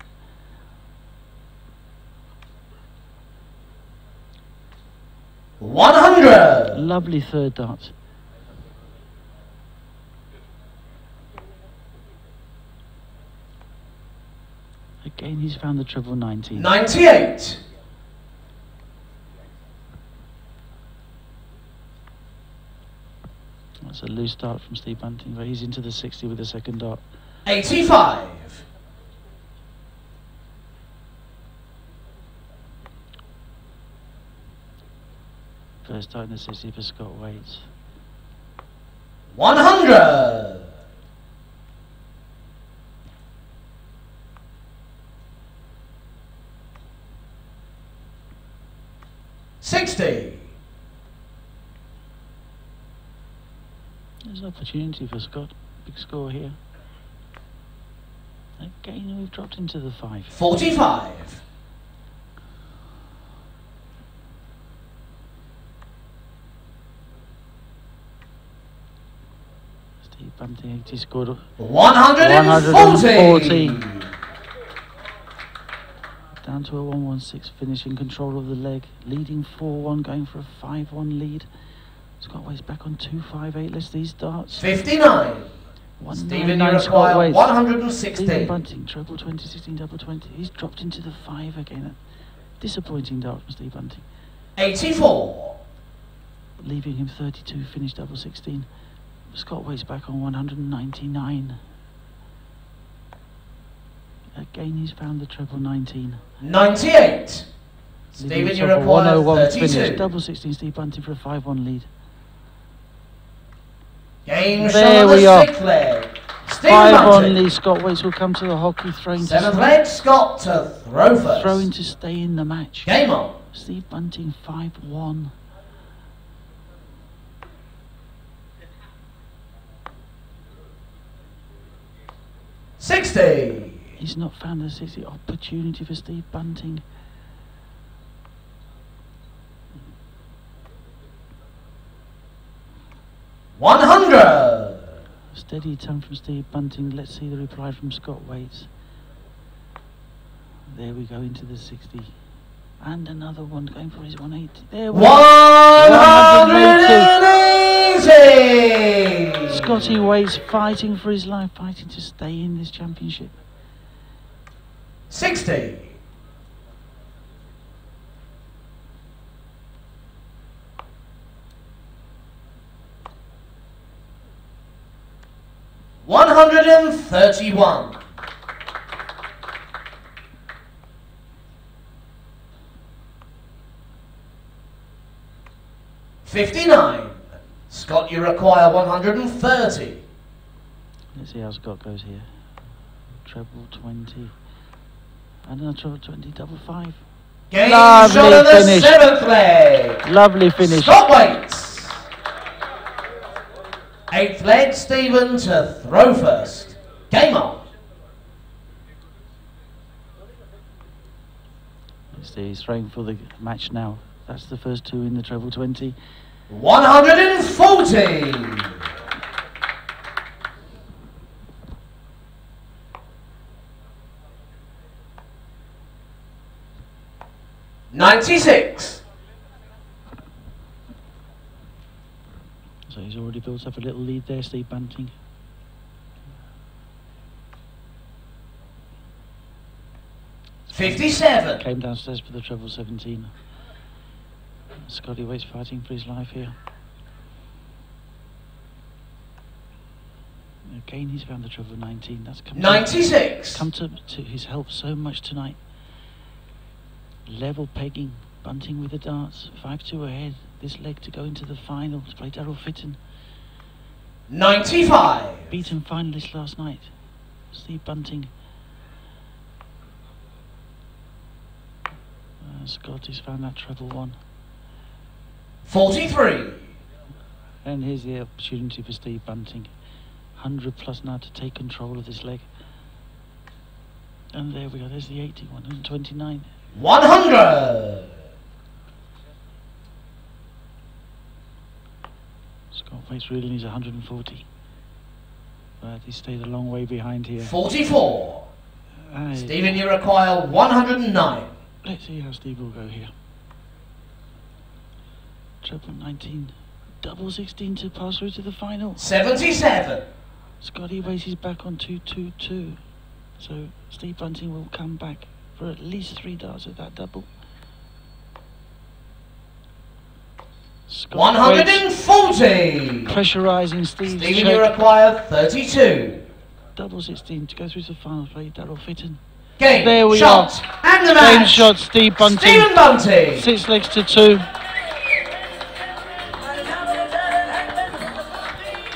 $100. Lovely third dart. Again, he's found the treble 19. 98. That's a loose dart from Steve Bunting, but he's into the 60 with the second dart. 85. First dart in the 60 for Scott Waits. 100. 60. There's an opportunity for Scott. Big score here. Again, we've dropped into the 5. 45. Steve Bunting, he scored 140. Down to a 1-1-6 finish, in control of the leg, leading 4-1, going for a 5-1 lead. Scott Waits back on 2-5-8. Let's these darts. 59. Stephen, you require 116. Stephen Bunting, treble 20, 16, double 20. He's dropped into the 5 again. Disappointing dart from Steve Bunting. 84. Leaving him 32, finished double 16. Scott Waits back on 199. Again, he's found the treble 19. 98. Stephen, you require 101 32. finish. Double 16, Steve Bunting for a 5-1 lead. Game There shot on we the are. sixth leg. Stephen 5 on Bunting. lead. Scott Waits will come to the hockey, throwing Seventh leg, Scott to throw first. throwing to stay in the match. Game on. Steve Bunting 5-1. $60. He's not found the 60. Opportunity for Steve Bunting. $100. Steady turn from Steve Bunting. Let's see the reply from Scott Waits. There we go into the 60. And another one going for his 180. There we go. 180. Scotty Waits fighting for his life, fighting to stay in this championship. 60. $131. 59. Scott, you require 130. Let's see how Scott goes here. Treble 20. And another treble 20, double 5. Game Lovely shot of the finish. seventh leg. Lovely finish. Scott Waits. Eighth leg, Stephen to throw first. Game on. He's throwing for the match now. That's the first two in the treble 20. 140. 96. So he's already built up a little lead there, Steve Bunting. $57. Came downstairs for the treble 17. Scotty Waits fighting for his life here. Again, he's found the treble 19. That's come 96. Come to his help so much tonight. Level pegging, Bunting with the darts. 5-2 ahead. This leg to go into the final to play Darryl Fitton. 95. Beaten finalist last night. Steve Bunting. Scott has found that treble 1. 43. And here's the opportunity for Steve Bunting. 100 plus now to take control of this leg. And there we go, there's the 80, 129. 100. complex ruling is 140. But he stayed a long way behind here. 44. Stephen, you require 109. Let's see how Steve will go here. Treble 19. Double 16 to pass through to the final. 77. Scotty races back on 222. So Steve Bunting will come back for at least 3 darts at that double. 140. Pressurising Steve. Stephen, you require 32. Double 16 to go through to the final play. Darryl Fitton. Game, there we shot, are. And the Game match. shot, Steve Bunting. Stephen Bunting. 6 legs to 2.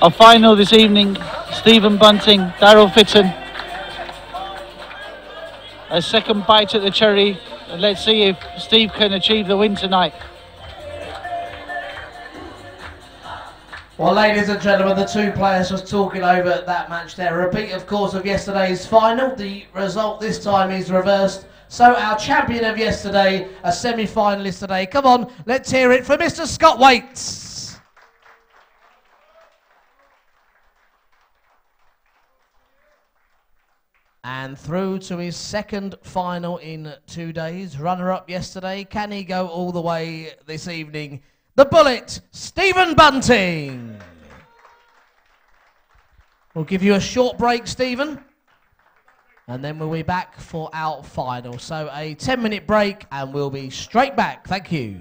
Our final this evening, Stephen Bunting, Darryl Fitton. A second bite at the cherry. And let's see if Steve can achieve the win tonight. Well, ladies and gentlemen, the two players was talking over that match there. A repeat, of course, of yesterday's final. The result this time is reversed. So our champion of yesterday, a semi-finalist today. Come on, let's hear it for Mr. Scott Waits. And through to his second final in 2 days. Runner-up yesterday. Can he go all the way this evening? The Bullet, Stephen Bunting. We'll give you a short break, Stephen, and then we'll be back for our final. So a 10-minute break, and we'll be straight back. Thank you.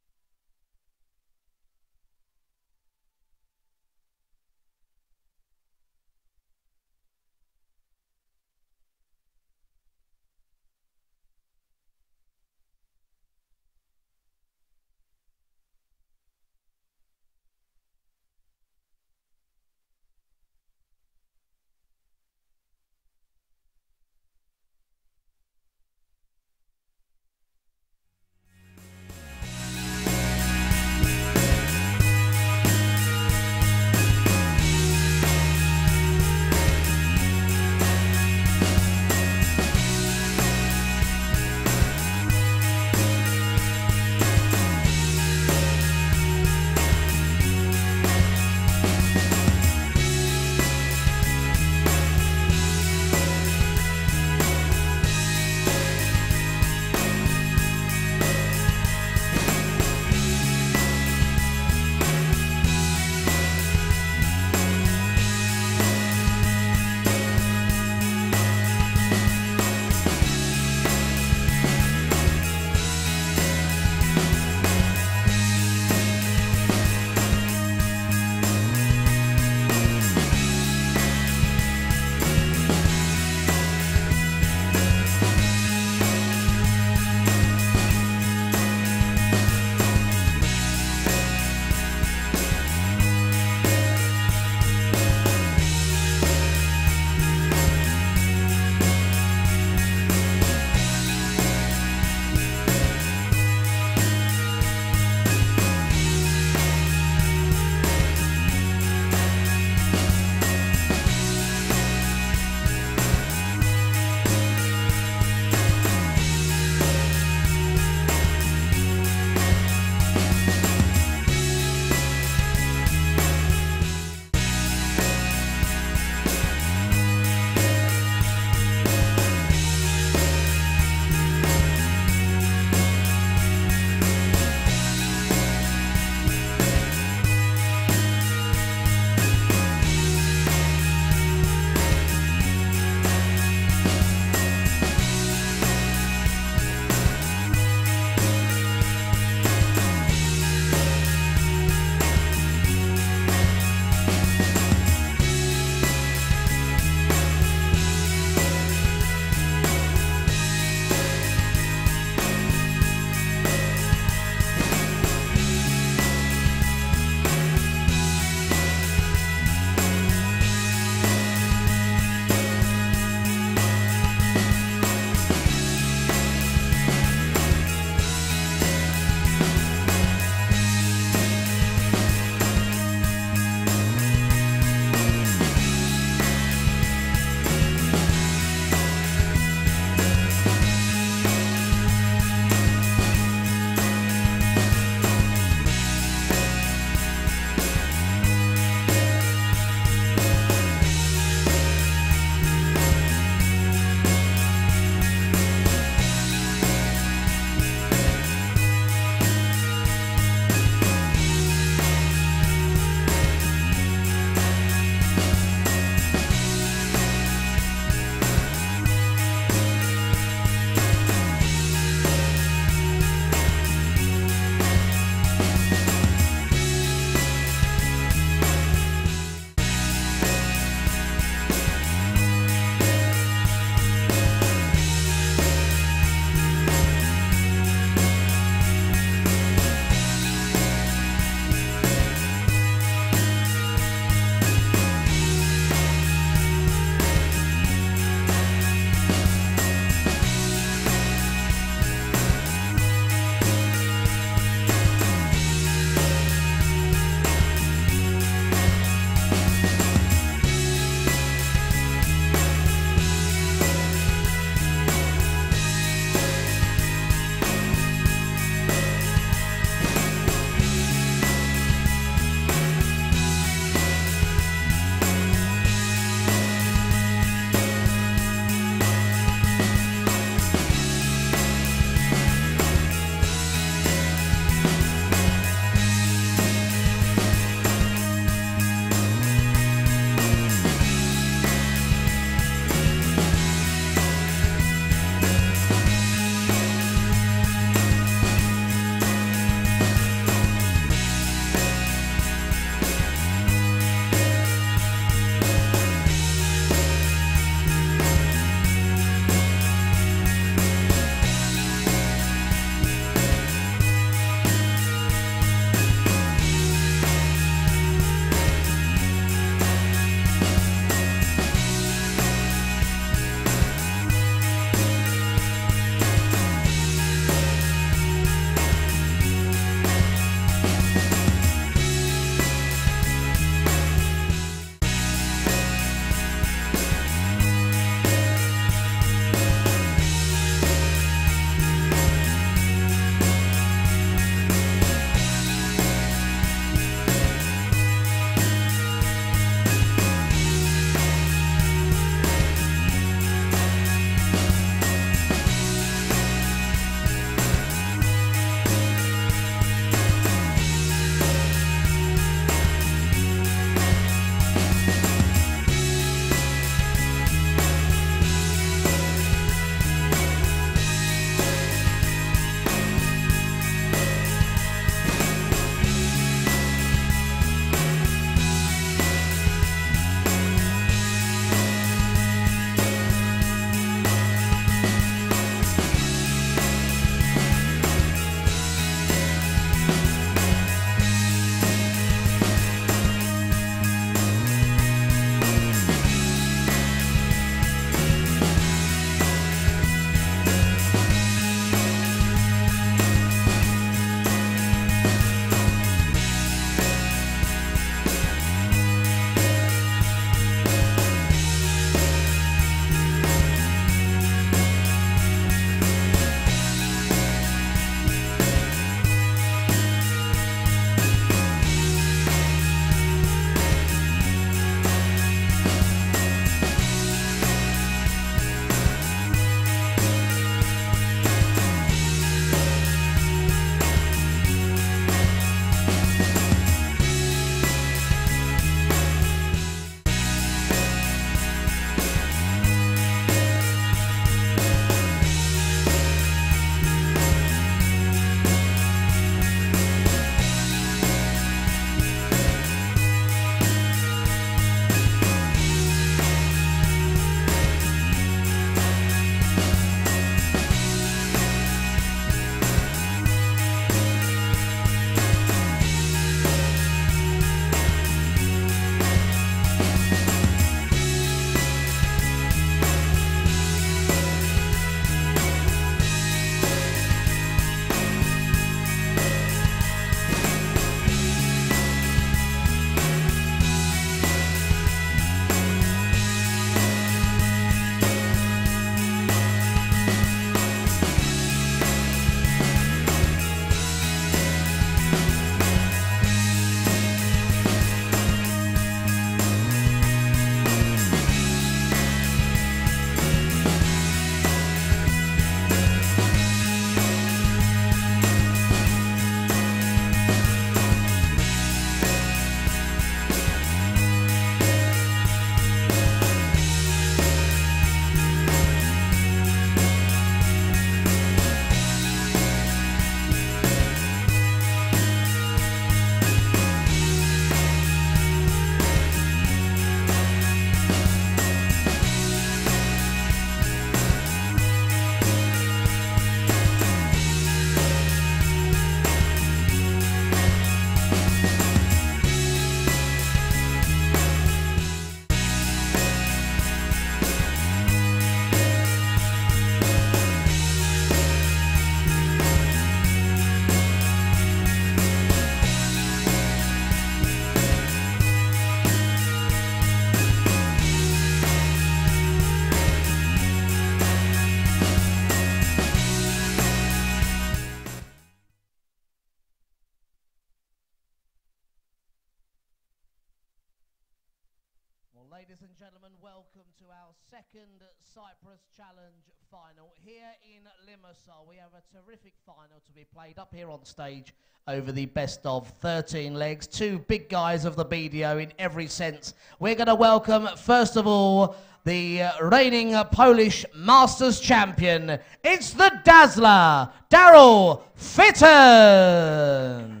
Ladies and gentlemen, welcome to our second Cyprus Challenge final here in Limassol. We have a terrific final to be played up here on stage over the best of 13 legs. Two big guys of the B.D.O in every sense. We're going to welcome, first of all, the reigning Polish Masters champion. It's the Dazzler, Daryl Fitton.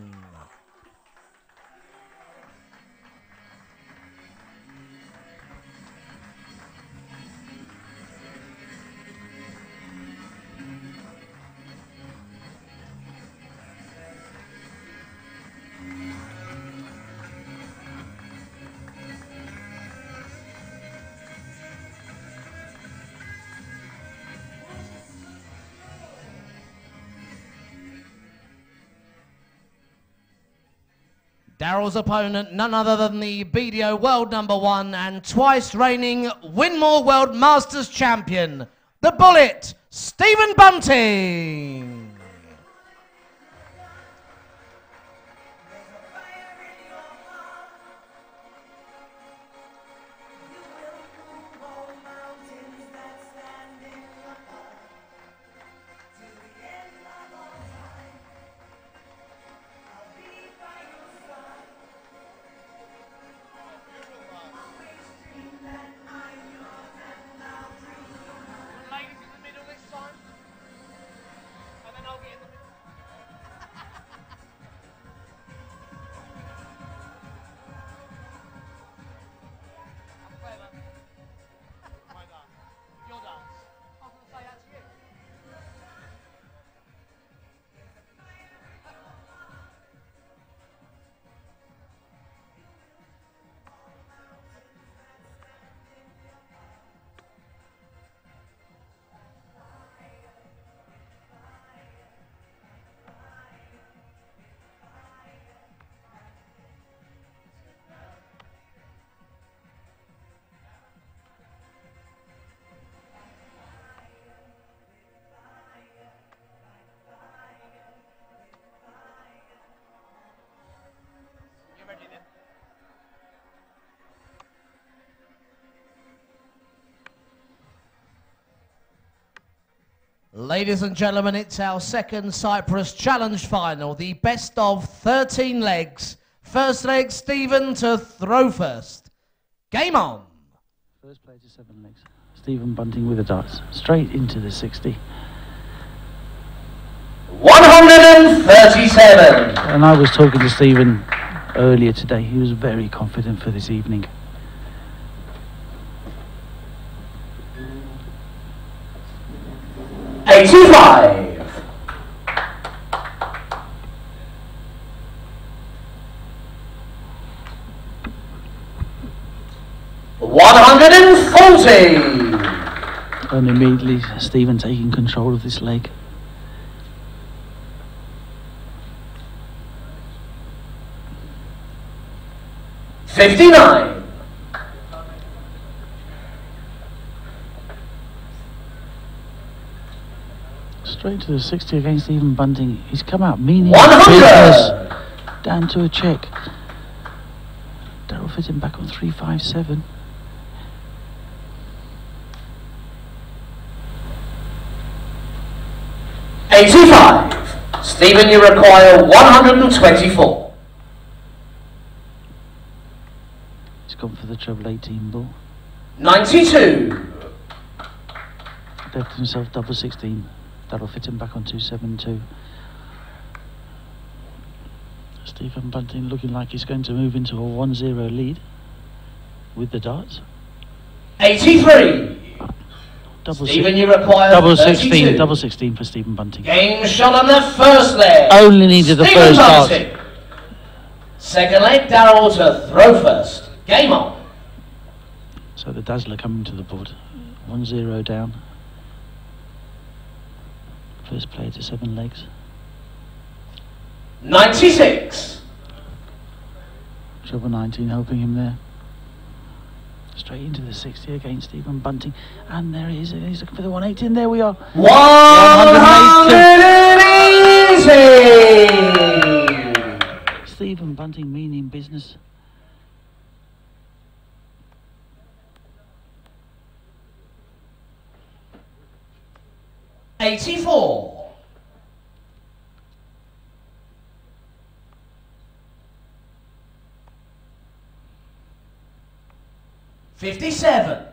Daryl's opponent, none other than the B.D.O World #1 and twice reigning Winmore World Masters champion, the Bullet, Stephen Bunting. Ladies and gentlemen, it's our second Cyprus Challenge final, the best of 13 legs. First leg, Stephen to throw first. Game on. First play to 7 legs. Stephen Bunting with the darts, straight into the 60. 137. And I was talking to Stephen earlier today. He was very confident for this evening. $85. 140. And immediately Stephen taking control of this leg. $59. Straight to the 60 against Stephen Bunting. He's come out meaning 100. business. Down to a check. Daryl Fitton back on 357. $85. Stephen, you require 124. He's gone for the treble 18 ball. 92. Left himself double 16. Daryl Fitton back on 272. Stephen Bunting looking like he's going to move into a 1-0 lead with the darts. 83. Stephen, you require double 32. 16. Double 16 for Stephen Bunting. Game shot on the first leg. Only needed the Stephen first dart. Bunting. Second leg, Daryl to throw first. Game on. So the Dazzler coming to the board. 1-0 down. First play to 7 legs. 96. Treble 19 helping him there. Straight into the 60 against Stephen Bunting. And there he is. He's looking for the 180. And there we are. 180. Stephen Bunting meaning business. 84. 57.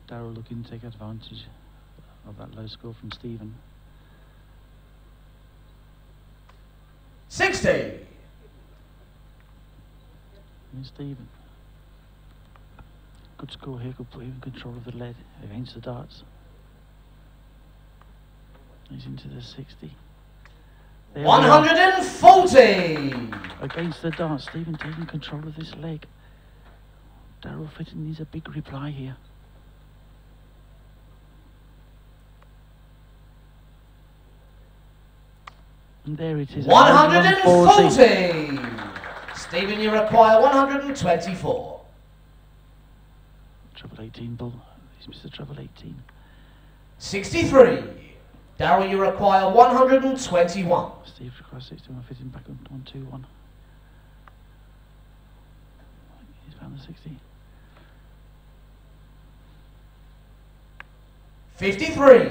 Darryl looking to take advantage of that low score from Stephen. 60. Here's Stephen. Good score here, could put him in control of the lead against the darts. He's into the 60. There 140. Against the darts, Stephen taking control of this leg. Darryl Fitton needs a big reply here. And there it is. 140. Stephen, you require 124. Treble 18 ball. He's Mr. Treble 18. 63. Darryl, you require 121. Steve requires 61, Fitting back on 1-2-1. He's found the 60. 53.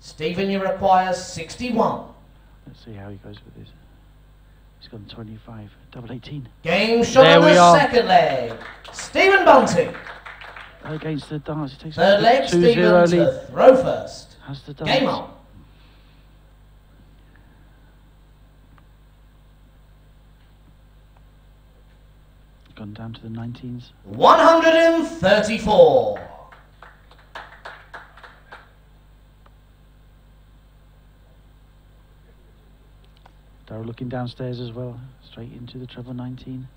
Stephen, you require 61. Let's see how he goes with this. He's gone 25. Double 18. Game shot on the second leg. Stephen Bunting. Against the darts. He takes third leg, Stephen to throw first. Has the darts. Game on. Gone down to the 19s. 134. Darryl looking downstairs as well, straight into the treble 19.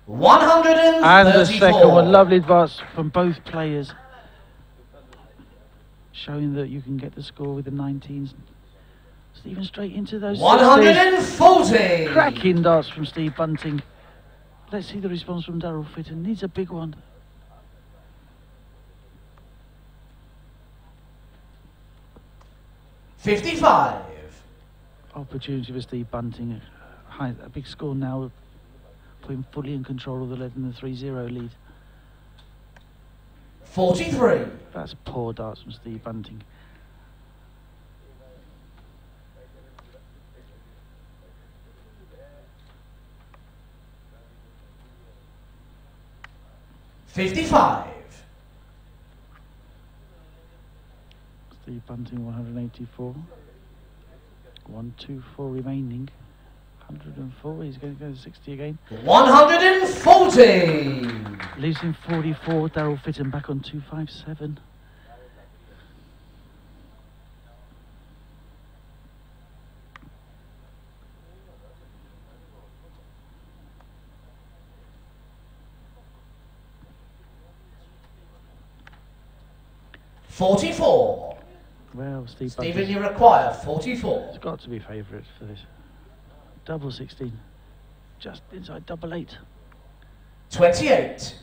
134. And the second one, lovely advance from both players, showing that you can get the score with the 19s. Stephen straight into those 140. 60s. Cracking darts from Steve Bunting. Let's see the response from Darryl Fitton. Needs a big one. $55. Opportunity for Steve Bunting. A big score now, put him fully in control of the lead in the 3-0 lead. 43. That's poor darts from Steve Bunting. $55. Steve Bunting 184. 124 remaining. 104. He's going to go to 60 again. 140. Leaves him 44. Darryl Fitton back on 257. $44. Well, Stephen, you require 44. It's got to be favourites for this. Double 16. Just inside double 8. 28.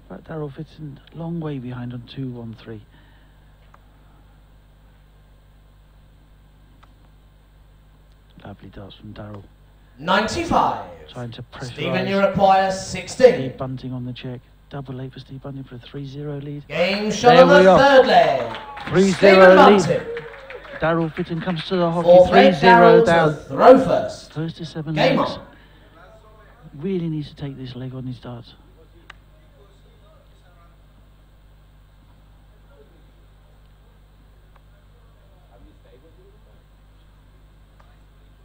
But Darryl Fitton long way behind on 2-1-3. Lovely darts from Darryl. 95. Trying to pressure. Stephen, you require 16. Steve Bunting on the check. Double 8 for Steve Bunting for a 3-0 lead. Game shot on the third leg. 3-0 lead. Darryl Fitton comes to the hockey. 3-0 down. Throw first. First to 7 Game legs. on. Really needs to take this leg on his darts.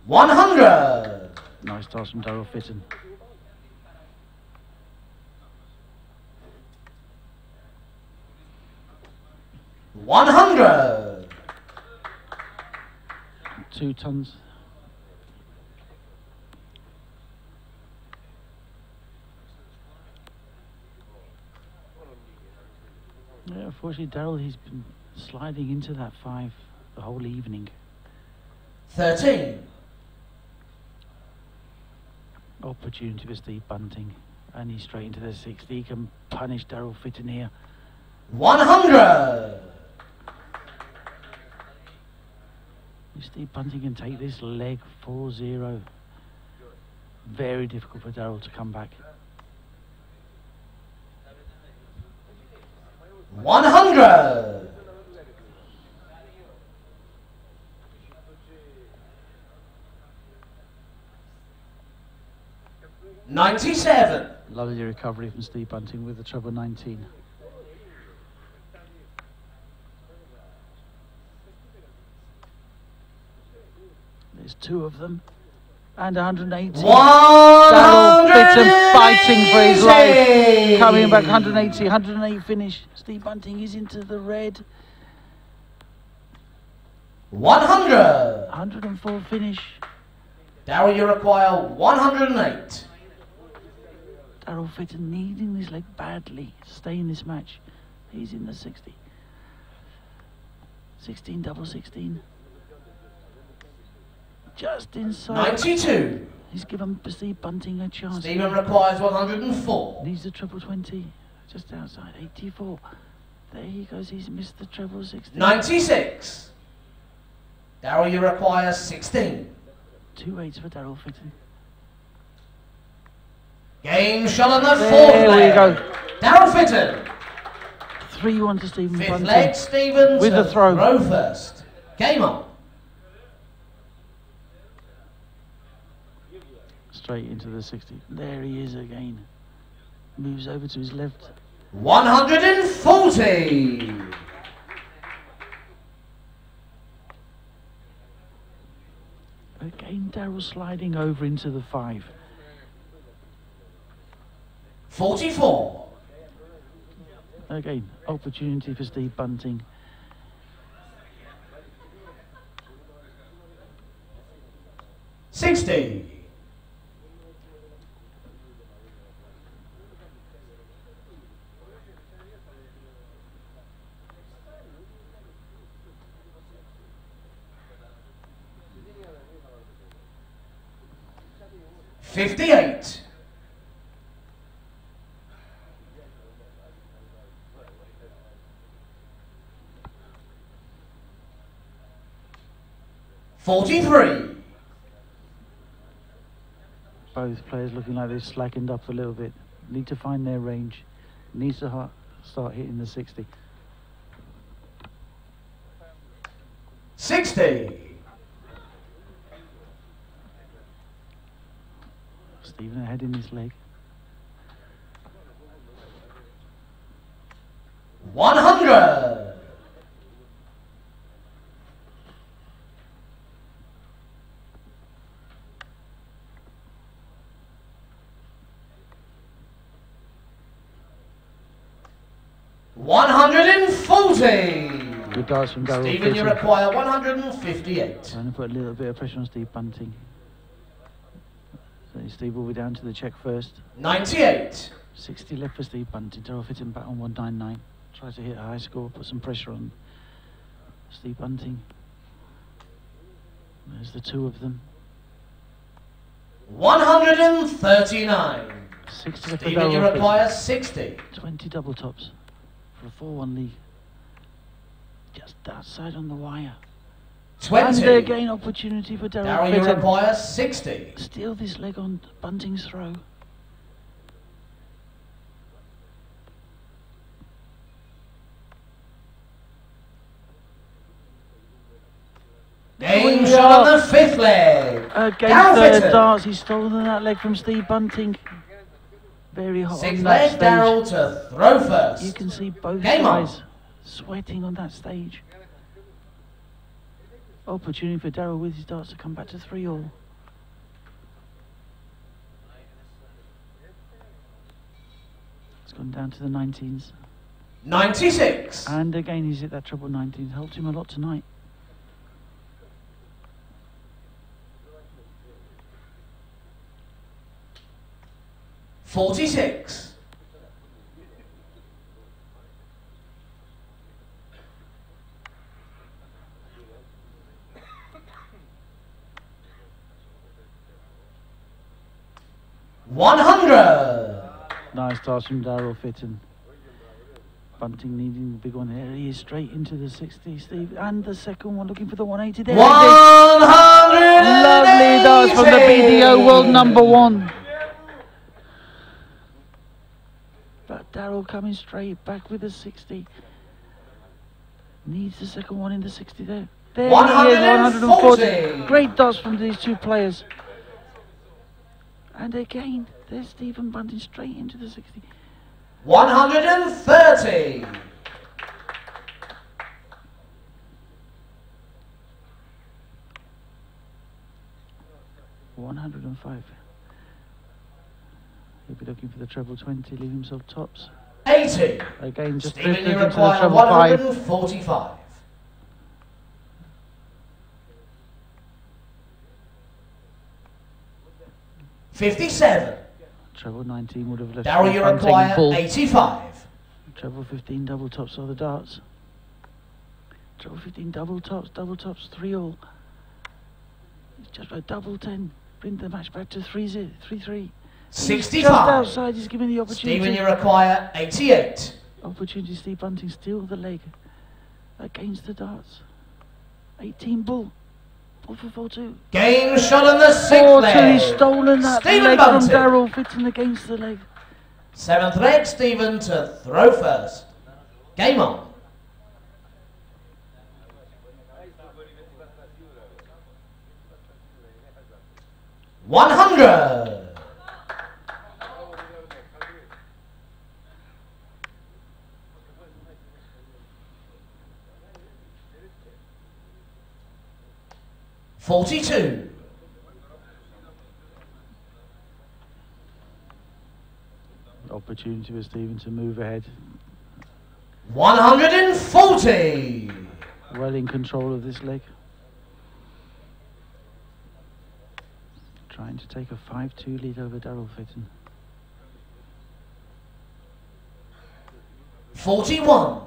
$100. Nice darts from Darryl Fitton. $100. 2 tons. Yeah, unfortunately, Darryl, he's been sliding into that 5 the whole evening. 13. Opportunity for Steve Bunting. And he's straight into the 60. He can punish Darryl Fitton here. 100. If Steve Bunting can take this leg 4-0. Very difficult for Daryl to come back. 100. 97. Lovely recovery from Steve Bunting with the treble 19. There's two of them. And 180. Daryl Fitton fighting for his life. Coming back 180, 108 finish. Steve Bunting is into the red. 100. 104 finish. Daryl, you require 108. Daryl Fitton needing this leg badly to stay in this match. He's in the 60. 16 double 16. Just inside. 92. He's given Steve Bunting a chance. Stephen requires 104. Needs the treble 20. Just outside. 84. There he goes. He's missed the treble 16. 96. Daryl, you require 16. 2 8s for Daryl Fitton. Game shot on the There fourth leg. we go. Daryl Fitton. 3-1 to Stephen Fifth Bunting. leg, Stephen with to the throw. Throw first. Game on. Straight into the 60. There he is again. Moves over to his left. 140. Again, Daryl sliding over into the 5. 44. Again, opportunity for Steve Bunting. $60. 58. 43. Both players looking like they've slackened up a little bit. Need to find their range. Needs to start hitting the 60. 60. Stephen ahead in his leg. 100. 140. Good darts from Daryl Stephen, Fitton. you require 158. Trying to put a little bit of pressure on Steve Bunting. So Steve will be down to the check first. 98. 60 left for Steve Bunting. Daryl Fitton back on 199. Tries to hit a high score, put some pressure on Steve Bunting. There's the two of them. 139. 60 left for Stephen, you Daryl require Fitton. 60. 20 double tops for a 4-1 lead. Just outside on the wire. 20. And again, opportunity for Daryl Daryl, you Fitton. require 60. Steal this leg on Bunting's throw. Game shot on the fifth leg. Against Daryl the Fitton. darts, he's stolen that leg from Steve Bunting. Very hot Sixth on that leg, stage. Daryl to throw first. You can see both Game on. guys sweating on that stage. Opportunity for Daryl with his darts to come back to 3-all. It's gone down to the 19s. 96. And again, he's hit that treble 19. Helped him a lot tonight. $46. 100. Nice toss from Daryl Fitton. Bunting needing the big one there. He is straight into the 60, Steve. And the second one looking for the 180. There it is. 180. Lovely darts from the B.D.O B.D.O world #1. But Darryl coming straight back with the 60. Needs the second one in the 60 there. There he is, 140. Great dots from these two players. And again, there's Stephen Bunting straight into the 60. 130. 105. He'll be looking for the treble 20, leave himself tops. 80. Again, just Stephen, drifted you into the require treble 5. 145. 57. Treble 19 would have left. Darryl, you require 85. Treble 15 double tops are the darts. Treble 15 double tops, 3-all. It's just a double 10. Bring the match back to 3-3. 65. Just outside, he's given the opportunity. Stephen, you require 88. Opportunity, Steve Bunting, still the leg against the darts. 18 bull. Bull for 4-2. Game shot on the 6th 4-2, leg. he's stolen that Stephen leg Bunting. from Darryl, fitting against the leg. 7th leg, Stephen to throw first. Game on. $100. 42. Opportunity for Stephen to move ahead. 140. Well in control of this leg. Trying to take a 5-2 lead over Darryl Fitton. 41.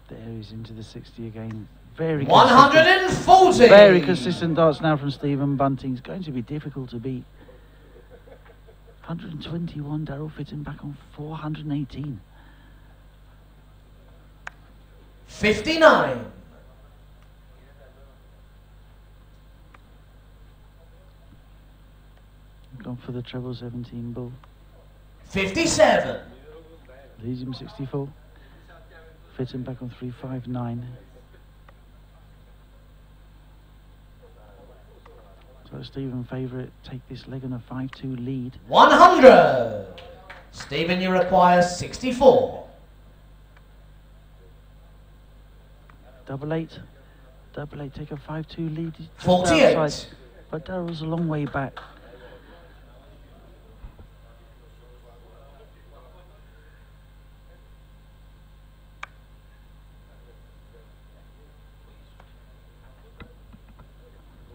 There he's into the 60 again. Very 140. Very consistent darts now from Stephen Bunting. It's going to be difficult to beat. 121, Darryl Fitton back on 418. 59. Gone for the treble 17 bull. 57. Leaves him 64. Fitton back on 359. So Stephen favourite, take this leg on a 5-2 lead. 100. Stephen, you require 64. Double eight, take a 5-2 lead. Just 48. outside, but Darryl's a long way back.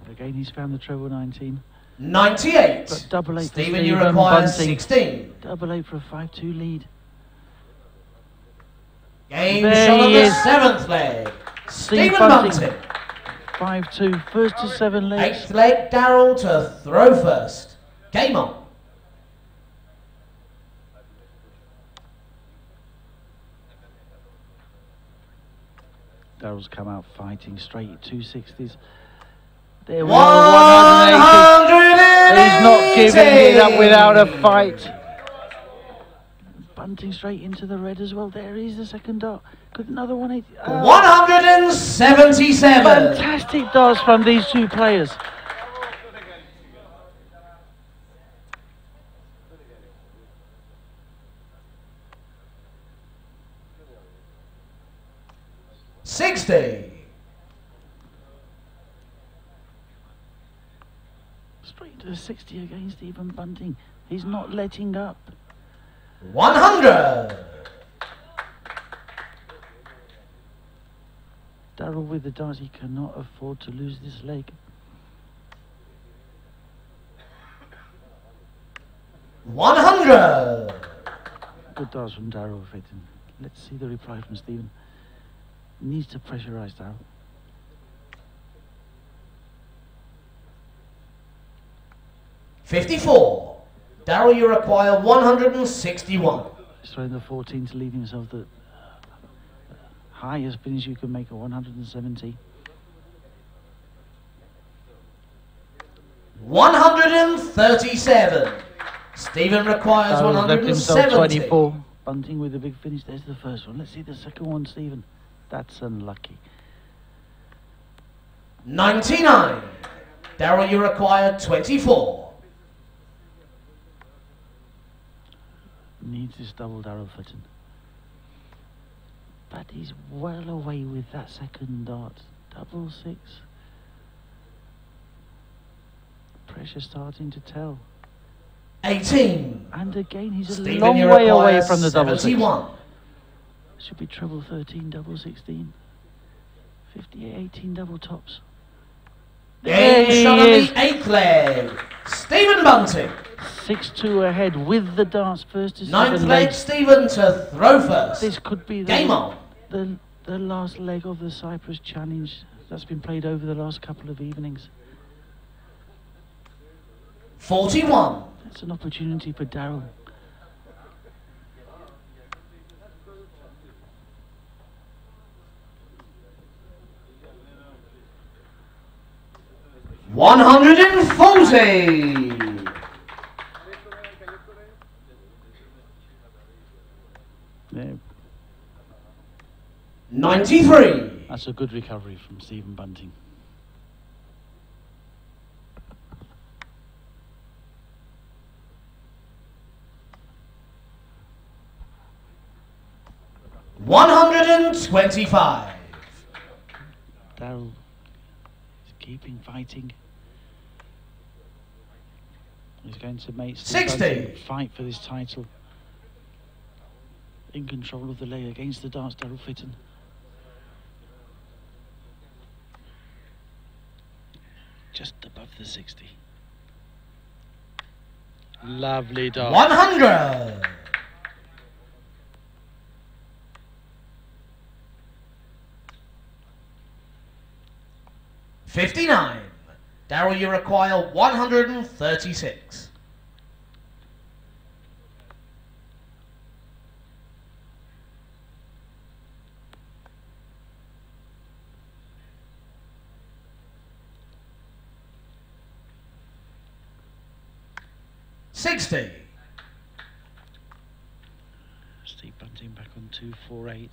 Again, he's found the treble 19. 98. But double eight Stephen, you require Bunting. 16. Double eight for a 5-2 lead. Game There shot on he the is. 7th leg. Steve Stephen Bunting. Bunting. 5-2, first to 7 legs. 8th leg, Darryl to throw first. Game on. Darryl's come out fighting straight, 260s. There we are, 180. He's not giving it up without a fight. Bunting straight into the red as well. There is the second dart. Could another 180. 177. Fantastic darts from these two players. $60. Straight to the 60 again, Stephen Bunting. He's not letting up. 100. Darryl with the darts, he cannot afford to lose this leg. $100. Good darts from Darryl Fitton. Let's see the reply from Stephen. Needs to pressurise Darryl. $54. Darryl, you require 161. He's throwing the 14 to leave himself the highest finish you can make, a 170. 137. Stephen requires Darrell's left himself 170. 24. Bunting with a big finish. There's the first one. Let's see the second one, Stephen. That's unlucky. 99. Darrell, you require 24. Needs this double, Darrell Fitton. But he's well away with that second dart. Double six. Pressure starting to tell. 18. And again, he's Stephen, a long you way require away from the double six. 71. Should be treble 13, double 16. 58, 18 double tops. Game shot on the 8th leg. Stephen Bunting. 6-2 ahead with the darts, first to 9th 7 leg, legs. Stephen to throw first. This could be Game on. the last leg of the Cyprus Challenge that's been played over the last couple of evenings. 41. That's an opportunity for Darrell. $140. Yeah. 93. That's a good recovery from Stephen Bunting. $125. Darrell is keeping fighting. He's going to make Stephen 60. Bunting fight for this title. In control of the leg against the darts, Darrell Fitton. Just above the 60. Lovely dart. 100. $59. Darrell, you require 136. $60. Steve Bunting back on 248.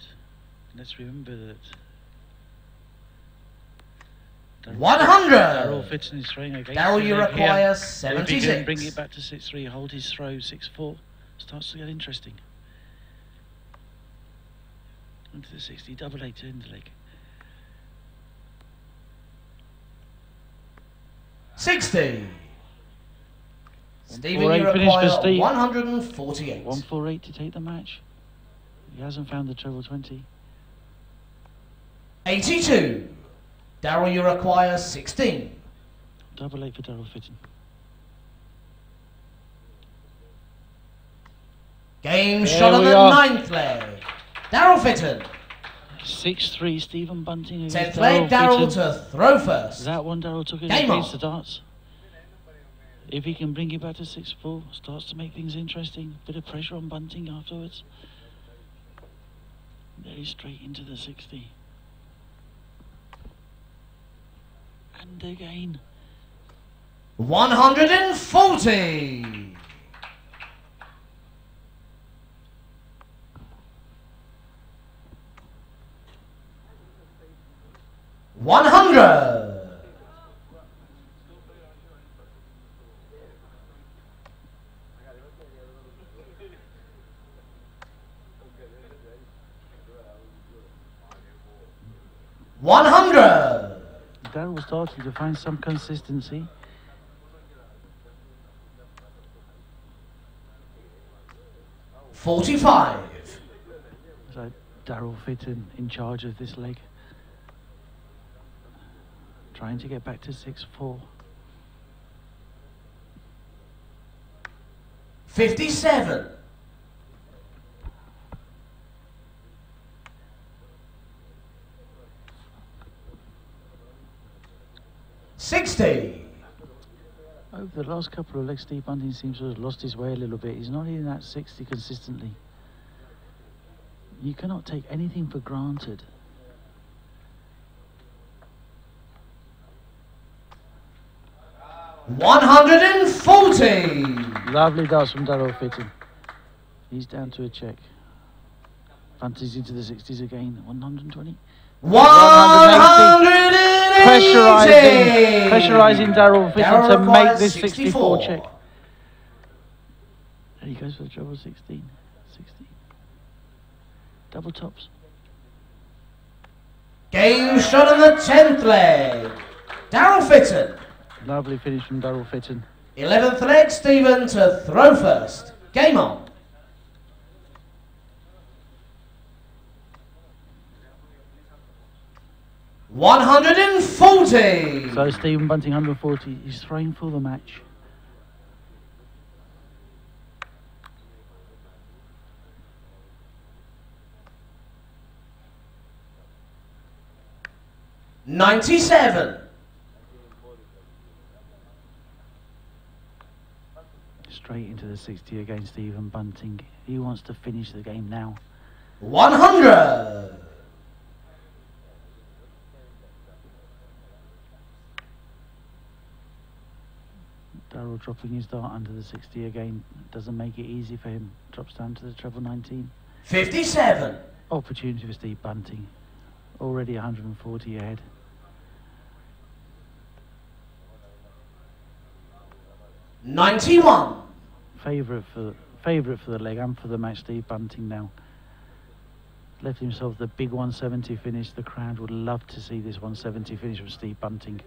Let's remember that 100. Darrell Fitton is throwing against Darrell, the you leg require here. 76. If he can bring it back to 6-3, hold his throw 6-4, starts to get interesting. Into the 60, double 8 to end the leg. 60. Stephen, 148 you finish for require Steve. 148. 148 to take the match. He hasn't found the treble 20. 82. Darrell, you require 16. Double 8 for Darrell Fitton. Game shot on the 9th leg. Darrell Fitton. 6-3, Stephen Bunting against 10th leg, Darrell to throw first. That one Darrell took it Game against on. the darts. If he can bring it back to 6-4, starts to make things interesting. Bit of pressure on Bunting afterwards. Very straight into the 60. And again. 140. 100. $100. Darrell was starting to find some consistency. $45. So Darrell Fitton in charge of this leg. Trying to get back to 6-4. 57. $60. Over the last couple of legs, Steve Bunting seems to have lost his way a little bit. He's not in that 60 consistently. You cannot take anything for granted. $140. Lovely darts from Daryl Fitton. He's down to a check. Bunting's into the 60s again. 120. 180. Pressurizing Daryl Fitton to make this 64 check. And he goes for the treble 16. 16. Double tops. Game shot on the 10th leg. Daryl Fitton. Lovely finish from Daryl Fitton. 11th leg, Stephen to throw first. Game on. $140. So Stephen Bunting 140. He's throwing for the match. $97. Straight into the 60 again, Stephen Bunting. He wants to finish the game now. 100. Daryl dropping his dart under the 60 again. Doesn't make it easy for him. Drops down to the treble 19. 57. Opportunity for Steve Bunting. Already 140 ahead. $91. Favourite for the leg and for the match, Steve Bunting now. Left himself the big 170 finish. The crowd would love to see this 170 finish from Steve Bunting.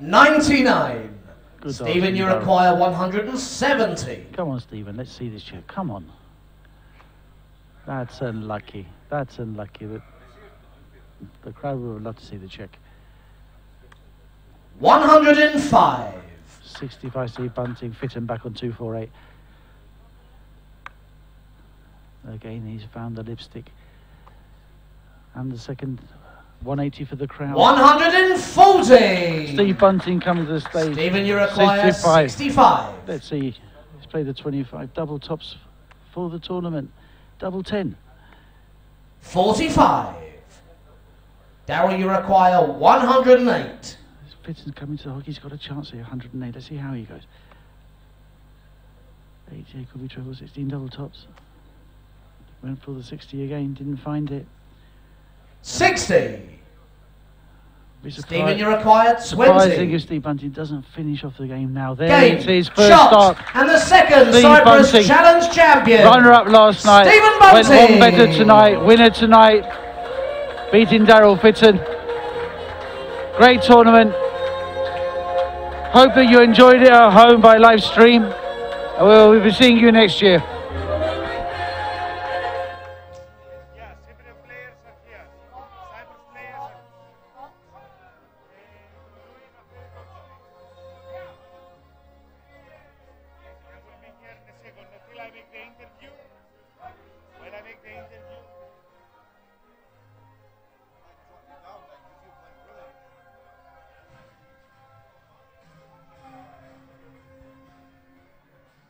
$99. Good Stephen, dart, you Daryl. require 170. Come on, Stephen, let's see this check. Come on. That's unlucky. That's unlucky. But the crowd would love to see the check. 105. 65 Steve Bunting, Fitton back on 248. Again, he's found the lipstick. And the second 180 for the crowd. 140. Steve Bunting coming to the stage. Stephen, you require 65. Let's see. Let's play the 25. Double tops for the tournament. Double 10. 45. Daryl, you require 108. Fitton's coming to the hockey. He's got a chance here. 108. Let's see how he goes. AJ could be treble 16 double tops. Went for the 60 again. Didn't find it. 60. Be Stephen, you require 20. Surprising if Steve Bunting doesn't finish off the game now. There Game, it's his first shot, start. and the second Steve Cyprus Bunting, Challenge champion. Runner-up last night. Stephen Went Bunting. one better tonight. Winner tonight. Beating Daryl Fitton. Great tournament. Hope that you enjoyed it at home by live stream. We'll be seeing you next year.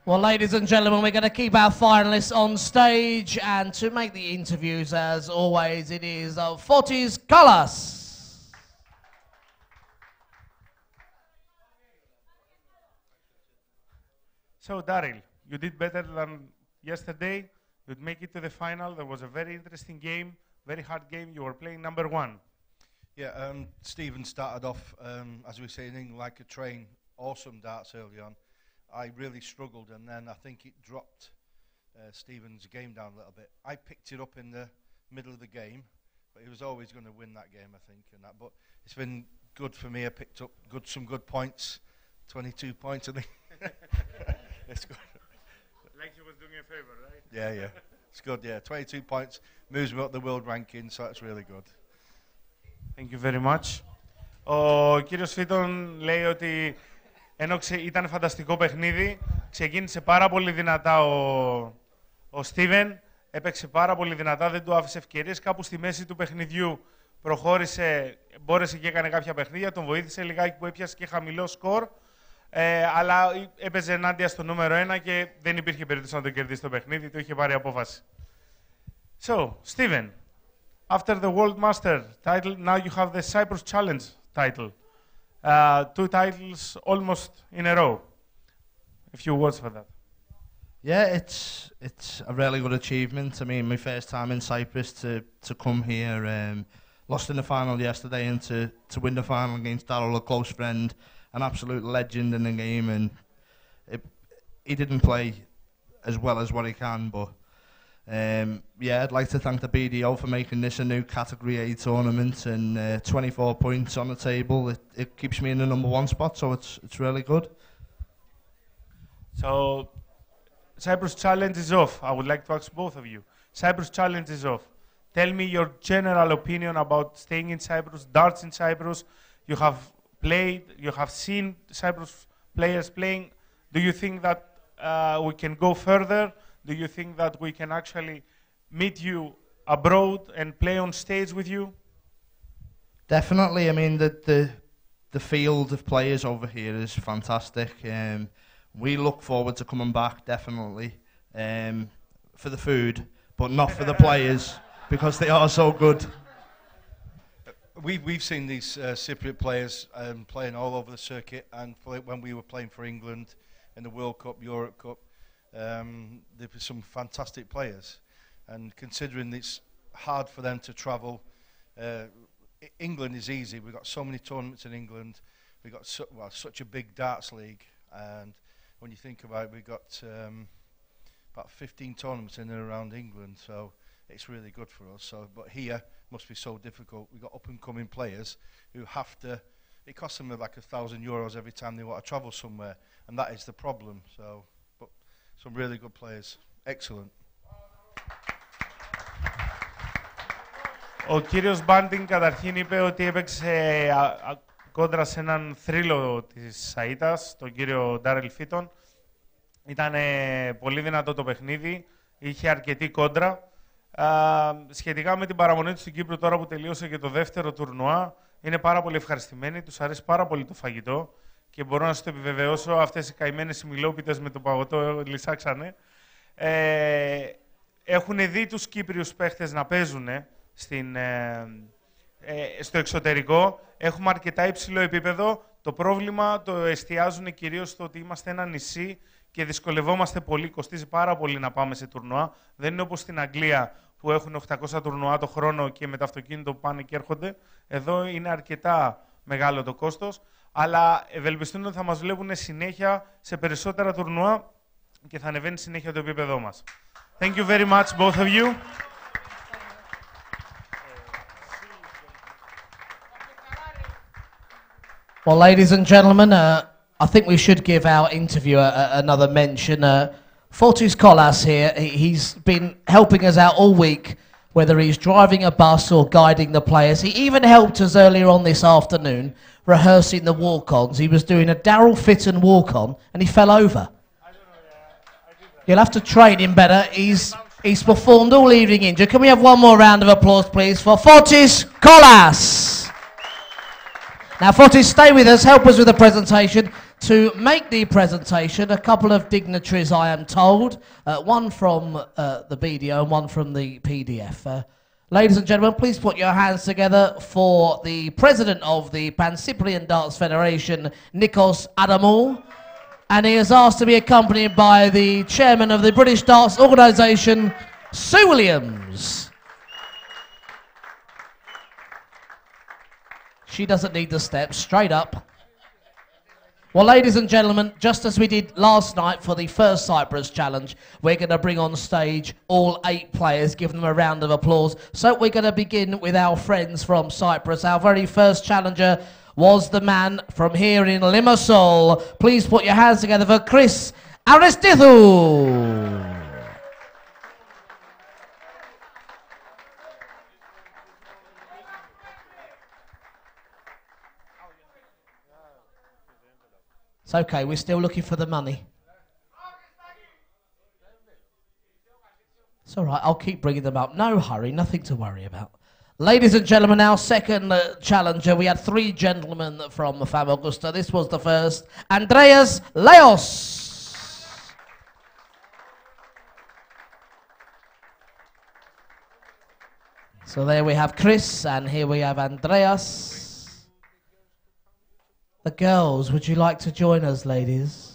Well, ladies and gentlemen, we're going to keep our finalists on stage, and to make the interviews, as always, it is Fotis Kallas. So, Daryl, you did better than yesterday. You'd make it to the final. There was a very interesting game, very hard game. You were playing number one. Yeah, Stephen started off, as we say in England, like a train. Awesome darts early on. I really struggled, and then I think it dropped Stephen's game down a little bit. I picked it up in the middle of the game, but he was always going to win that game, I think. And that, but it's been good for me. I picked up some good points, 22 points, I think. It's good. Like he was doing a favor, right? Yeah. It's good, yeah. 22 points, moves me up the world ranking, so that's really good. Thank you very much. Ο κύριος Φίτον λέει ότι ενώ ήταν φανταστικό παιχνίδι, ξεκίνησε πάρα πολύ δυνατά ο Στίβεν, έπαιξε πάρα πολύ δυνατά, δεν του άφησε ευκαιρίες. Κάπου στη μέση του παιχνιδιού προχώρησε, μπόρεσε και έκανε κάποια παιχνίδια, τον βοήθησε λιγάκι που έπιασε και χαμηλό σκορ. Αλλά έπαιζε ενάντια στο νούμερο 1 και δεν υπήρχε περίπτωση να το κερδίσει το παιχνίδι, το είχε πάρει απόφαση. So, Steven, after the World Master title, now you have the Cyprus Challenge title. 2 titles almost in a row. A few words for that. Yeah, it's a really good achievement. I mean, my first time in Cyprus to come here, lost in the final yesterday, and to win the final against Darryl, a close friend, an absolute legend in the game, and he didn't play as well as what he can, but yeah, I'd like to thank the B.D.O for making this a new Category A tournament, and 24 points on the table. It keeps me in the #1 spot, so it's really good. So, Cyprus Challenge is off. I would like to ask both of you. Cyprus Challenge is off. Tell me your general opinion about staying in Cyprus, darts in Cyprus. You have played, you have seen Cyprus players playing. Do you think that we can go further? Do you think that we can actually meet you abroad and play on stage with you? Definitely. I mean, the field of players over here is fantastic. We look forward to coming back, definitely, for the food, but not for the players, because they are so good. We've seen these Cypriot players playing all over the circuit, and when we were playing for England in the World Cup, Europe Cup, there were some fantastic players. And considering it's hard for them to travel, England is easy. We've got so many tournaments in England. We've got such a big darts league, and when you think about it, we've got about 15 tournaments in and around England, so it's really good for us. So, but here must be so difficult. We've got up-and-coming players who have to, it costs them like €1,000 every time they want to travel somewhere, and that is the problem. So, but some really good players. Excellent. Ο κύριος Μπάντινγκ καταρχήν είπε ότι έπαιξε κόντρα σε έναν θρύλο της Αΐτας, τον κύριο Ντάρελ Φίτον. Ήταν πολύ δυνατό το παιχνίδι, είχε αρκετή κόντρα. Σχετικά με την παραμονή του στην Κύπρο τώρα που τελείωσε και το δεύτερο τουρνουά, είναι πάρα πολύ ευχαριστημένοι, τους αρέσει πάρα πολύ το φαγητό και μπορώ να σας το επιβεβαιώσω, αυτές οι καημένες οι μιλόπιτες με το παγωτό λυσάξανε. Έχουν δει τους Κύπριους παίχτες να παίζουν στο εξωτερικό. Έχουμε αρκετά υψηλό επίπεδο. Το πρόβλημα το εστιάζουν κυρίως στο ότι είμαστε ένα νησί και δυσκολευόμαστε πολύ. Κοστίζει πάρα πολύ να πάμε σε τουρνουά. Δεν είναι όπως στην Αγγλία που έχουν 800 τουρνουά το χρόνο και με το αυτοκίνητο πάνε και έρχονται. Εδώ είναι αρκετά μεγάλο το κόστος, αλλά ευελπιστούν ότι θα μας βλέπουν συνέχεια σε περισσότερα τουρνουά και θα ανεβαίνει συνέχεια το επίπεδό μας. Thank you very much, both of you. Well, ladies and gentlemen, I think we should give our interviewer another mention. Fortis Kolas here, he's been helping us out all week, whether he's driving a bus or guiding the players. He even helped us earlier on this afternoon, rehearsing the walk-ons. He was doing a Darryl Fitton walk-on, and he fell over. You'll have to train him better. He's performed all evening injured. Can we have one more round of applause, please, for Fortis Kolas? Now, Fortis, stay with us, help us with the presentation. To make the presentation, a couple of dignitaries, I am told, one from the B.D.O and one from the PDF. Ladies and gentlemen, please put your hands together for the president of the Pan-Cyprian Darts Federation, Nikos Adamou, and he is asked to be accompanied by the chairman of the British Darts Organisation, Sue Williams. She doesn't need the steps, straight up. Well, ladies and gentlemen, just as we did last night for the first Cyprus Challenge, we're going to bring on stage all 8 players, give them a round of applause. So we're going to begin with our friends from Cyprus. Our very first challenger was the man from here in Limassol. Please put your hands together for Chris Aristithou. It's okay, we're still looking for the money. It's all right, I'll keep bringing them up. No hurry, nothing to worry about. Ladies and gentlemen, our second challenger. We had 3 gentlemen from Famagusta. This was the first, Andreas Leos. So there we have Chris, and here we have Andreas. The girls, would you like to join us, ladies?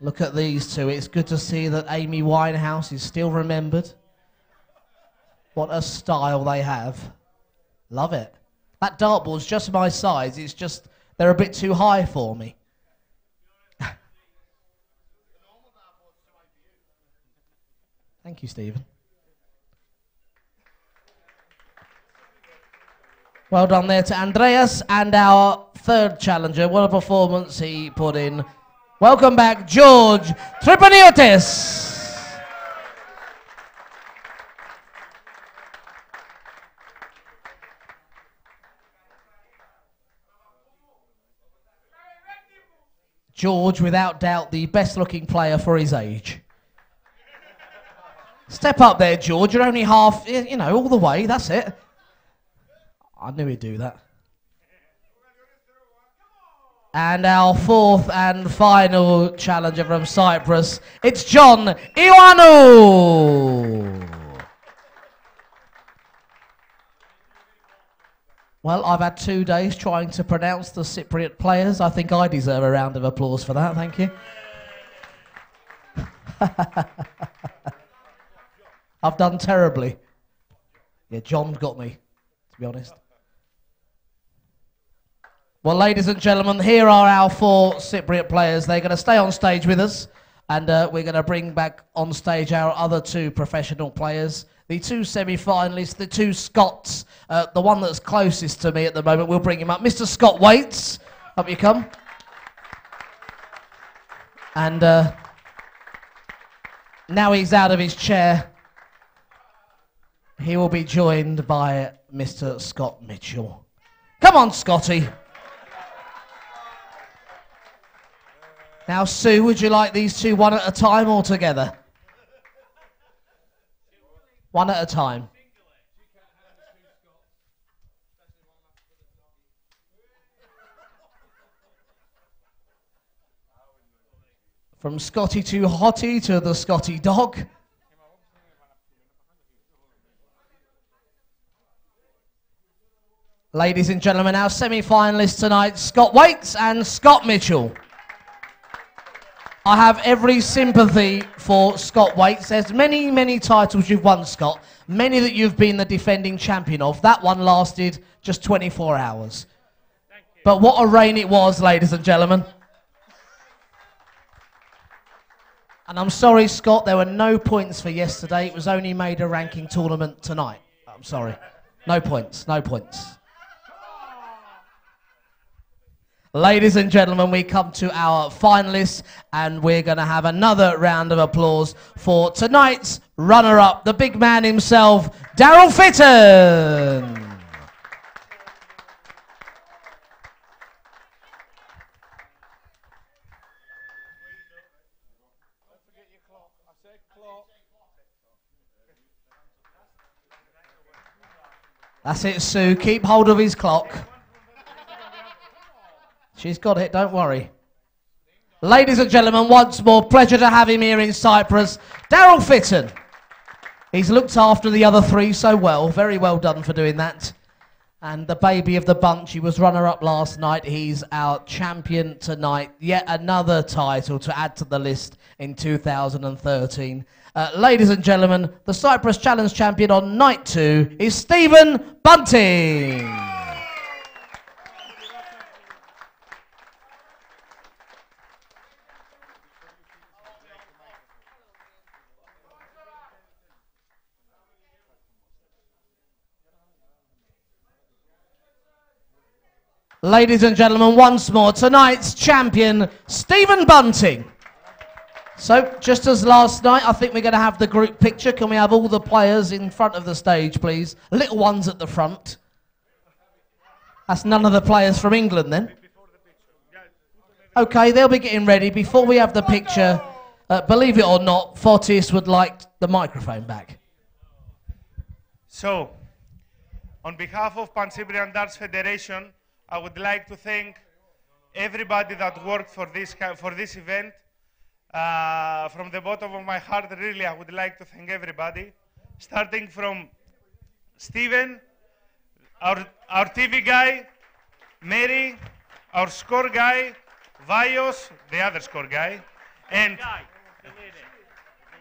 Look at these two. It's good to see that Amy Winehouse is still remembered. What a style they have. Love it. That dartboard's just my size. It's just, they're a bit too high for me. Thank you, Stephen. Well done there to Andreas, and our third challenger. What a performance he put in. Welcome back, George Tripaniotis. George, without doubt, the best-looking player for his age. Step up there, George. You're only half, you know, all the way. That's it. I knew he'd do that. And our fourth and final challenger from Cyprus, it's John Ioannou. Well, I've had 2 days trying to pronounce the Cypriot players. I think I deserve a round of applause for that. Thank you. I've done terribly. Yeah, John got me, to be honest. Well, ladies and gentlemen, here are our 4 Cypriot players. They're going to stay on stage with us, and we're going to bring back on stage our other 2 professional players. The 2 semi-finalists, the 2 Scots. The one that's closest to me at the moment, we'll bring him up. Mr. Scott Waits, up you come. And now he's out of his chair. He will be joined by Mr. Scott Mitchell. Come on, Scotty. Now, Sue, would you like these 2 one at a time or together? One at a time. From Scotty to Hottie to the Scotty dog. Ladies and gentlemen, our semi-finalists tonight, Scott Waits and Scott Mitchell. I have every sympathy for Scott Waits. There's many, many titles you've won, Scott. Many that you've been the defending champion of. That one lasted just 24 hours. But what a reign it was, ladies and gentlemen. And I'm sorry, Scott, there were no points for yesterday. It was only made a ranking tournament tonight. I'm sorry. No points, no points. Ladies and gentlemen, we come to our finalists, and we're going to have another round of applause for tonight's runner-up, the big man himself, Daryl Fitton. That's it, Sue. Keep hold of his clock. She's got it, don't worry. Ladies and gentlemen, once more, pleasure to have him here in Cyprus. Daryl Fitton. He's looked after the other 3 so well. Very well done for doing that. And the baby of the bunch, he was runner-up last night. He's our champion tonight. Yet another title to add to the list in 2013. Ladies and gentlemen, the Cyprus Challenge champion on night 2 is Stephen Bunting. Ladies and gentlemen, once more, tonight's champion, Stephen Bunting. So, just as last night, I think we're going to have the group picture. Can we have all the players in front of the stage, please? Little ones at the front. That's none of the players from England, then. Okay, they'll be getting ready. Before we have the picture, believe it or not, Fotis would like the microphone back. So, on behalf of Pan-Cyprian Darts Federation, I would like to thank everybody that worked for this event. From the bottom of my heart, really, I would like to thank everybody, starting from Steven, our TV guy, Mary, our score guy, Vaios, the other score guy, and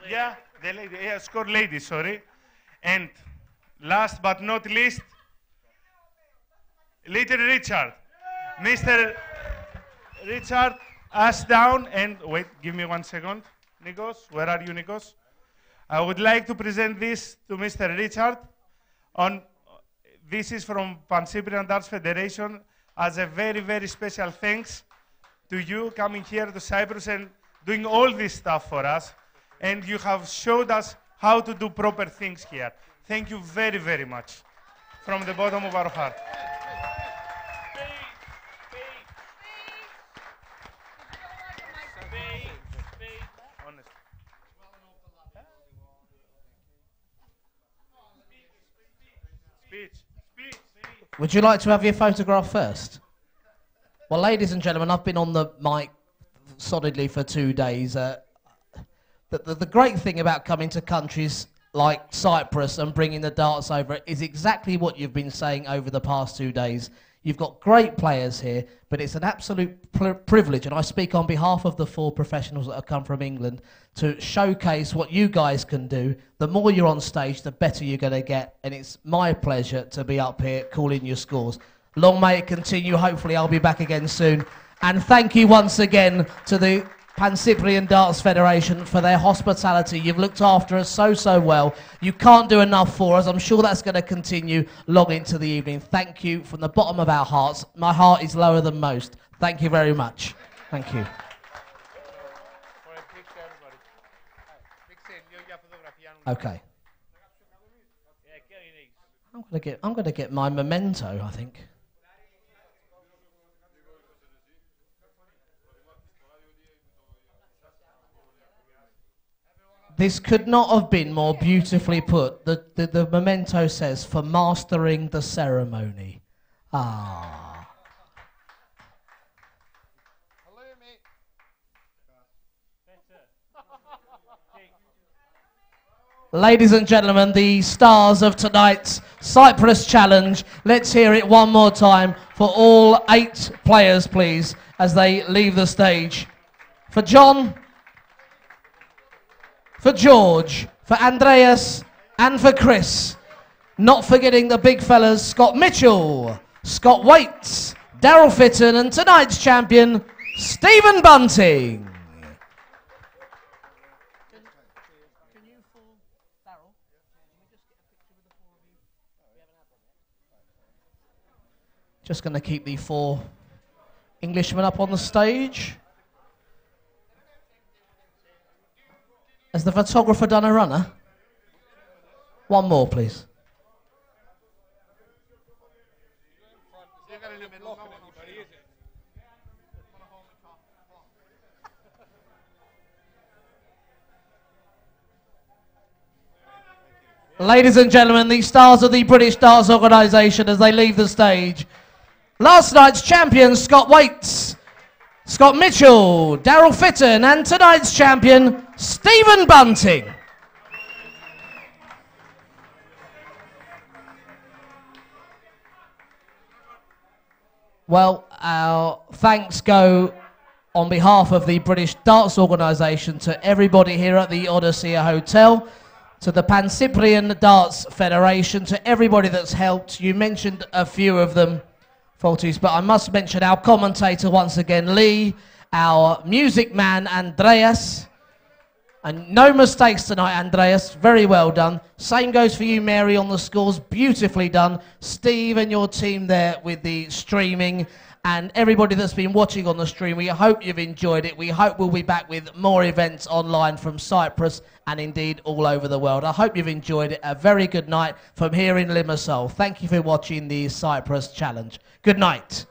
the lady, score lady, sorry, and last but not least, little Richard. Mr. Richard, us down, and wait, give me 1 second. Nikos, where are you, Nikos? I would like to present this to Mr. Richard. This is from Pan-Cyprian Darts Federation as a very, very special thanks to you coming here to Cyprus and doing all this stuff for us. And you have showed us how to do proper things here. Thank you very, very much from the bottom of our heart. Would you like to have your photograph first? Well, ladies and gentlemen, I've been on the mic solidly for 2 days. The great thing about coming to countries like Cyprus and bringing the darts over is exactly what you've been saying over the past 2 days. You've got great players here, but it's an absolute privilege, and I speak on behalf of the 4 professionals that have come from England, to showcase what you guys can do. The more you're on stage, the better you're going to get, and it's my pleasure to be up here calling your scores. Long may it continue. Hopefully I'll be back again soon. And thank you once again to the Pan-Cyprian Darts Federation for their hospitality. You've looked after us so well. You can't do enough for us. I'm sure that's going to continue long into the evening. Thank you from the bottom of our hearts. My heart is lower than most. Thank you very much. Thank you. Okay. I'm gonna get my memento, I think. This could not have been more beautifully put. The memento says, for mastering the ceremony. Ah. Ladies and gentlemen, the stars of tonight's Cyprus Challenge. Let's hear it one more time for all 8 players, please, as they leave the stage. For John, for George, for Andreas, and for Chris. Not forgetting the big fellas, Scott Mitchell, Scott Waits, Daryl Fitton, and tonight's champion, Stephen Bunting. Just going to keep the 4 Englishmen up on the stage. Has the photographer done a runner? One more, please. Ladies and gentlemen, the stars of the British Darts Organisation as they leave the stage. Last night's champion, Scott Waits, Scott Mitchell, Daryl Fitton, and tonight's champion, Stephen Bunting. Well, our thanks go on behalf of the British Darts Organisation to everybody here at the Odyssey Hotel, to the Pan-Cyprian Darts Federation, to everybody that's helped. You mentioned a few of them, Faulties, but I must mention our commentator once again, Lee, our music man, Andreas. And no mistakes tonight, Andreas. Very well done. Same goes for you, Mary, on the scores. Beautifully done. Steve and your team there with the streaming. And everybody that's been watching on the stream, we hope you've enjoyed it. We hope we'll be back with more events online from Cyprus and indeed all over the world. I hope you've enjoyed it. A very good night from here in Limassol. Thank you for watching the Cyprus Challenge. Good night.